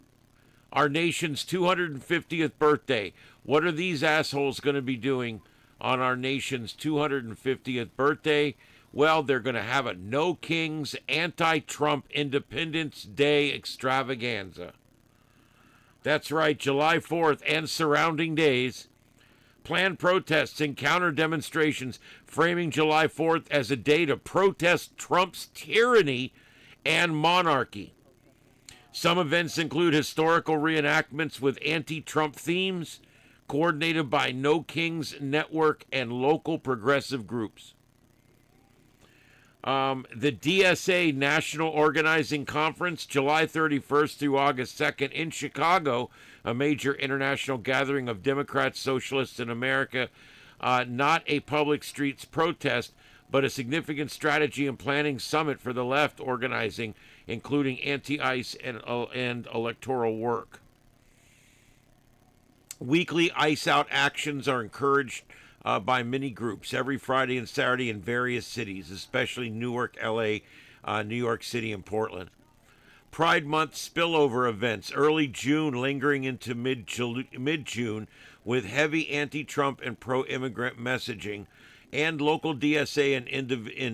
Our nation's 250th birthday. What are these assholes going to be doing on our nation's 250th birthday? Well, they're going to have a No Kings anti-Trump Independence Day extravaganza. That's right, July 4th and surrounding days. Planned protests and counter demonstrations framing July 4th as a day to protest Trump's tyranny and monarchy. Some events include historical reenactments with anti-Trump themes, coordinated by No Kings Network and local progressive groups. The DSA National Organizing Conference, July 31st through August 2nd in Chicago, a major international gathering of Democrats, Socialists in America, not a public streets protest, but a significant strategy and planning summit for the left organizing, including anti-ICE and electoral work. Weekly ICE out actions are encouraged by many groups every Friday and Saturday in various cities, especially Newark, LA, New York City, and Portland. Pride Month spillover events, early June lingering into mid-June with heavy anti-Trump and pro-immigrant messaging, and local DSA and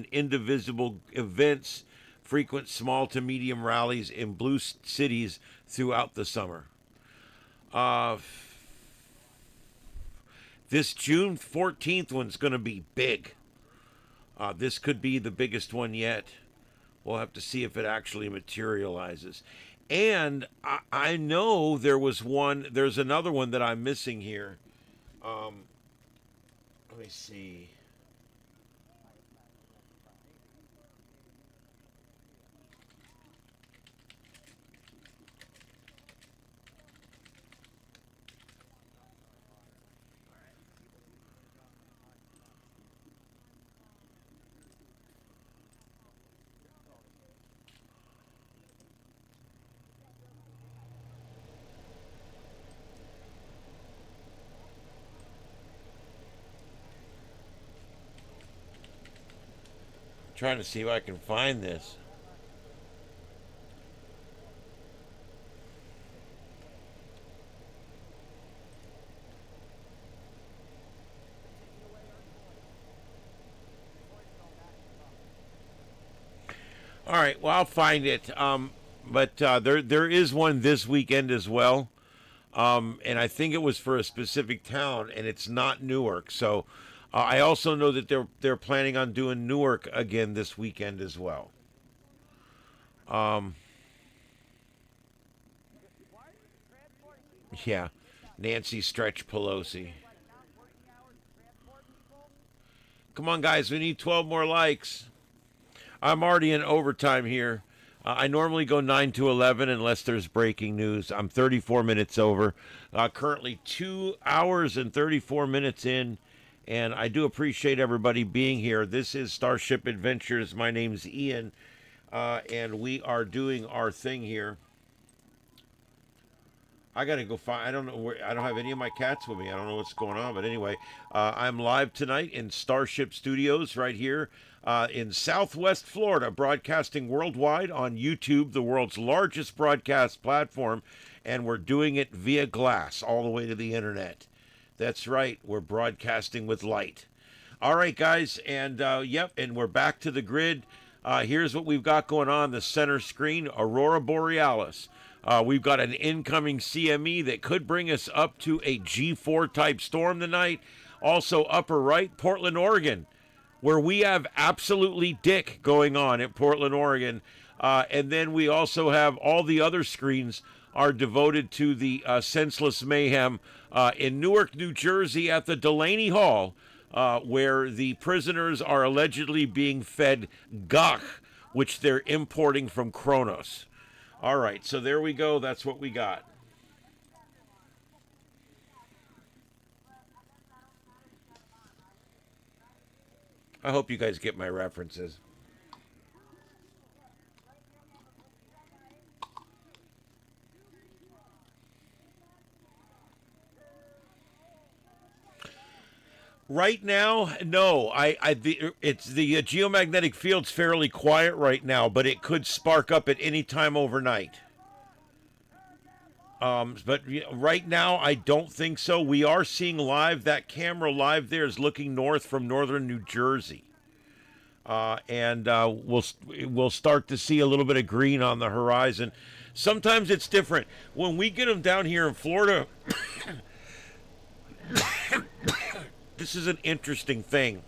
indivisible events, frequent small to medium rallies in blue cities throughout the summer. This June 14th one's going to be big. This could be the biggest one yet. We'll have to see if it actually materializes. And I know there's another one that I'm missing here. Let me see. Trying to see if I can find this. All right, well, I'll find it. But there is one this weekend as well. And I think it was for a specific town, and it's not Newark. So I also know that they're planning on doing Newark again this weekend as well. Yeah, Nancy Stretch Pelosi. Come on, guys, we need 12 more likes. I'm already in overtime here. I normally go 9 to 11 unless there's breaking news. I'm 34 minutes over. Currently 2 hours and 34 minutes in. And I do appreciate everybody being here. This is Starship Adventures. My name's Ian. And we are doing our thing here. I got to go find, I don't know where, I don't have any of my cats with me. I don't know what's going on. But anyway, I'm live tonight in Starship Studios right here in Southwest Florida, broadcasting worldwide on YouTube, the world's largest broadcast platform. And we're doing it via glass all the way to the internet. That's right. We're broadcasting with light. All right, guys. And, yep, and we're back to the grid. Here's what we've got going on the center screen, Aurora Borealis. We've got an incoming CME that could bring us up to a G4 type storm tonight. Also, upper right, Portland, Oregon, where we have absolutely dick going on at Portland, Oregon. And then we also have all the other screens are devoted to the senseless mayhem in Newark, New Jersey at the Delaney Hall, where the prisoners are allegedly being fed gach, which they're importing from Kronos. All right, so there we go. That's what we got. I hope you guys get my references. Right now, no. It's the geomagnetic field's fairly quiet right now, but it could spark up at any time overnight. But right now, I don't think so. We are seeing live. That camera live there is looking north from northern New Jersey, and we'll start to see a little bit of green on the horizon. Sometimes it's different when we get them down here in Florida. This is an interesting thing.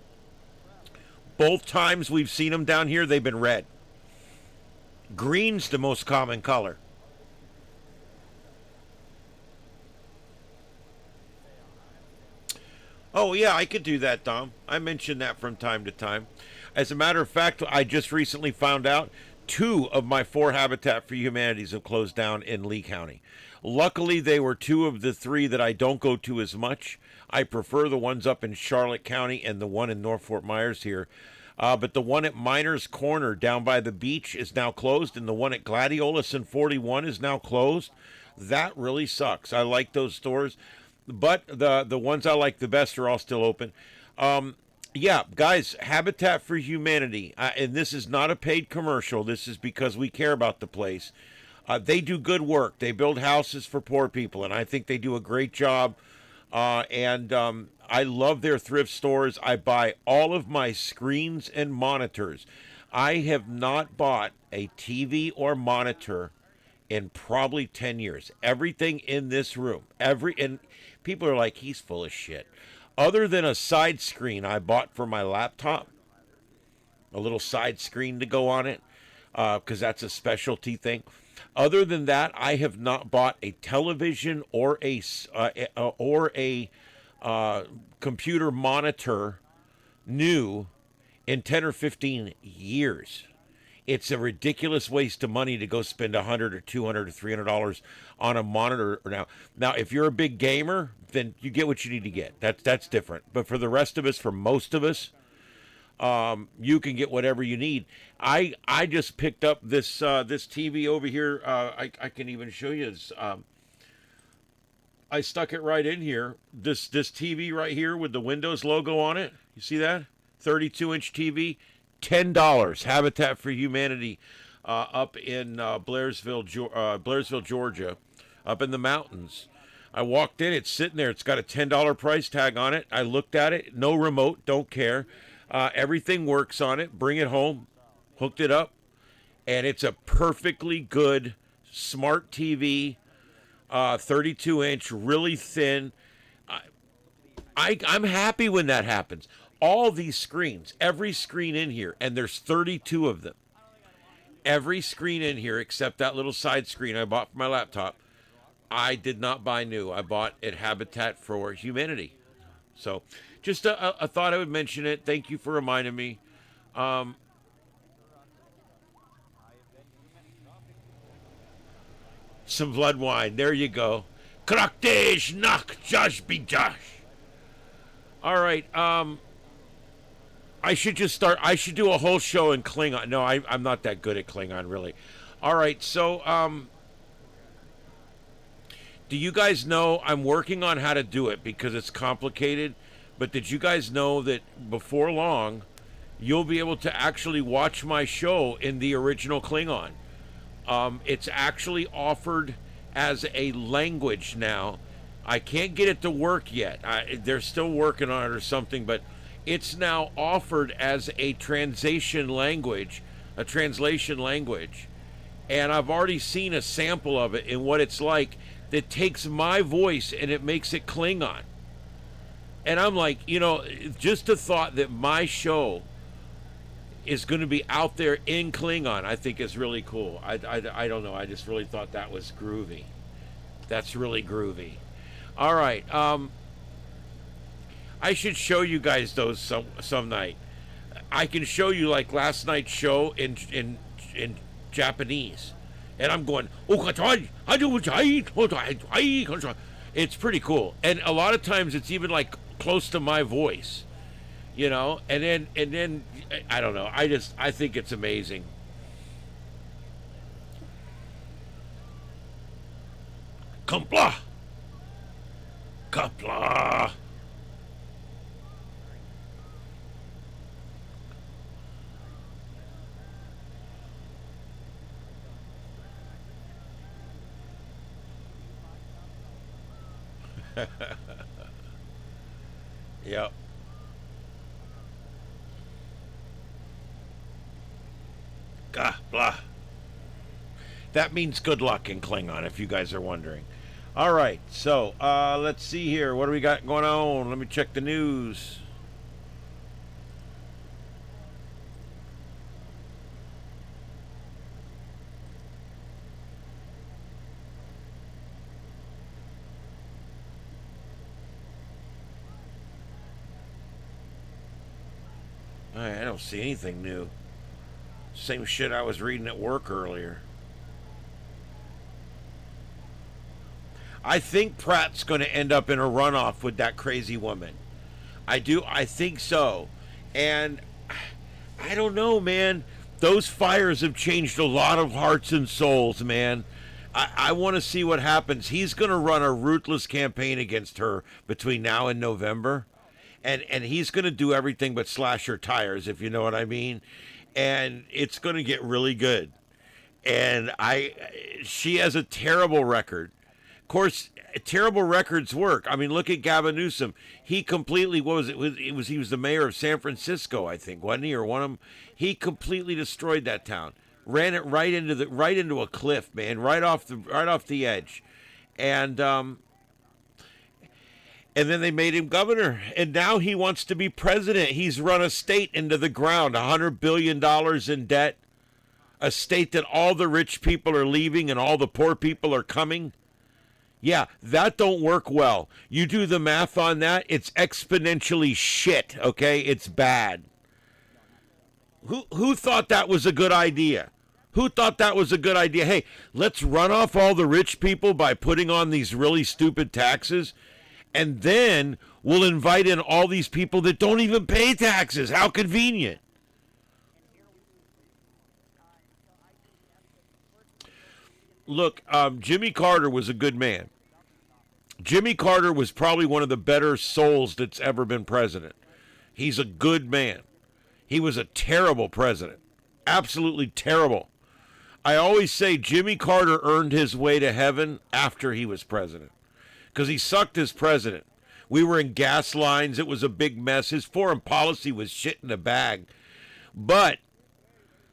Both times we've seen them down here, they've been red. Green's the most common color. Oh, yeah, I could do that, Dom. I mention that from time to time. As a matter of fact, I just recently found out two of my four Habitat for Humanities have closed down in Lee County. Luckily, they were two of the three that I don't go to as much. I prefer the ones up in Charlotte County and the one in North Fort Myers here. But the one at Miners Corner down by the beach is now closed, and the one at Gladiolus and 41 is now closed. That really sucks. I like those stores, but the ones I like the best are all still open. Yeah, guys, Habitat for Humanity, and this is not a paid commercial. This is because we care about the place. They do good work. They build houses for poor people, and I think they do a great job. And I love their thrift stores. I buy all of my screens and monitors. I have not bought a TV or monitor in probably 10 years. Everything in this room, and people are like, he's full of shit. Other than a side screen I bought for my laptop, a little side screen to go on it, because that's a specialty thing. Other than that, I have not bought a television or a computer monitor new in 10 or 15 years. It's a ridiculous waste of money to go spend $100 or $200 or $300 on a monitor now. Now, if you're a big gamer, then you get what you need to get. That's different. But for the rest of us, for most of us, you can get whatever you need. I just picked up this this TV over here. I can even show you this. I stuck it right in here. This TV right here with the Windows logo on it. You see that? 32-inch TV. $10. Habitat for Humanity, up in Blairsville, Georgia, up in the mountains. I walked in. It's sitting there. It's got a $10 price tag on it. I looked at it. No remote. Don't care. Everything works on it. Bring it home. Hooked it up. And it's a perfectly good smart TV, 32-inch, really thin. I'm happy when that happens. All these screens, every screen in here, and there's 32 of them. Every screen in here except that little side screen I bought for my laptop, I did not buy new. I bought at Habitat for Humanity. So just a thought I would mention it. Thank you for reminding me. Some blood wine. There you go. Kraktish nak Josh be Josh. All right. I should just start. I should do a whole show in Klingon. No, I'm not that good at Klingon, really. All right. So, do you guys know I'm working on how to do it because it's complicated? But did you guys know that before long, you'll be able to actually watch my show in the original Klingon? It's actually offered as a language now. I can't get it to work yet. They're still working on it or something, but it's now offered as a translation language, and I've already seen a sample of it and what it's like that takes my voice and it makes it Klingon. And I'm like, just the thought that my show is going to be out there in Klingon, I think is really cool. I don't know. I just really thought that was groovy. That's really groovy. All right. I should show you guys those some night. I can show you like last night's show in Japanese, and I'm going, it's pretty cool, and a lot of times it's even like close to my voice, and then I don't know. I think it's amazing. Kapla. Yep. Gah, blah. That means good luck in Klingon, if you guys are wondering. All right, so let's see here. What do we got going on? Let me check the news. I don't see anything new. Same shit I was reading at work earlier. I think Pratt's going to end up in a runoff with that crazy woman. I think so. And I don't know, man. Those fires have changed a lot of hearts and souls, man. I want to see what happens. He's going to run a ruthless campaign against her between now and November. And he's going to do everything but slash her tires, if you know what I mean. And it's going to get really good. And she has a terrible record. Of course, terrible records work. I mean, look at Gavin Newsom. He completely, he was the mayor of San Francisco, I think, wasn't he? Or one of them. He completely destroyed that town. Ran it right into a cliff, man, right off the edge. And then they made him governor, and now he wants to be president. He's run a state into the ground, $100 billion in debt, a state that all the rich people are leaving and all the poor people are coming. Yeah, that don't work well. You do the math on that, it's exponentially shit, okay? It's bad. Who thought that was a good idea? Who thought that was a good idea? Hey, let's run off all the rich people by putting on these really stupid taxes, and then we'll invite in all these people that don't even pay taxes. How convenient. Look, Jimmy Carter was a good man. Jimmy Carter was probably one of the better souls that's ever been president. He's a good man. He was a terrible president. Absolutely terrible. I always say Jimmy Carter earned his way to heaven after he was president, because he sucked as president. We were in gas lines. It was a big mess. His foreign policy was shit in a bag. But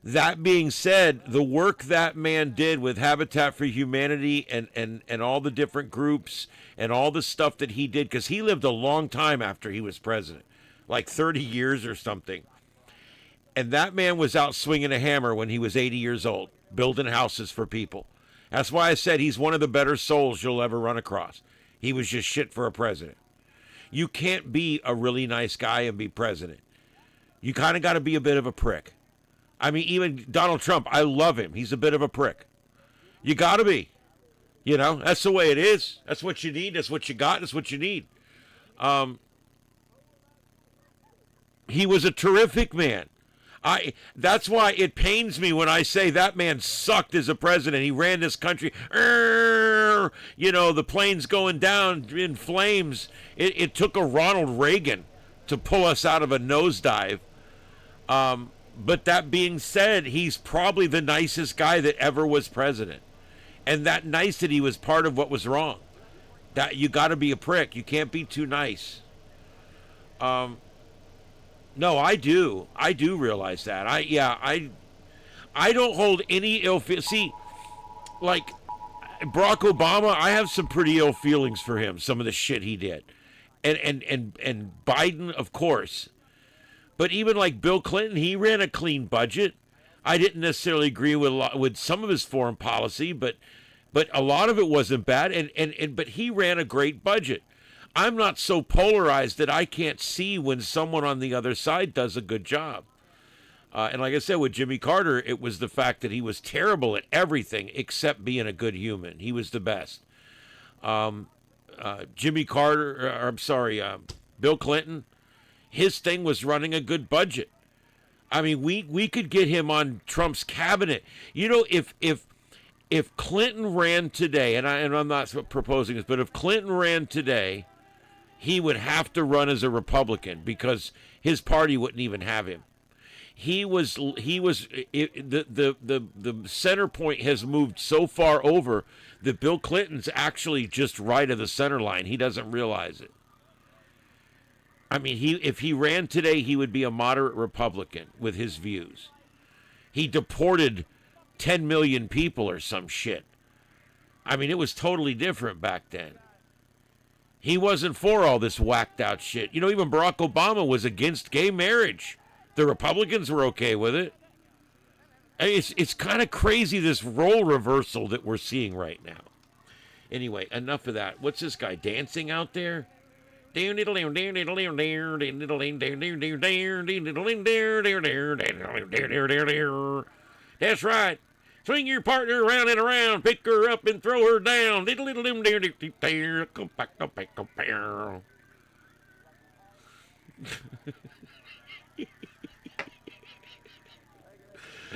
that being said, the work that man did with Habitat for Humanity and all the different groups and all the stuff that he did, because he lived a long time after he was president, like 30 years or something. And that man was out swinging a hammer when he was 80 years old, building houses for people. That's why I said he's one of the better souls you'll ever run across. He was just shit for a president. You can't be a really nice guy and be president. You kind of got to be a bit of a prick. I mean, even Donald Trump, I love him. He's a bit of a prick. You got to be. You know, that's the way it is. That's what you need. That's what you got. That's what you need. He was a terrific man. That's why it pains me when I say that man sucked as a president. He ran this country. You know, the plane's going down in flames. It took a Ronald Reagan to pull us out of a nosedive. But that being said, he's probably the nicest guy that ever was president. And that nicety was part of what was wrong. That you got to be a prick. You can't be too nice. No, I do. I do realize that. I don't hold any ill feel. See, like Barack Obama, I have some pretty ill feelings for him. Some of the shit he did, and Biden, of course. But even like Bill Clinton, he ran a clean budget. I didn't necessarily agree with some of his foreign policy, but a lot of it wasn't bad. But he ran a great budget. I'm not so polarized that I can't see when someone on the other side does a good job. And like I said, with Jimmy Carter, it was the fact that he was terrible at everything except being a good human. He was the best. Jimmy Carter, Bill Clinton, his thing was running a good budget. I mean, we could get him on Trump's cabinet. You know, if Clinton ran today, and I'm not proposing this, but if Clinton ran today, he would have to run as a Republican because his party wouldn't even have him. The center point has moved so far over that Bill Clinton's actually just right of the center line. He doesn't realize it. I mean, if he ran today, he would be a moderate Republican with his views. He deported 10 million people or some shit. I mean, it was totally different back then. He wasn't for all this whacked out shit. You know, even Barack Obama was against gay marriage. The Republicans were okay with it. I mean, it's kind of crazy, this role reversal that we're seeing right now. Anyway, enough of that. What's this guy dancing out there? That's right. Swing your partner around and around, pick her up and throw her down.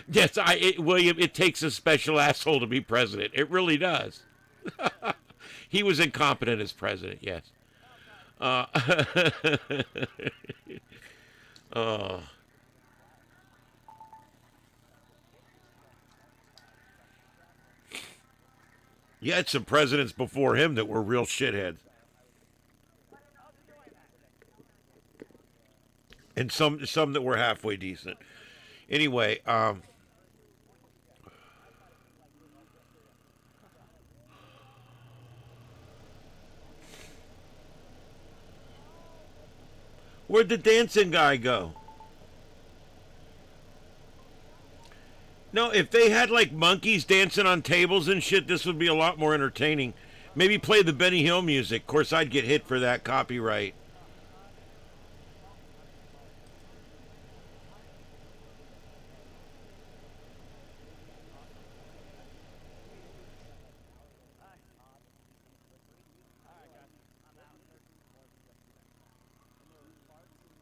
Yes, William, it takes a special asshole to be president. It really does. He was incompetent as president, yes. Oh. You had some presidents before him that were real shitheads. And some that were halfway decent. Anyway, where'd the dancing guy go? No, if they had like monkeys dancing on tables and shit, this would be a lot more entertaining. Maybe play the Benny Hill music. Of course, I'd get hit for that copyright.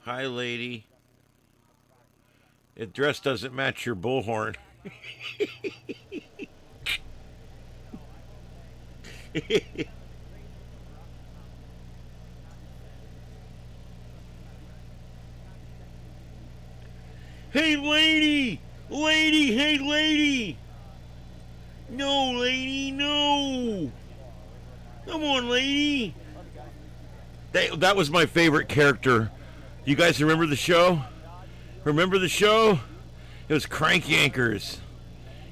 Hi, lady. The dress doesn't match your bullhorn. Hey, lady! Lady! Hey, lady! No, lady, no! Come on, lady! That was my favorite character. You guys remember the show? Remember the show? It was Crank Yankers.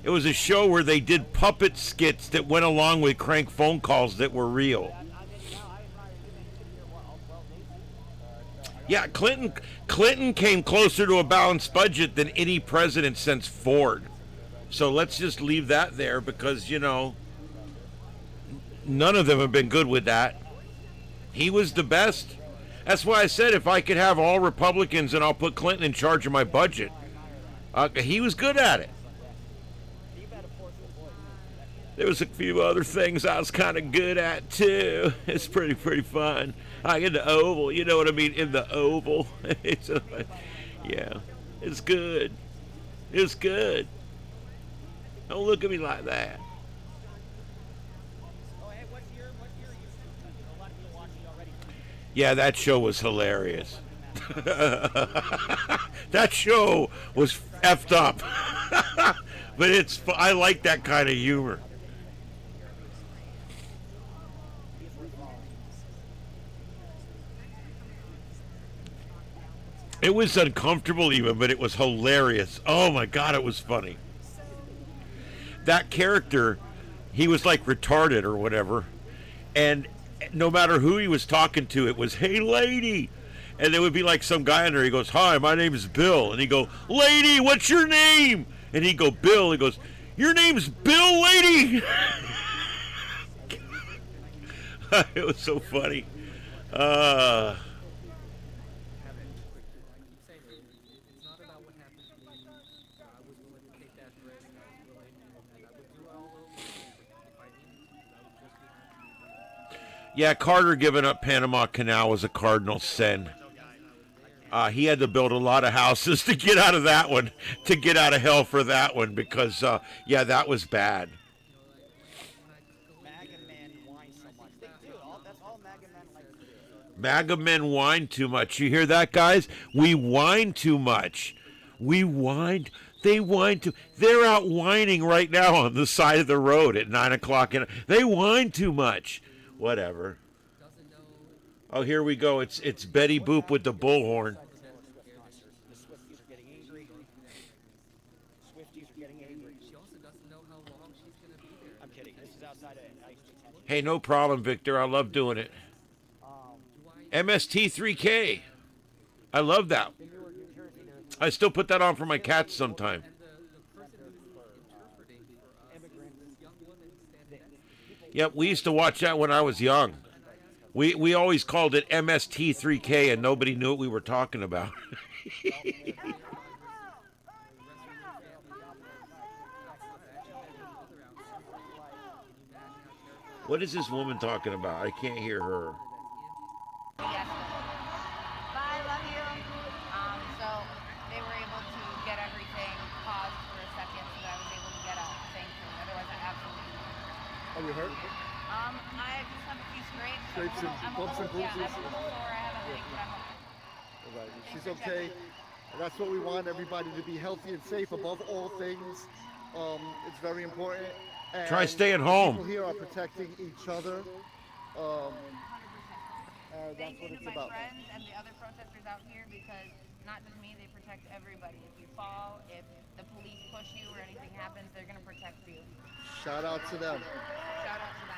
It was a show where they did puppet skits that went along with crank phone calls that were real. Yeah, Clinton came closer to a balanced budget than any president since Ford. So let's just leave that there because, you know, none of them have been good with that. He was the best. That's why I said if I could have all Republicans and I'll put Clinton in charge of my budget. He was good at it. There was a few other things I was kind of good at too. It's pretty fun. In the Oval, you know what I mean? In the Oval. Yeah, it's good. It's good. Don't look at me like that. Yeah, that show was hilarious. That show was effed up. But I like that kind of humor. It was uncomfortable even, but it was hilarious. Oh my God, it was funny. That character, he was like retarded or whatever. And no matter who he was talking to, it was, hey, lady. And there would be like some guy in there. He goes, hi, my name is Bill. And he go, lady, what's your name? And he go, Bill. He goes, your name's Bill, lady. It was so funny. Yeah, Carter giving up Panama Canal was a cardinal sin. He had to build a lot of houses to get out of that one, to get out of hell for that one, because, yeah, that was bad. MAGA men whine too much. You hear that, guys? We whine too much. We whine. They whine too. They're out whining right now on the side of the road at 9 o'clock. They whine too much. Whatever. Oh, here we go. It's Betty Boop with the bullhorn. Hey, no problem, Victor. I love doing it. MST3K. I love that. I still put that on for my cats sometime. Yep, we used to watch that when I was young. We always called it MST3K, and nobody knew what we were talking about. What is this woman talking about? I can't hear her. Yes. Bye, love you. So they were able to get everything paused for a second so that I was able to get out, thankfully. Otherwise, I absolutely wouldn't. Are you hurt? I just have a few scrapes. Scrapes and bumps and bruises? Yeah, I'm a little sore. I have a headache, but I'm okay. All right. She's okay. That's what we want, everybody to be healthy and safe above all things. It's very important. And Try staying home. People here are protecting each other. That's Thank what you it's to my about. friends and the other protesters out here, because not just me, they protect everybody. If you fall, if the police push you or anything happens, they're going to protect you. Shout out to them. Shout out to them.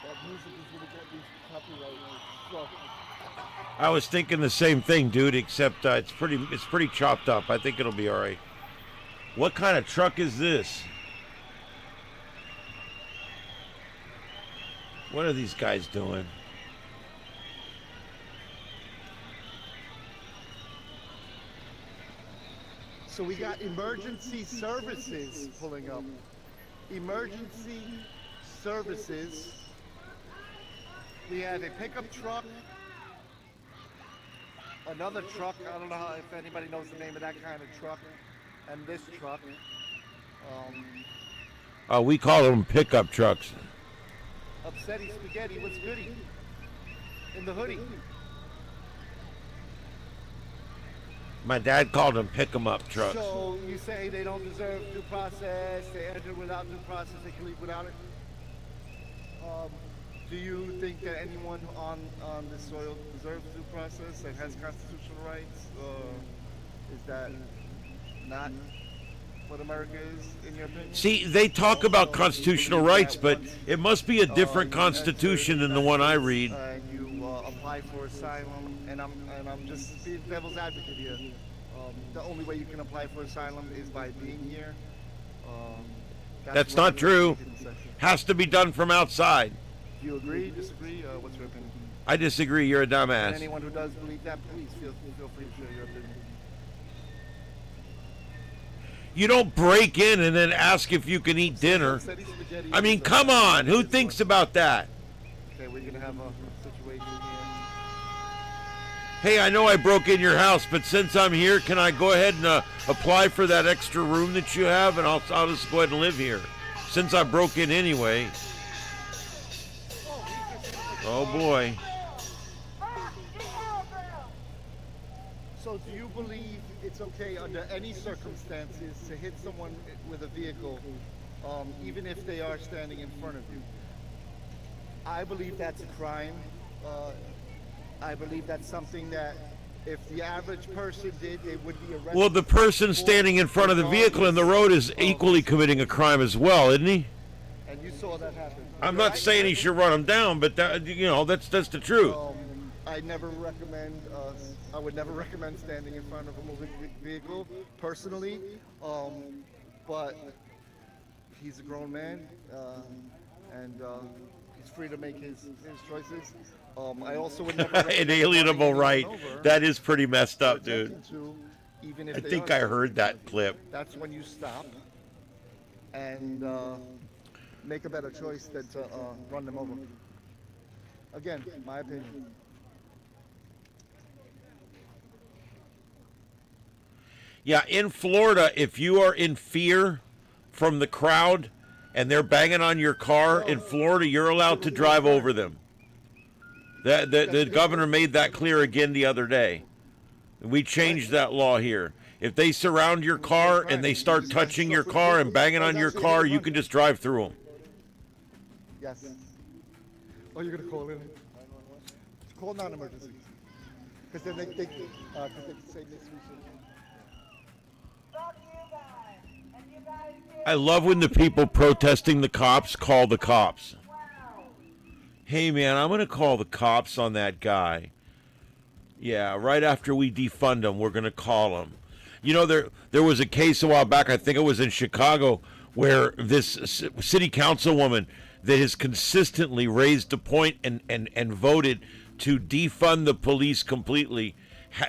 That music is going to get these copyright struck. I was thinking the same thing, dude. Except it's pretty chopped up. I think it'll be all right. What kind of truck is this? What are these guys doing? So we got emergency services pulling up. Emergency services. We have a pickup truck. Another truck. I don't know if anybody knows the name of that kind of truck. And this truck. We call them pickup trucks. Upsetty spaghetti. What's goody? In the hoodie. My dad called them pick 'em up trucks. So you say they don't deserve due process, they enter without due process, they can leave without it? Do you think that anyone on this soil deserves due process and has constitutional rights? Is that not what America is, in your opinion? See, they talk about constitutional rights, but it must be a different constitution than the one I read. And you apply for asylum, and I'm just being devil's advocate here. The only way you can apply for asylum is by being here. That's not true. Has to be done from outside. Do you agree, disagree? What's your opinion? I disagree. You're a And dumbass. anyone who does believe that, please feel free to share your opinion. You don't break in and then ask if you can eat dinner. I mean, come on. Who thinks about that? Okay, we're gonna have a situation here. Hey, I know I broke in your house, but since I'm here, can I go ahead and apply for that extra room that you have, and I'll just go ahead and live here, since I broke in anyway. Oh boy. So do you believe it's okay under any circumstances to hit someone with a vehicle, even if they are standing in front of you? I believe that's a crime. I believe that's something that if the average person did, they would be arrested. Well, the person standing in front of the vehicle in the road is equally committing a crime as well, isn't he? And you saw that happen. I'm not saying he should run him down, but that, that's the truth. I never recommend. I would never recommend standing in front of a moving vehicle personally. But he's a grown man, and he's free to make his choices. I also would never Inalienable right. That is pretty messed up, dude. Even if I they think are I heard that clip. That's when you stop and make a better choice than to run them over. Again, my opinion. Yeah, in Florida, if you are in fear from the crowd and they're banging on your car, in Florida, you're allowed to drive over them. The governor made that clear again the other day. We changed that law here. If they surround your car and they start touching your car and banging on your car, you can just drive through them. Yes. Oh, you're gonna call in? Call non-emergency. Because then they say next week. I love when the people protesting the cops call the cops. Hey, man, I'm going to call the cops on that guy. Yeah, right after we defund him, we're going to call him. You know, there was a case a while back, I think it was in Chicago, where this city councilwoman that has consistently raised a point and voted to defund the police completely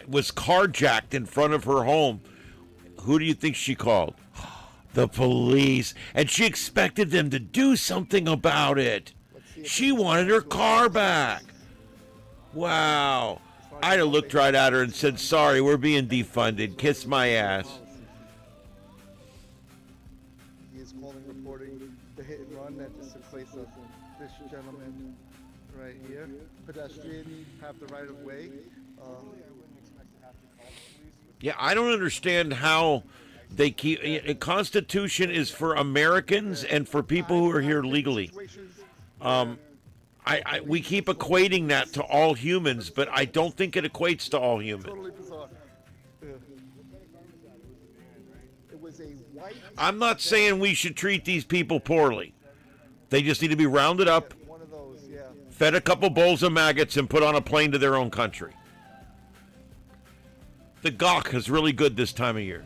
was carjacked in front of her home. Who do you think she called? The police. And she expected them to do something about it. She wanted her car back. Wow. I'd have looked right at her and said, sorry, we're being defunded. Kiss my ass. He is calling, reporting the hit and run that just took place of this gentleman right here. Pedestrian have the right of way. Yeah, I don't understand how they keep. A Constitution is for Americans and for people who are here legally. We keep equating that to all humans, but I don't think it equates to all humans. Totally bizarre. It was a white. I'm not saying we should treat these people poorly. They just need to be rounded up, One of those, yeah. fed a couple bowls of maggots, and put on a plane to their own country. The gawk is really good this time of year.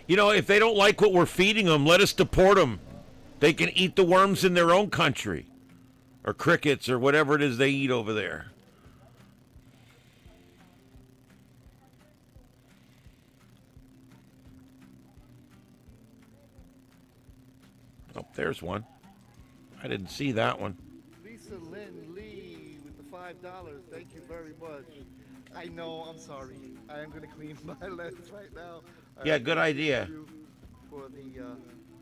You know, if they don't like what we're feeding them, let us deport them. They can eat the worms in their own country. Or crickets or whatever it is they eat over there. Oh, there's one. I didn't see that one. Lisa Lynn Lee with the $5. Thank you very much. I know, I'm sorry. I am going to clean my lens right now. Yeah, good idea. For the,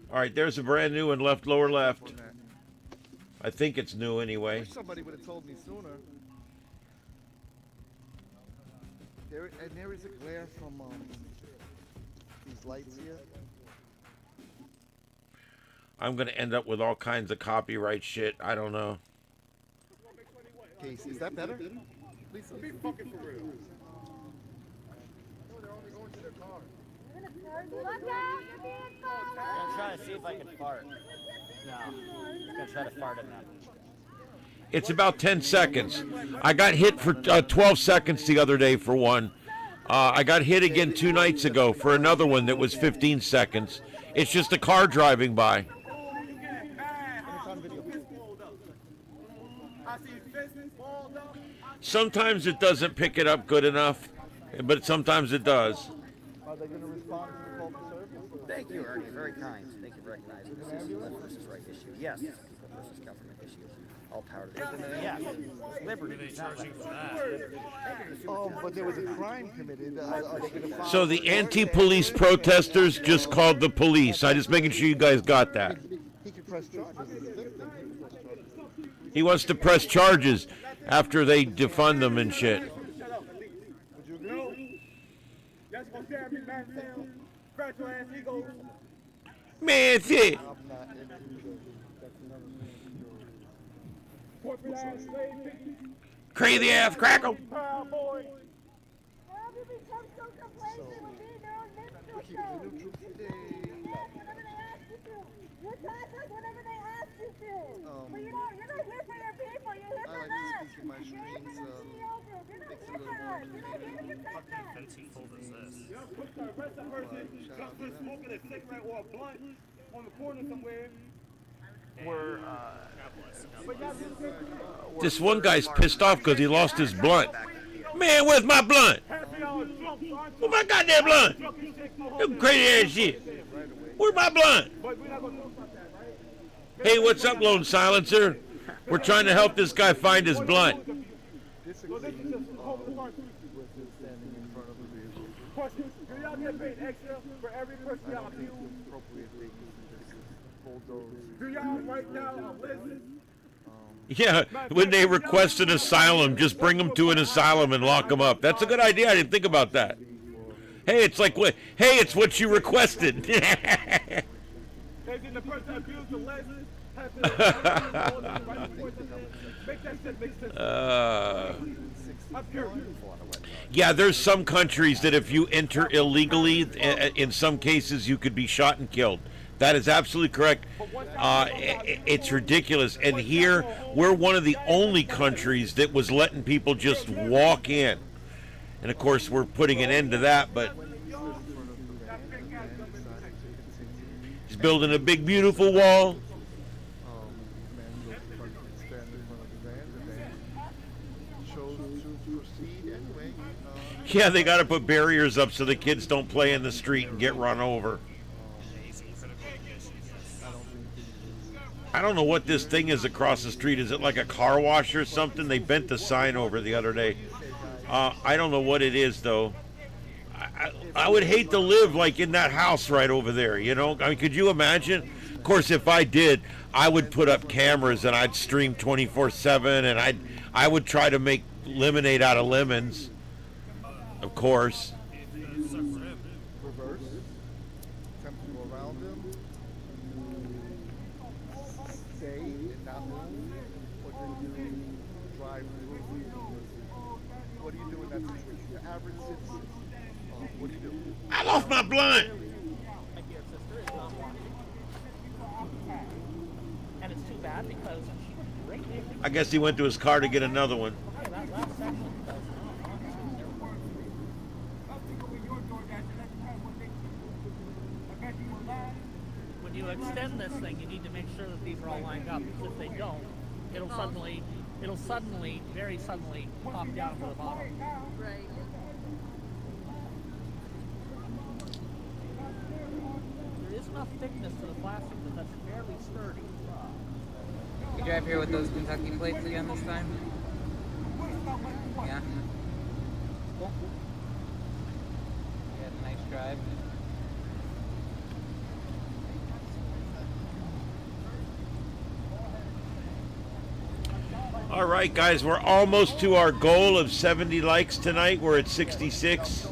all right, there's a brand new one left, lower left. I think it's new anyway. I wish somebody would have told me sooner. There is a glare from these lights here. I'm going to end up with all kinds of copyright shit. I don't know. Casey, is that better? Lisa, be fucking for real. I'm trying to see if I can fart. No. I'm gonna try to fart in that. It's about 10 seconds. I got hit for 12 seconds the other day for one. I got hit again 2 nights ago for another one that was 15 seconds. It's just a car driving by. Sometimes it doesn't pick it up good enough, but sometimes it does. Are they going to respond to the call for service? Thank you, Ernie. Very kind. Thank you for recognizing this is a left versus right issue. Yes. People versus government issue. All power to the yes. Liberty. Are they charging for that? Oh, but there was a crime committed. Are they going to follow? So the anti-police protesters just called the police. I just making sure you guys got that. He could press charges. He wants to press charges after they defund them and shit. Man, shit. Crazy ass crackle. This one guy's pissed off because he lost his blunt. Man, where's my blunt? Where's my goddamn blunt? You crazy ass shit. Where's my blunt? Hey, what's up, Lone Silencer? We're trying to help this guy find his blunt. Yeah, when they request an asylum, just bring them to an asylum and lock them up. That's a good idea. I didn't think about that. Hey, it's like what? Hey, it's what you requested. And then the person abused the legend had to make that shit make sense. I'm curious. Yeah, there's some countries that if you enter illegally, in some cases you could be shot and killed. That is absolutely correct. It's ridiculous. And here, we're one of the only countries that was letting people just walk in. And of course, we're putting an end to that, but he's building a big, beautiful wall. Yeah, they got to put barriers up so the kids don't play in the street and get run over. I don't know what this thing is across the street. Is it like a car wash or something? They bent the sign over the other day. I don't know what it is, though. I would hate to live like in that house right over there, you know? I mean, could you imagine? Of course, if I did, I would put up cameras and I'd stream 24/7, and I would try to make lemonade out of lemons. Of course. Reverse. Attempt to go around him. Stay and not move. Or do you drive through? What do you do in that situation? The average citizen. What do you do? I lost my blunt. And it's too bad because I guess he went to his car to get another one. when you extend this thing, you need to make sure that these are all lined up, because if they don't, it'll suddenly, very suddenly pop down to the bottom. Right. There is enough thickness to the plastic that that's fairly sturdy. You drive here with those Kentucky plates again this time? Yeah. Cool. You had a nice drive. All right, guys, we're almost to our goal of 70 likes tonight. We're at 66.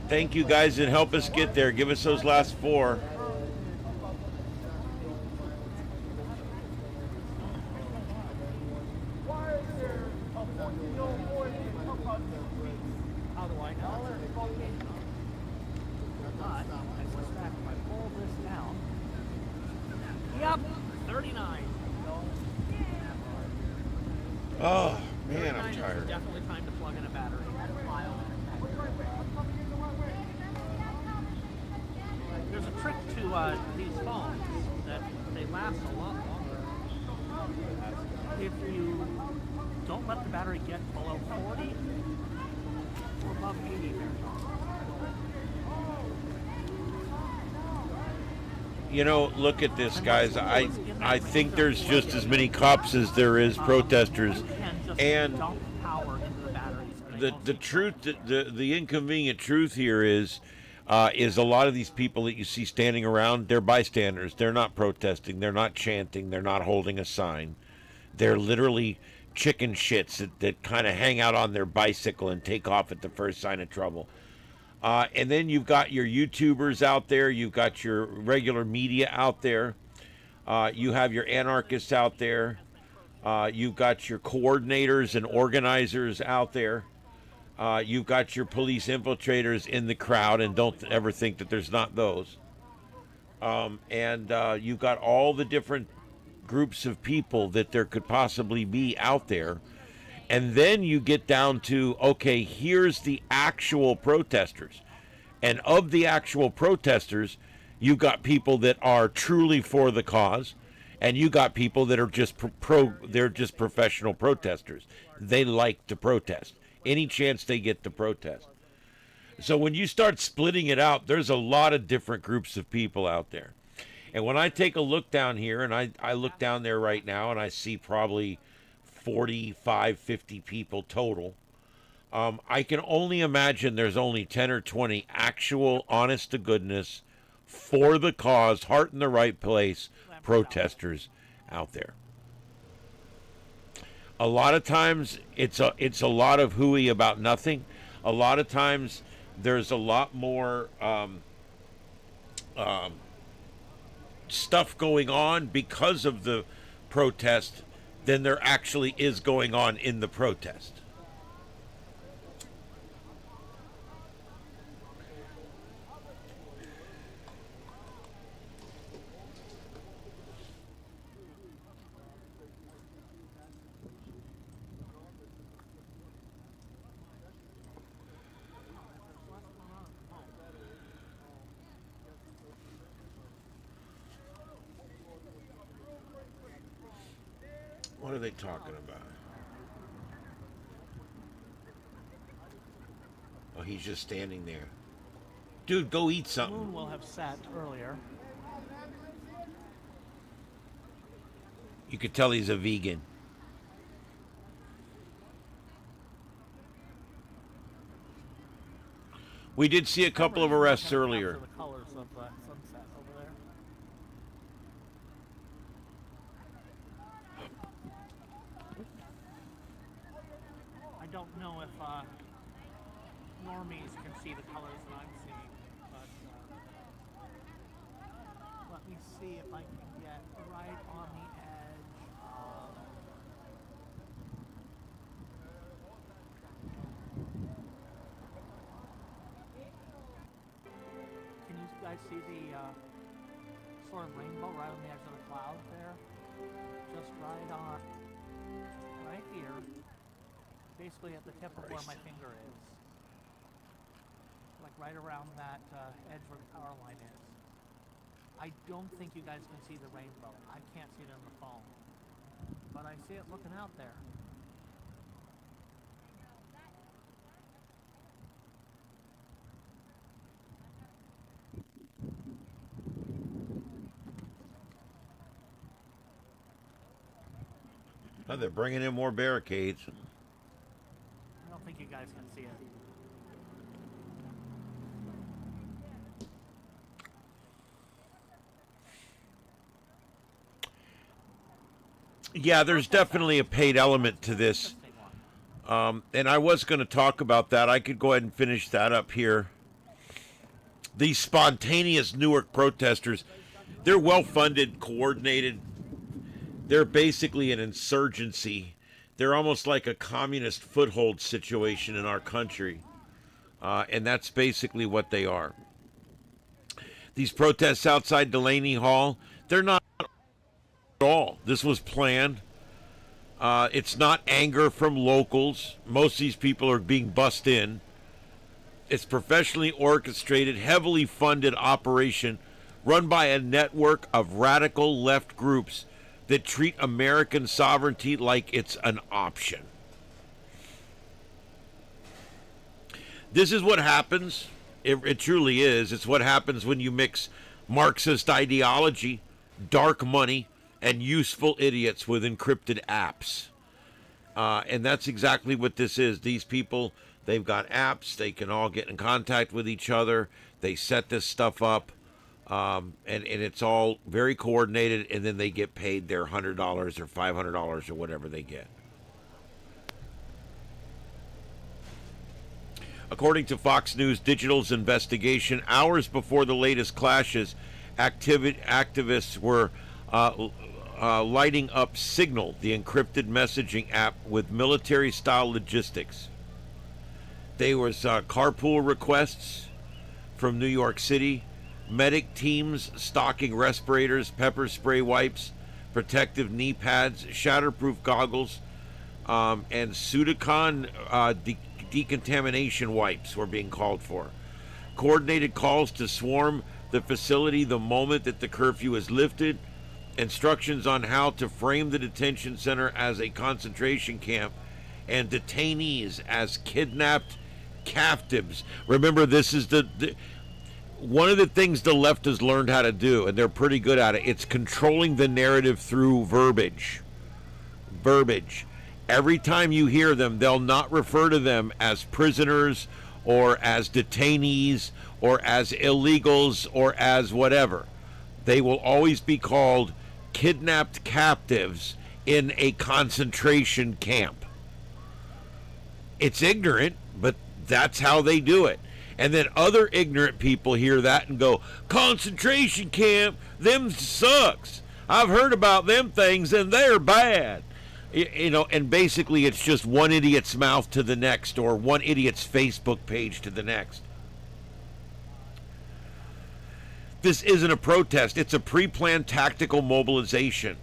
Thank you guys that help us get there. Give us those last 4. How do I know? I suspect if I pull this down. Yep, 39. Oh, man, I'm 39 tired. is definitely time to plug in a battery. There's a trick to these phones that they last a lot longer. If you don't let the battery get below 40 or above 80, You know, look at this, guys. I think there's just as many cops as there is protesters. And the truth, the inconvenient truth here is a lot of these people that you see standing around, they're bystanders. They're not protesting. They're not chanting. They're not holding a sign. They're literally chicken shits that kind of hang out on their bicycle and take off at the first sign of trouble. And then you've got your YouTubers out there. You've got your regular media out there. You have your anarchists out there. You've got your coordinators and organizers out there. You've got your police infiltrators in the crowd, and don't ever think that there's not those. And you've got all the different groups of people that there could possibly be out there. And then you get down to, okay, here's the actual protesters. And of the actual protesters, you got people that are truly for the cause, and you got people that are just they're just professional protesters. They like to protest. Any chance they get to protest. So when you start splitting it out, there's a lot of different groups of people out there. And when I take a look down here, and I look down there right now, and I see probably 45, 50 people total. I can only imagine there's only 10 or 20 actual, honest to goodness, for the cause, heart in the right place, protesters out there. A lot of times it's a lot of hooey about nothing. A lot of times there's a lot more stuff going on because of the protest than there actually is going on in the protest. What are they talking about? Oh, he's just standing there. Dude, go eat The something. moon will have set earlier. You could tell he's a vegan. We did see a couple of arrests earlier. The colors of the sunset over there. I don't know if normies can see the colors that I'm seeing, but let me see if I can get right on the edge of... Can you guys see the sort of rainbow right on the edge of the cloud there? Just right here, basically at the tip of where my finger is. Like right around that edge where the power line is. I don't think you guys can see the rainbow. I can't see it on the phone. But I see it looking out there. Oh, they're bringing in more barricades. I don't think you guys can see it. Yeah, there's definitely a paid element to this. And I was going to talk about that. I could go ahead and finish that up here. These spontaneous Newark protesters, they're well-funded, coordinated. They're basically an insurgency. They're almost like a communist foothold situation in our country. And that's basically what they are. These protests outside Delaney Hall, they're not at all. This was planned. It's not anger from locals. Most of these people are being bussed in. It's professionally orchestrated, heavily funded operation run by a network of radical left groups that treat American sovereignty like it's an option. This is what happens. It truly is. It's what happens when you mix Marxist ideology, dark money, and useful idiots with encrypted apps. And that's exactly what this is. These people, they've got apps. They can all get in contact with each other. They set this stuff up. And it's all very coordinated, and then they get paid their $100 or $500 or whatever they get. According to Fox News Digital's investigation, hours before the latest clashes, activists were lighting up Signal, the encrypted messaging app, with military-style logistics. There was carpool requests from New York City, medic teams stocking respirators, pepper spray wipes, protective knee pads, shatterproof goggles, and Sudicon decontamination wipes were being called for. Coordinated calls to swarm the facility the moment that the curfew is lifted. Instructions on how to frame the detention center as a concentration camp and detainees as kidnapped captives. Remember, this is the one of the things the left has learned how to do, and they're pretty good at it. It's controlling the narrative through verbiage. Every time you hear them, they'll not refer to them as prisoners or as detainees or as illegals or as whatever. They will always be called kidnapped captives in a concentration camp. It's ignorant, but That's how they do it. And then other ignorant people hear that and go, concentration camp, them sucks. I've heard about them things and they're bad. You know, and basically it's just one idiot's mouth to the next, or one idiot's Facebook page to the next. This isn't a protest. It's a pre-planned tactical mobilization.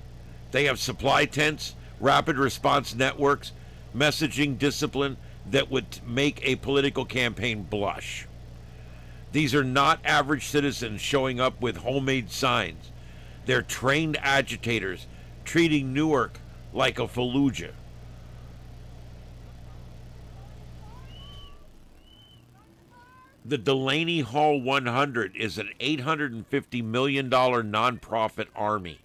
They have supply tents, rapid response networks, messaging discipline that would make a political campaign blush. These are not average citizens showing up with homemade signs. They're trained agitators treating Newark like a Fallujah. The Delaney Hall 100 is an $850 million nonprofit army.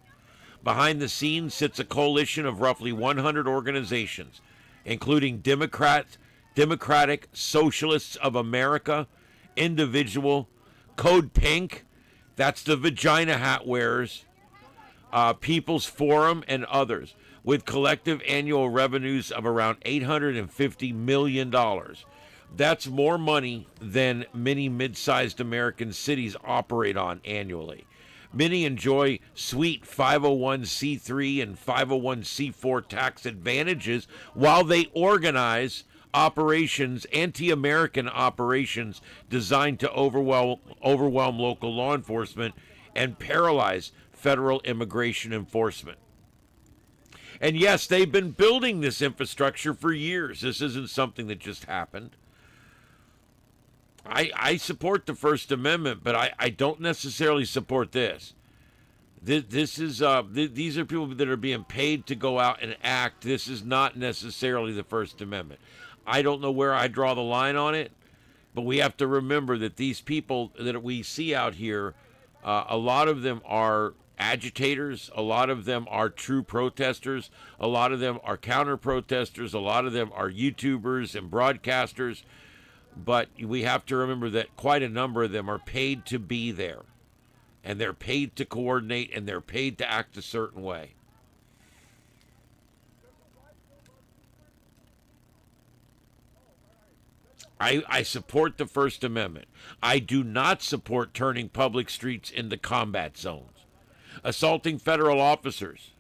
Behind the scenes sits a coalition of roughly 100 organizations, including Democratic Socialists of America, Individual, Code Pink, that's the vagina hat wearers, People's Forum, and others, with collective annual revenues of around $850 million. That's more money than many mid-sized American cities operate on annually. Many enjoy sweet 501c3 and 501c4 tax advantages while they organize operations, anti-American operations designed to overwhelm local law enforcement and paralyze federal immigration enforcement. And yes, they've been building this infrastructure for years. This isn't something that just happened. I support the First Amendment, but I don't necessarily support this. These are people that are being paid to go out and act. This is not necessarily the First Amendment. I don't know where I draw the line on it, but we have to remember that these people that we see out here, a lot of them are agitators, a lot of them are true protesters, a lot of them are counter-protesters, a lot of them are YouTubers and broadcasters, but we have to remember that quite a number of them are paid to be there, and they're paid to coordinate, and they're paid to act a certain way. I support the First Amendment. I do not support turning public streets into combat zones, assaulting federal officers,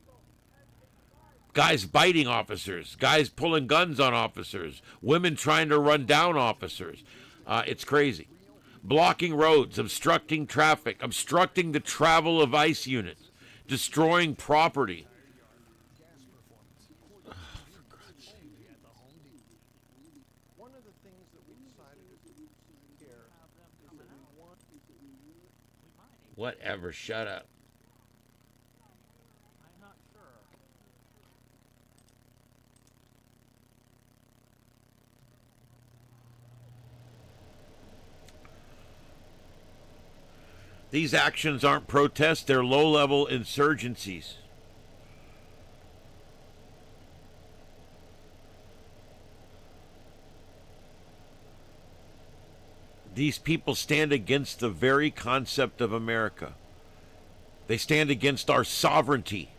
guys biting officers, guys pulling guns on officers, women trying to run down officers. It's crazy. Blocking roads, obstructing traffic, obstructing the travel of ICE units, destroying property. Whatever, shut up. These actions aren't protests, they're low-level insurgencies. These people stand against the very concept of America. They stand against our sovereignty.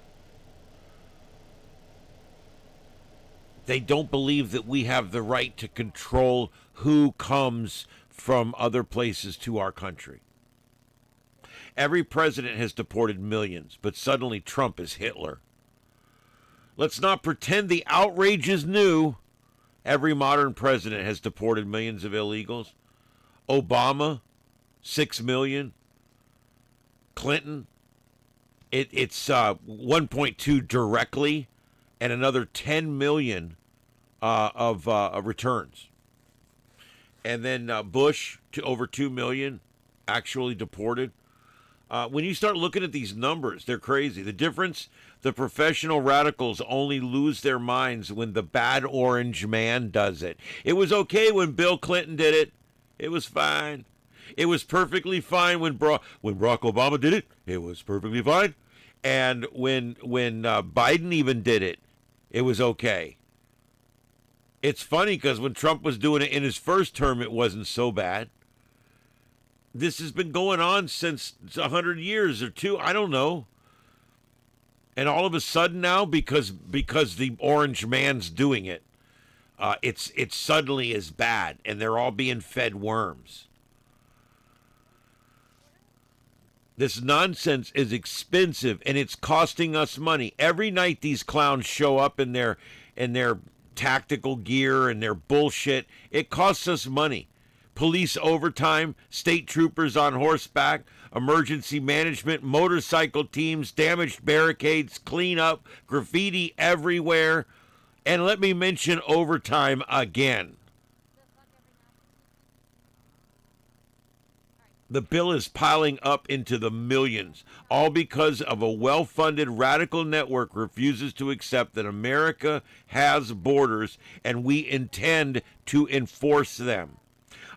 They don't believe that we have the right to control who comes from other places to our country. Every president has deported millions, but suddenly Trump is Hitler. Let's not pretend the outrage is new. Every modern president has deported millions of illegals. Obama, 6 million. Clinton, it's 1.2 directly, and another 10 million of returns. And then Bush, to over 2 million actually deported. When you start looking at these numbers, they're crazy. The difference, the professional radicals only lose their minds when the bad orange man does it. It was okay when Bill Clinton did it. It was fine. It was perfectly fine when Barack Obama did it. It was perfectly fine. And when Biden even did it, it was okay. It's funny because when Trump was doing it in his first term, it wasn't so bad. This has been going on since 100 years or two. I don't know. And all of a sudden now, because the orange man's doing it, it's suddenly is bad, and they're all being fed worms. This nonsense is expensive, and it's costing us money. Every night these clowns show up in their tactical gear and their bullshit. It costs us money. Police overtime, state troopers on horseback, emergency management, motorcycle teams, damaged barricades, cleanup, graffiti everywhere. And let me mention overtime again. The bill is piling up into the millions, all because of a well-funded radical network refuses to accept that America has borders and we intend to enforce them.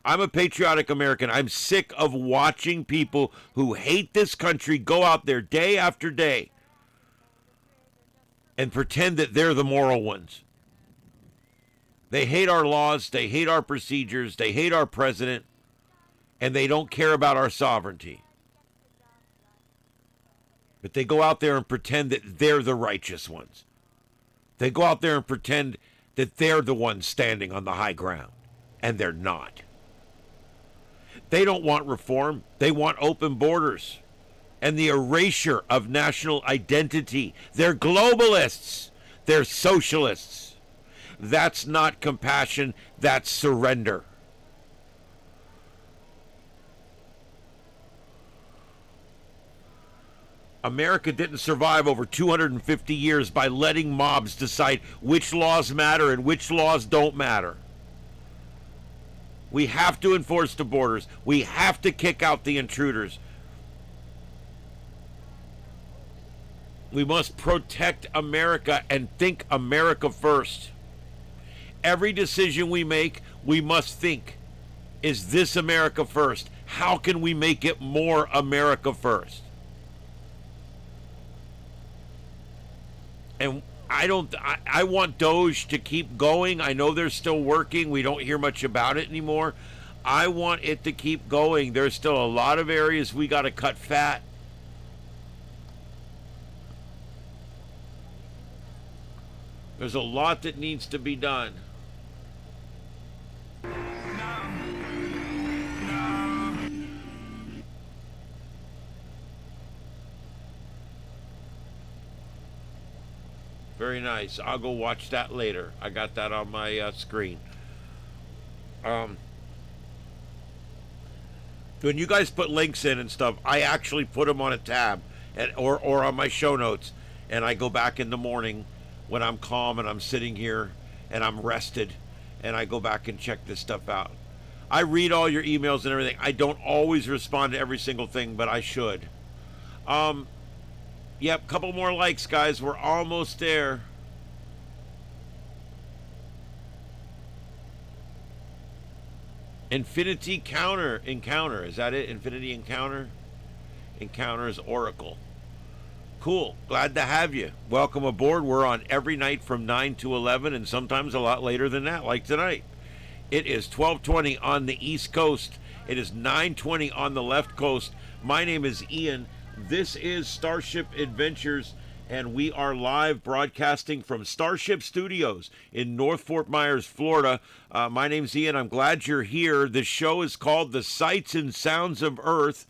I'm a patriotic American. I'm sick of watching people who hate this country go out there day after day and pretend that they're the moral ones. They hate our laws, they hate our procedures, they hate our president, and they don't care about our sovereignty. But they go out there and pretend that they're the righteous ones. They go out there and pretend that they're the ones standing on the high ground, and they're not. They don't want reform. They want open borders and the erasure of national identity. They're globalists. They're socialists. That's not compassion. That's surrender. America didn't survive over 250 years by letting mobs decide which laws matter and which laws don't matter. We have to enforce the borders. We have to kick out the intruders. We must protect America and think America first. Every decision we make, we must think, is this America first? How can we make it more America first? And I want Doge to keep going. I know they're still working. We don't hear much about it anymore. I want it to keep going. There's still a lot of areas we got to cut fat. There's a lot that needs to be done. Very nice. I'll go watch that later. I got that on my screen. When you guys put links in and stuff, I actually put them on a tab or on my show notes, and I go back in the morning when I'm calm and I'm sitting here and I'm rested, and I go back and check this stuff out. I read all your emails and everything. I don't always respond to every single thing, but I should. Yep, couple more likes, guys. We're almost there. Infinity Encounter. Is that it? Infinity Encounter? Encounters Oracle. Cool. Glad to have you. Welcome aboard. We're on every night from 9 to 11 and sometimes a lot later than that, like tonight. It is 12:20 on the East Coast. It is 9:20 on the left coast. My name is Ian. This is Starship Adventures, and we are live broadcasting from Starship Studios in North Fort Myers, Florida. My name's Ian. I'm glad you're here. The show is called The Sights and Sounds of Earth,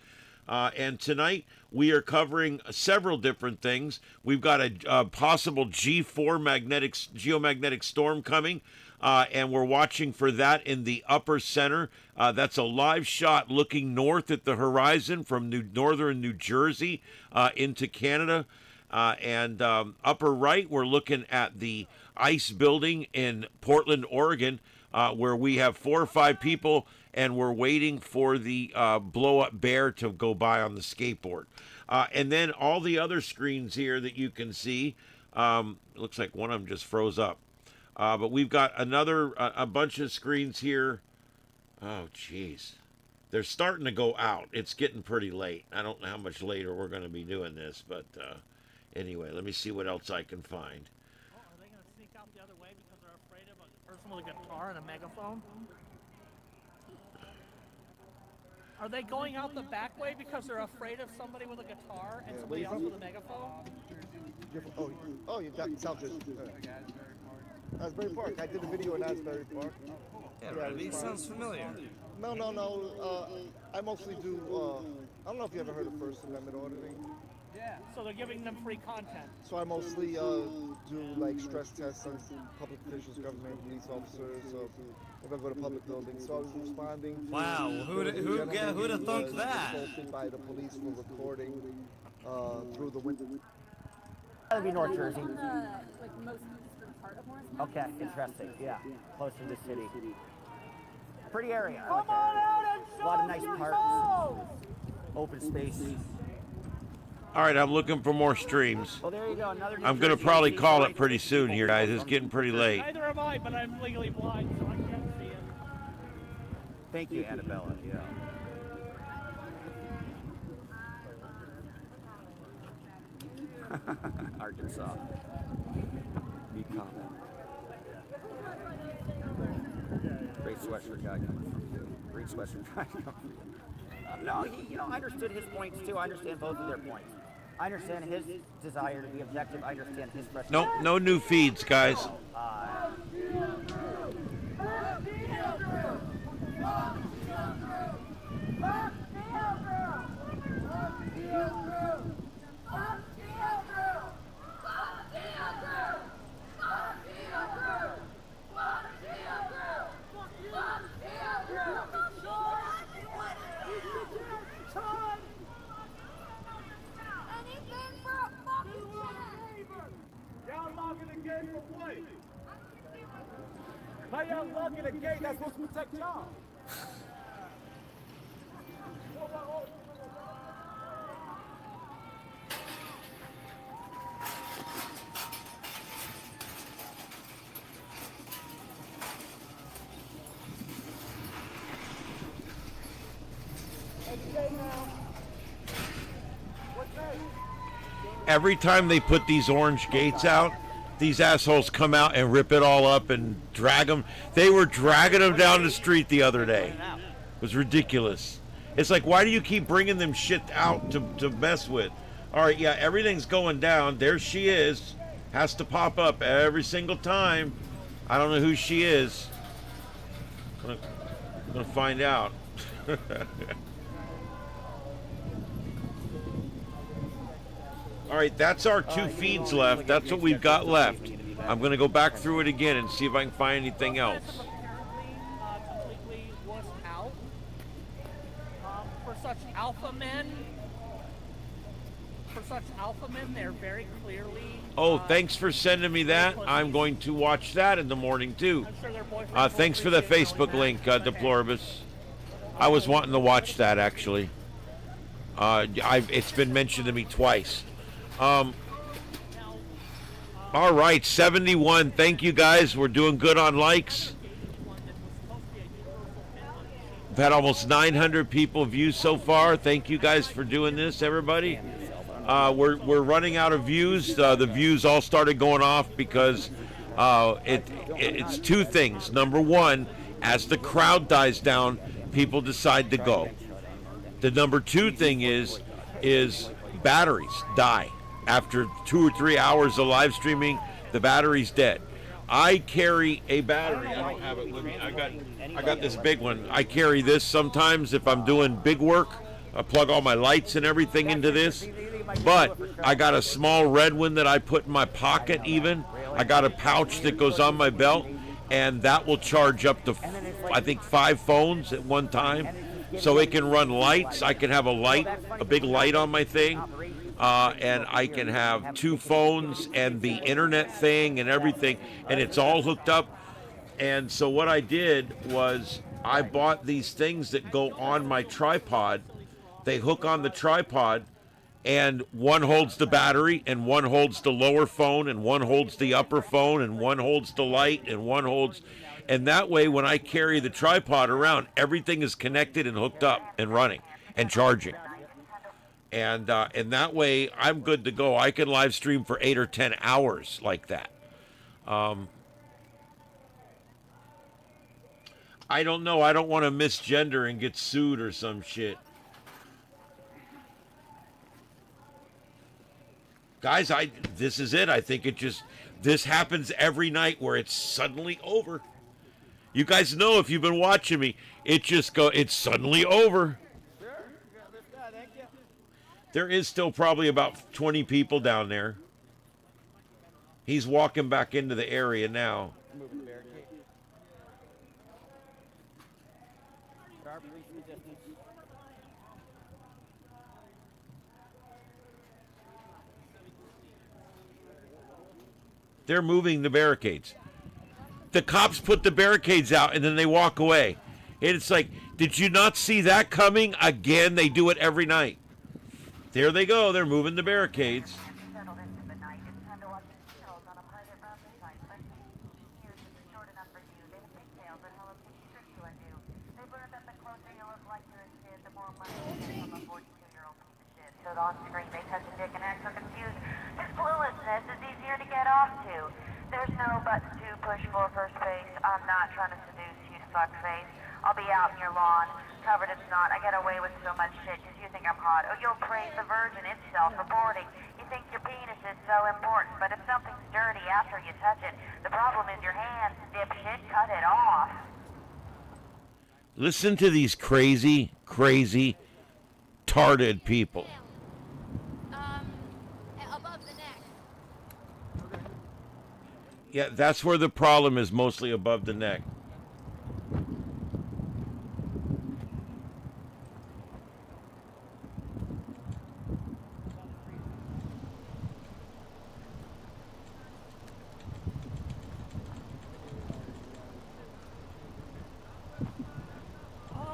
and tonight we are covering several different things. We've got a possible G4 geomagnetic storm coming, and we're watching for that in the upper center. That's a live shot looking north at the horizon from northern New Jersey into Canada. And upper right, we're looking at the ice building in Portland, Oregon, where we have 4 or 5 people, and we're waiting for the blow-up bear to go by on the skateboard. And then all the other screens here that you can see, it looks like one of them just froze up. But we've got a bunch of screens here. Oh, jeez. They're starting to go out. It's getting pretty late. I don't know how much later we're going to be doing this, but anyway, let me see what else I can find. Oh, are they going to sneak out the other way because they're afraid of a person with a guitar and a megaphone? Are they going out the back way because they're afraid of somebody with a guitar and somebody else with a megaphone? Oh, you've got South Jersey. Asbury Park. I did a video in Asbury Park. Yeah, it Rebbe was fine. sounds familiar. No. I mostly do. I don't know if you ever heard of First Amendment auditing. Yeah. So they're giving them free content. So I mostly do like stress tests on public officials, government, police officers. If I go to public buildings, so I was responding. To Wow, who'da thunk that? Assaulted by the police for recording through the window. That'd be North Jersey. Like most eastern part of Morristown. Okay, interesting. Yeah, close to the city. Pretty area. Come on out and A lot of nice parks, open space. All right, I'm looking for more streams. Well, there you go. Another. I'm going to probably call it pretty soon here, guys. It's getting pretty late. Neither am I, but I'm legally blind, so I can't see it. Thank you, Annabella. Yeah. Arkansas. Be comment. Great sweatshirt guy coming from you. Great sweatshirt guy coming from you. No, I understood his points too. I understand both of their points. I understand his desire to be objective. I understand his frustration. No new feeds, guys. How y'all locking the gate that's supposed to protect y'all? Every time they put these orange gates out, these assholes come out and rip it all up and drag them. They were dragging them down the street the other day. It was ridiculous. It's like, why do you keep bringing them shit out to mess with? All right, yeah, everything's going down. There she is. Has to pop up every single time. I don't know who she is. I'm gonna find out. All right, that's our two feeds left. That's what we've got left. I'm going to go back through it again and see if I can find anything else. Completely was out. For such alpha men, they're very clearly. Oh, thanks for sending me that. I'm going to watch that in the morning too. Thanks for the Facebook link, Deploribus. I was wanting to watch that actually. It's been mentioned to me twice. All right, 71. Thank you guys. We're doing good on likes. We've had almost 900 people view so far. Thank you guys for doing this, everybody. We're running out of views. The views all started going off because it's two things. Number one, as the crowd dies down, people decide to go. The number two thing is batteries die. After 2 or 3 hours of live streaming, the battery's dead. I carry a battery. I don't have it with me. I got this big one. I carry this sometimes if I'm doing big work. I plug all my lights and everything into this. But I got a small red one that I put in my pocket even. I got a pouch that goes on my belt, and that will charge up to, I think, 5 phones at one time. So it can run lights. I can have a big light on my thing. And I can have 2 phones and the internet thing and everything, and it's all hooked up. And so what I did was I bought these things that go on my tripod. They hook on the tripod, and one holds the battery, and one holds the lower phone, and one holds the upper phone, and one holds the light, and one holds... And that way, when I carry the tripod around, everything is connected and hooked up and running and charging. And that way, I'm good to go. I can live stream for 8 or 10 hours like that. I don't know. I don't want to misgender and get sued or some shit. Guys, this is it. I think this happens every night where it's suddenly over. You guys know if you've been watching me, it's suddenly over. There is still probably about 20 people down there. He's walking back into the area now. They're moving the barricades. The cops put the barricades out and then they walk away. And it's like, did you not see that coming? Again, they do it every night. There they go. They're moving the barricades. On screen, they touch a dick and act so confused. This cluelessness is easier to get off to. There's no button to push for first base. I'm not trying to seduce you, fuckface. I'll be out in your lawn, covered in snot. I get away with so much shit because you think I'm hot. Oh, you'll praise the virgin. It's self-reporting. You think your penis is so important, but if something's dirty after you touch it, the problem is your hands, dipshit. Cut it off. Listen to these crazy, tarded people. Yeah, that's where the problem is, mostly above the neck.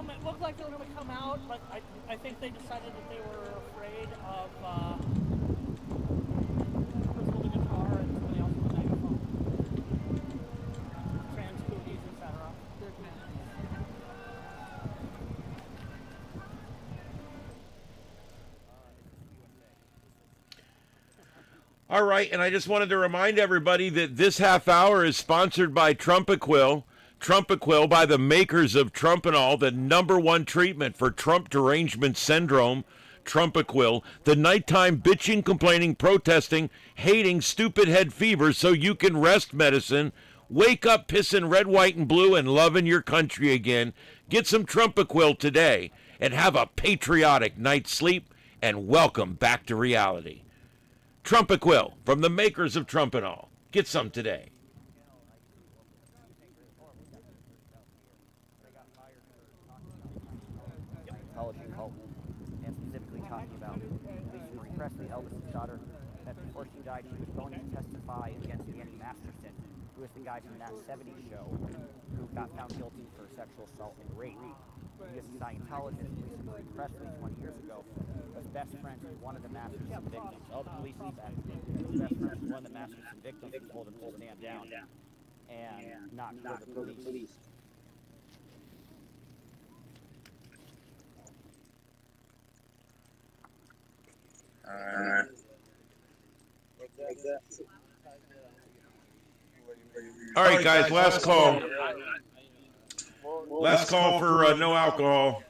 It looked like they were going to come out, but I think they decided that they were afraid of Chris with the guitar and somebody else with the megaphone. Trans cooties, etc. All right, and I just wanted to remind everybody that this half hour is sponsored by Trumpaquil. Trumpaquil by the makers of Trumpanol, the #1 treatment for Trump derangement syndrome. Trumpaquil, the nighttime bitching, complaining, protesting, hating, stupid head fever so you can rest medicine. Wake up pissing red, white, and blue and loving your country again. Get some Trumpaquil today and have a patriotic night's sleep and welcome back to reality. Trumpaquil from the makers of Trumpanol. Get some today. Scientology cult, and specifically talking about Lisa Marie Presley, Elvis's daughter, that before she died, she was going to testify against Danny Masterson, who was the guy from that '70s show who got found guilty for sexual assault and rape. He was a Scientologist. Lisa Marie Presley, 20 years ago, was best friends with one of the Masterson victims. Oh, the police leave that. He was best friends with one of the Masterson victims who told him to stand down and not kill the police. All right, guys, last call. Last call for no alcohol.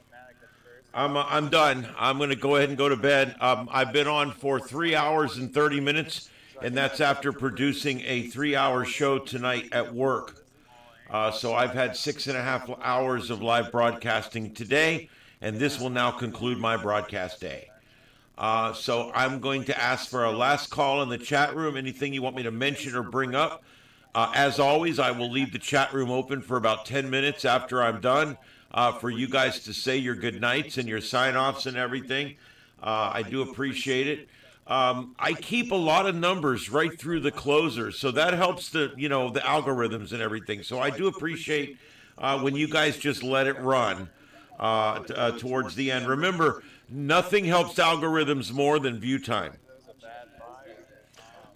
I'm done. I'm going to go ahead and go to bed. I've been on for 3 hours and 30 minutes, and that's after producing a 3-hour show tonight at work. So I've had 6.5 hours of live broadcasting today, and this will now conclude my broadcast day. So I'm going to ask for a last call in the chat room. Anything you want me to mention or bring up? As always, I will leave the chat room open for about 10 minutes after I'm done for you guys to say your good nights and your sign-offs and everything. I do appreciate it. I keep a lot of numbers right through the closer, so that helps the algorithms and everything. So I do appreciate when you guys just let it run towards the end. Remember, nothing helps algorithms more than view time.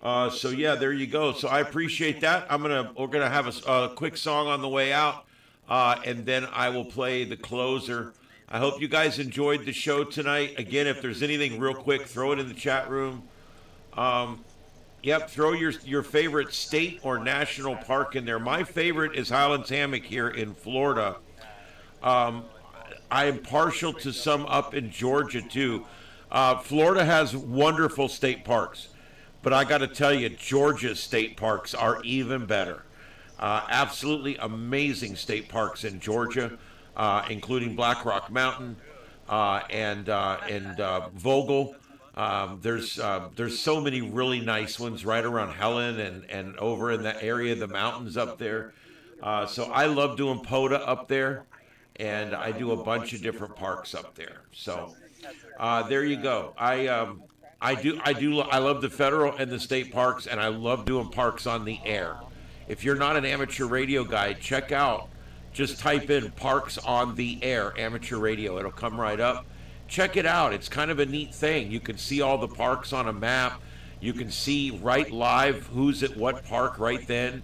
So yeah, there you go. So I appreciate that. We're gonna have a quick song on the way out, and then I will play the closer. I hope you guys enjoyed the show tonight. Again, if there's anything real quick, throw it in the chat room. Yep, throw your favorite state or national park in there. My favorite is Highlands Hammock here in Florida. I am partial to some up in Georgia too. Florida has wonderful state parks. But I got to tell you, Georgia's state parks are even better. Absolutely amazing state parks in Georgia, including Black Rock Mountain and Vogel. There's so many really nice ones right around Helen and over in that area, the mountains up there. So I love doing POTA up there, and I do a bunch of different parks up there. So there you go. I love the federal and the state parks, and I love doing parks on the air. If you're not an amateur radio guy, check out, just type in Parks on the Air, amateur radio. It'll come right up. Check it out. It's kind of a neat thing. You can see all the parks on a map. You can see right live who's at what park right then.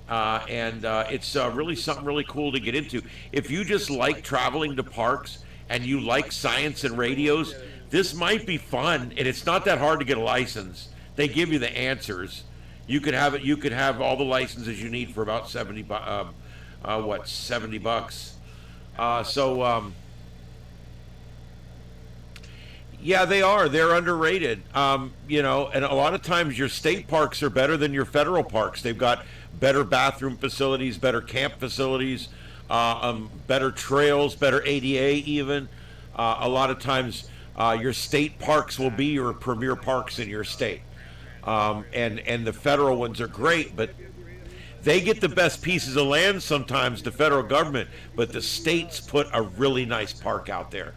And it's really something really cool to get into. If you just like traveling to parks and you like science and radios, this might be fun. And it's not that hard to get a license. They give you the answers. You could have it. You could have all the licenses you need for about $70. Yeah, they are. They're underrated. You know, and a lot of times your state parks are better than your federal parks. They've got better bathroom facilities, better camp facilities, better trails, better ADA even. A lot of times your state parks will be your premier parks in your state. And the federal ones are great, but they get the best pieces of land sometimes, the federal government, but the states put a really nice park out there.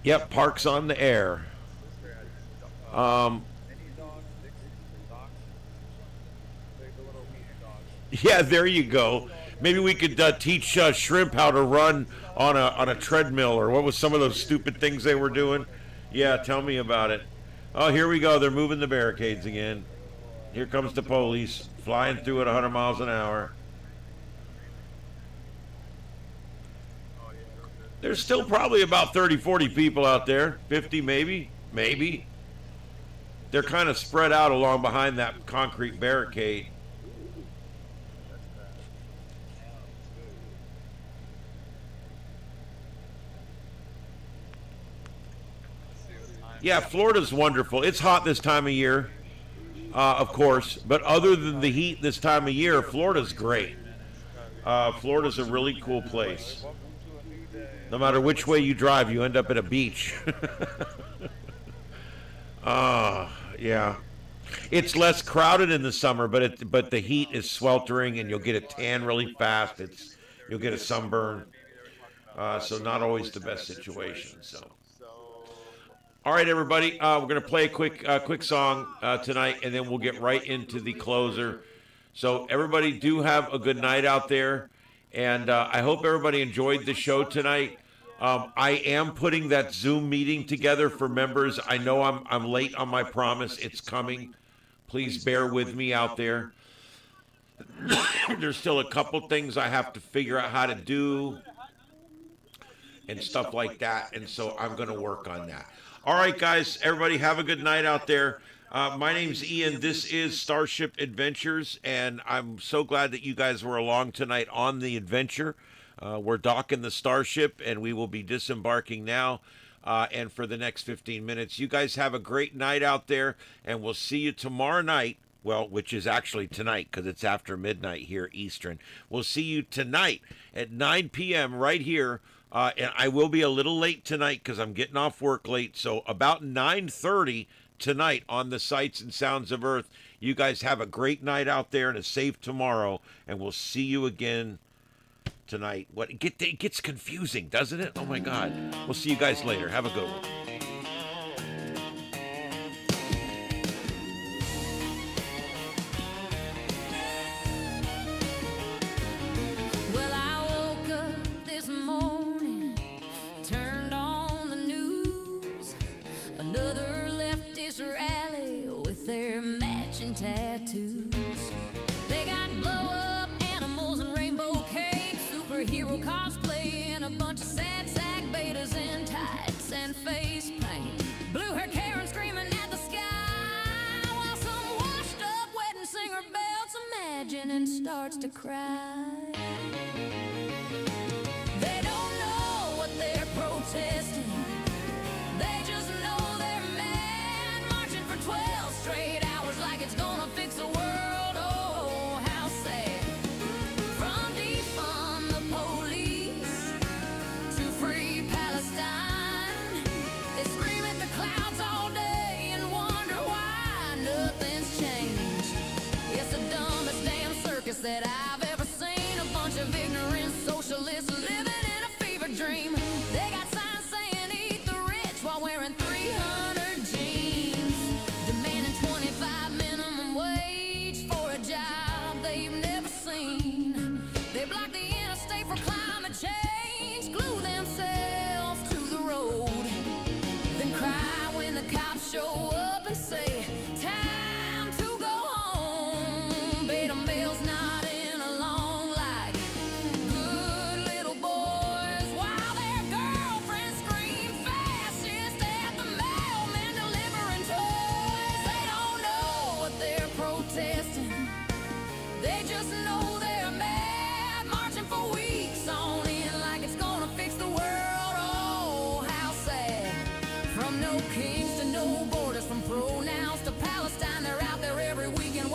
Yep, Parks on the Air. Yeah, there you go. Maybe we could teach shrimp how to run on a treadmill, or what was some of those stupid things they were doing? Yeah, tell me about it. Oh, here we go. They're moving the barricades again. Here comes the police, flying through at 100 miles an hour. There's still probably about 30, 40 people out there. 50 maybe. Maybe. They're kind of spread out along behind that concrete barricade. Yeah, Florida's wonderful. It's hot this time of year, of course. But other than the heat this time of year, Florida's great. Florida's a really cool place. No matter which way you drive, you end up at a beach. Yeah. It's less crowded in the summer, but the heat is sweltering, and you'll get a tan really fast. You'll get a sunburn. So not always the best situation. So. All right, everybody. We're going to play a quick song tonight, and then we'll get right into the closer. So everybody do have a good night out there, and I hope everybody enjoyed the show tonight. I am putting that Zoom meeting together for members. I know I'm late on my promise. It's coming. Please bear with me out there. There's still a couple things I have to figure out how to do and stuff like that, and so I'm going to work on that. All right, guys, everybody have a good night out there. My name's Ian. This is Starship Adventures, and I'm so glad that you guys were along tonight on the adventure. We're docking the Starship, and we will be disembarking now and for the next 15 minutes. You guys have a great night out there, and we'll see you tomorrow night, well, which is actually tonight because it's after midnight here Eastern. We'll see you tonight at 9 p.m. right here. And I will be a little late tonight because I'm getting off work late. So about 9:30 tonight on the Sights and Sounds of Earth. You guys have a great night out there and a safe tomorrow. And we'll see you again tonight. It gets confusing, doesn't it? Oh, my God. We'll see you guys later. Have a good one. Tattoos. They got blow-up animals and rainbow cakes, superhero cosplay, and a bunch of sad sack betas in tights and face paint. Blue hair Karen screaming at the sky, while some washed-up wedding singer belts imagine and starts to cry. They don't know what they're protesting. They just know they're mad, marching for 12 straight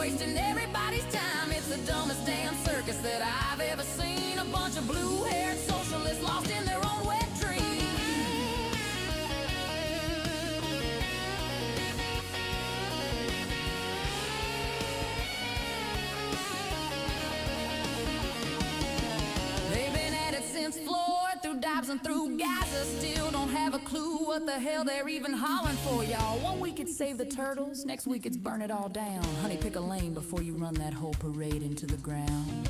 wasting everybody's time. It's the dumbest damn circus that I've ever seen. A bunch of blue-haired socialists lost in their own wet dreams. They've been at it since Floyd, through Dobbs and through Gaza. Still don't have a clue what the hell they're even hollering for, y'all. One week it's save the turtles, next week it's burn it all down. Honey, pick a lane before you run that whole parade into the ground.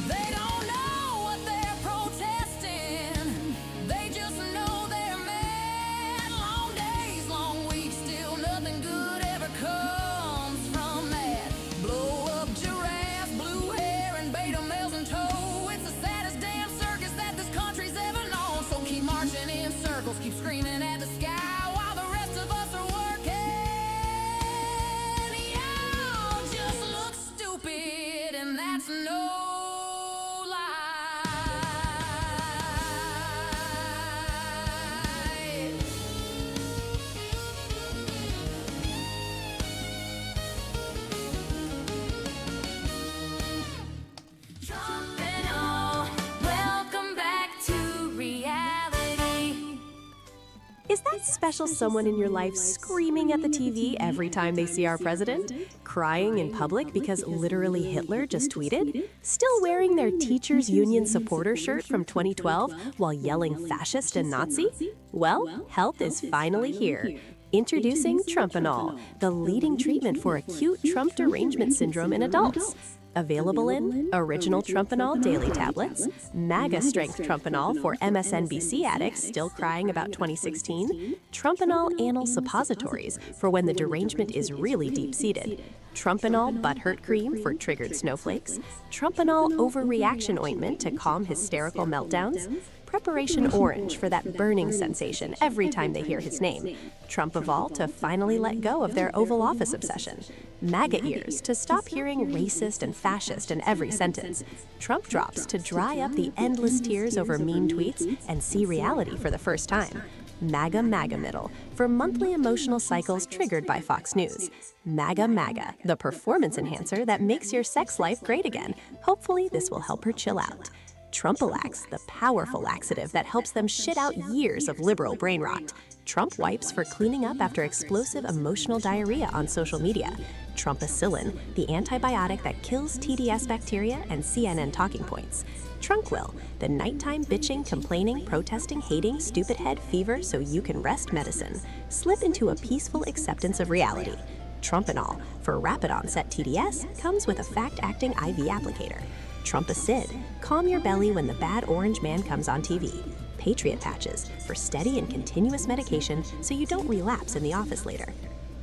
They don't know what they're protesting. They just know they're mad. Long days, long weeks, still nothing good ever comes from that. Blow up giraffes, blue hair, and beta males in tow. It's the saddest damn circus that this country's ever known. So keep marching in circles, keep screaming at the sky while the rest of us are working. Y'all just look stupid, and that's no Is that special someone in your life screaming at the TV every time they see our president? Crying in public because literally Hitler just tweeted? Still wearing their Teachers Union supporter shirt from 2012 while yelling fascist and Nazi? Well, help is finally here. Introducing Trumpanol, the leading treatment for acute Trump derangement syndrome in adults. Available in Original Trumpanol Daily Tablets, MAGA Strength Trumpanol for MSNBC addicts still crying about 2016, Trumpanol Anal Suppositories for when the derangement is really deep-seated, Trumpanol Butthurt Cream for triggered snowflakes, Trumpanol Overreaction Ointment to calm hysterical meltdowns, Preparation Orange for that burning sensation every time they hear his name, Trumpavol to finally let go of their Oval Office obsession, MAGA Ears to stop hearing racist and fascist in every sentence, Trump Drops to dry up the endless tears over mean tweets and see reality for the first time, MAGA Middle for monthly emotional cycles triggered by Fox News, MAGA, the performance enhancer that makes your sex life great again. Hopefully this will help her chill out. Trumpalax, the powerful laxative that helps them shit out years of liberal brain rot. Trump Wipes for cleaning up after explosive emotional diarrhea on social media. Trumpicillin, the antibiotic that kills TDS bacteria and CNN talking points. Trunquil, the nighttime bitching, complaining, protesting, hating, stupid head fever so you can rest medicine. Slip into a peaceful acceptance of reality. Trumpanol, for rapid onset TDS, comes with a fact-acting IV applicator. Trumpacid, calm your belly when the bad orange man comes on TV. Patriot Patches, for steady and continuous medication so you don't relapse in the office later.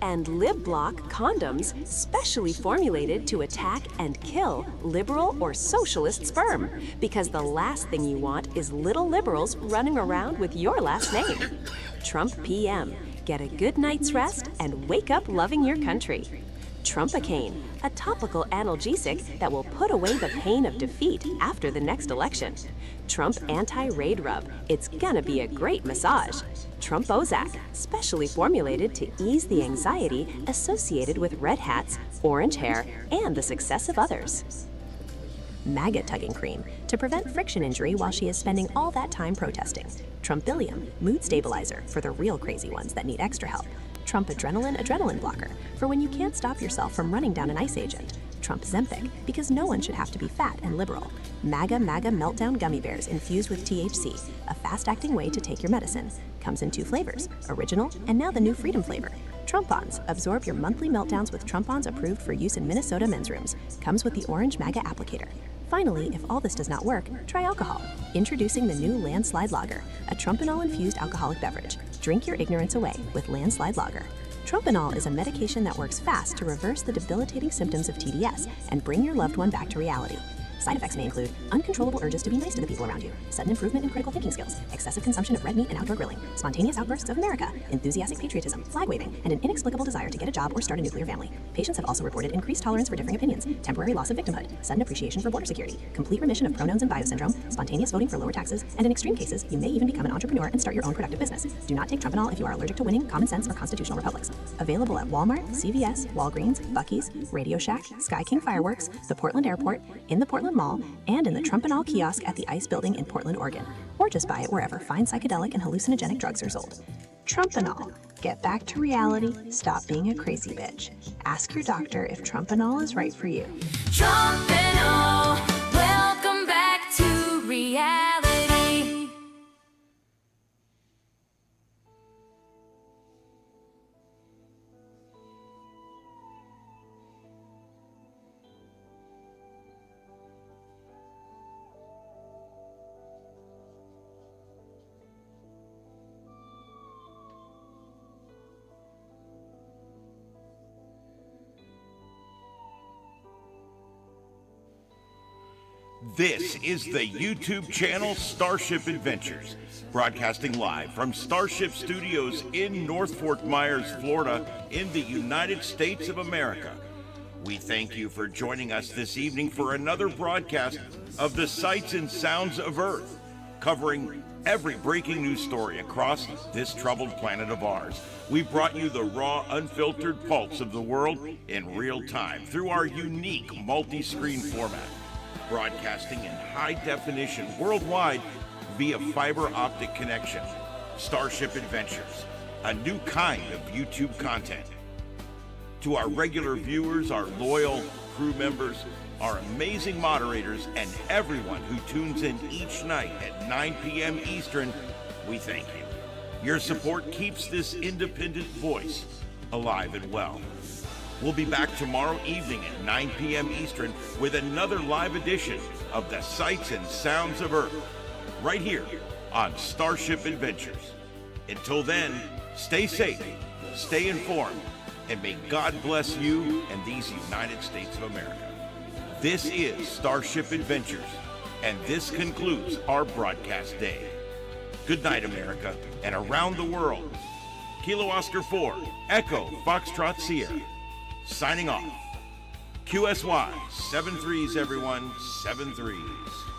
And Lib Block condoms, specially formulated to attack and kill liberal or socialist sperm. Because the last thing you want is little liberals running around with your last name. Trump PM, get a good night's rest and wake up loving your country. Trumpacaine, a topical analgesic that will put away the pain of defeat after the next election. Trump Anti-Raid Rub, it's gonna be a great massage. Trump Ozak, specially formulated to ease the anxiety associated with red hats, orange hair, and the success of others. MAGA Tugging Cream, to prevent friction injury while she is spending all that time protesting. Trumpilium, mood stabilizer for the real crazy ones that need extra help. Trump Adrenaline Blocker, for when you can't stop yourself from running down an ICE agent. Trump Zempic, because no one should have to be fat and liberal. MAGA Meltdown Gummy Bears infused with THC, a fast-acting way to take your medicine. Comes in 2 flavors, original and now the new Freedom flavor. Trumpons, absorb your monthly meltdowns with Trumpons approved for use in Minnesota men's rooms. Comes with the orange MAGA applicator. Finally, if all this does not work, try alcohol. Introducing the new Landslide Lager, a Trumpanol-infused alcoholic beverage. Drink your ignorance away with Landslide Lager. Trumpanol is a medication that works fast to reverse the debilitating symptoms of TDS and bring your loved one back to reality. Side effects may include uncontrollable urges to be nice to the people around you, sudden improvement in critical thinking skills, excessive consumption of red meat and outdoor grilling, spontaneous outbursts of America, enthusiastic patriotism, flag waving, and an inexplicable desire to get a job or start a nuclear family. Patients have also reported increased tolerance for differing opinions, temporary loss of victimhood, sudden appreciation for border security, complete remission of pronouns and biosyndrome, spontaneous voting for lower taxes, and in extreme cases, you may even become an entrepreneur and start your own productive business. Do not take Trumpanol if you are allergic to winning, common sense, or constitutional republics. Available at Walmart, CVS, Walgreens, Buc-ee's, Radio Shack, Sky King Fireworks, the Portland Airport, in the Portland Mall, and in the Trumpanol kiosk at the ICE building in Portland, Oregon. Or just buy it wherever fine psychedelic and hallucinogenic drugs are sold. Trumpanol. Get back to reality. Stop being a crazy bitch. Ask your doctor if Trumpanol is right for you. Trumpanol, welcome back to reality. This is the YouTube channel Starship Adventures, broadcasting live from Starship Studios in North Fort Myers, Florida, in the United States of America. We thank you for joining us this evening for another broadcast of the Sights and Sounds of Earth, covering every breaking news story across this troubled planet of ours. We brought you the raw, unfiltered pulse of the world in real time through our unique multi-screen format, broadcasting in high definition worldwide via fiber optic connection. Starship Adventures, a new kind of YouTube content. To our regular viewers, our loyal crew members, our amazing moderators, and everyone who tunes in each night at 9 p.m. Eastern, we thank you. Your support keeps this independent voice alive and well. We'll be back tomorrow evening at 9 p.m. Eastern with another live edition of the Sights and Sounds of Earth, right here on Starship Adventures. Until then, stay safe, stay informed, and may God bless you and these United States of America. This is Starship Adventures, and this concludes our broadcast day. Good night, America, and around the world. Kilo Oscar 4, Echo Foxtrot Sierra. Signing off. QSY, 7 3s, everyone, 7 3s.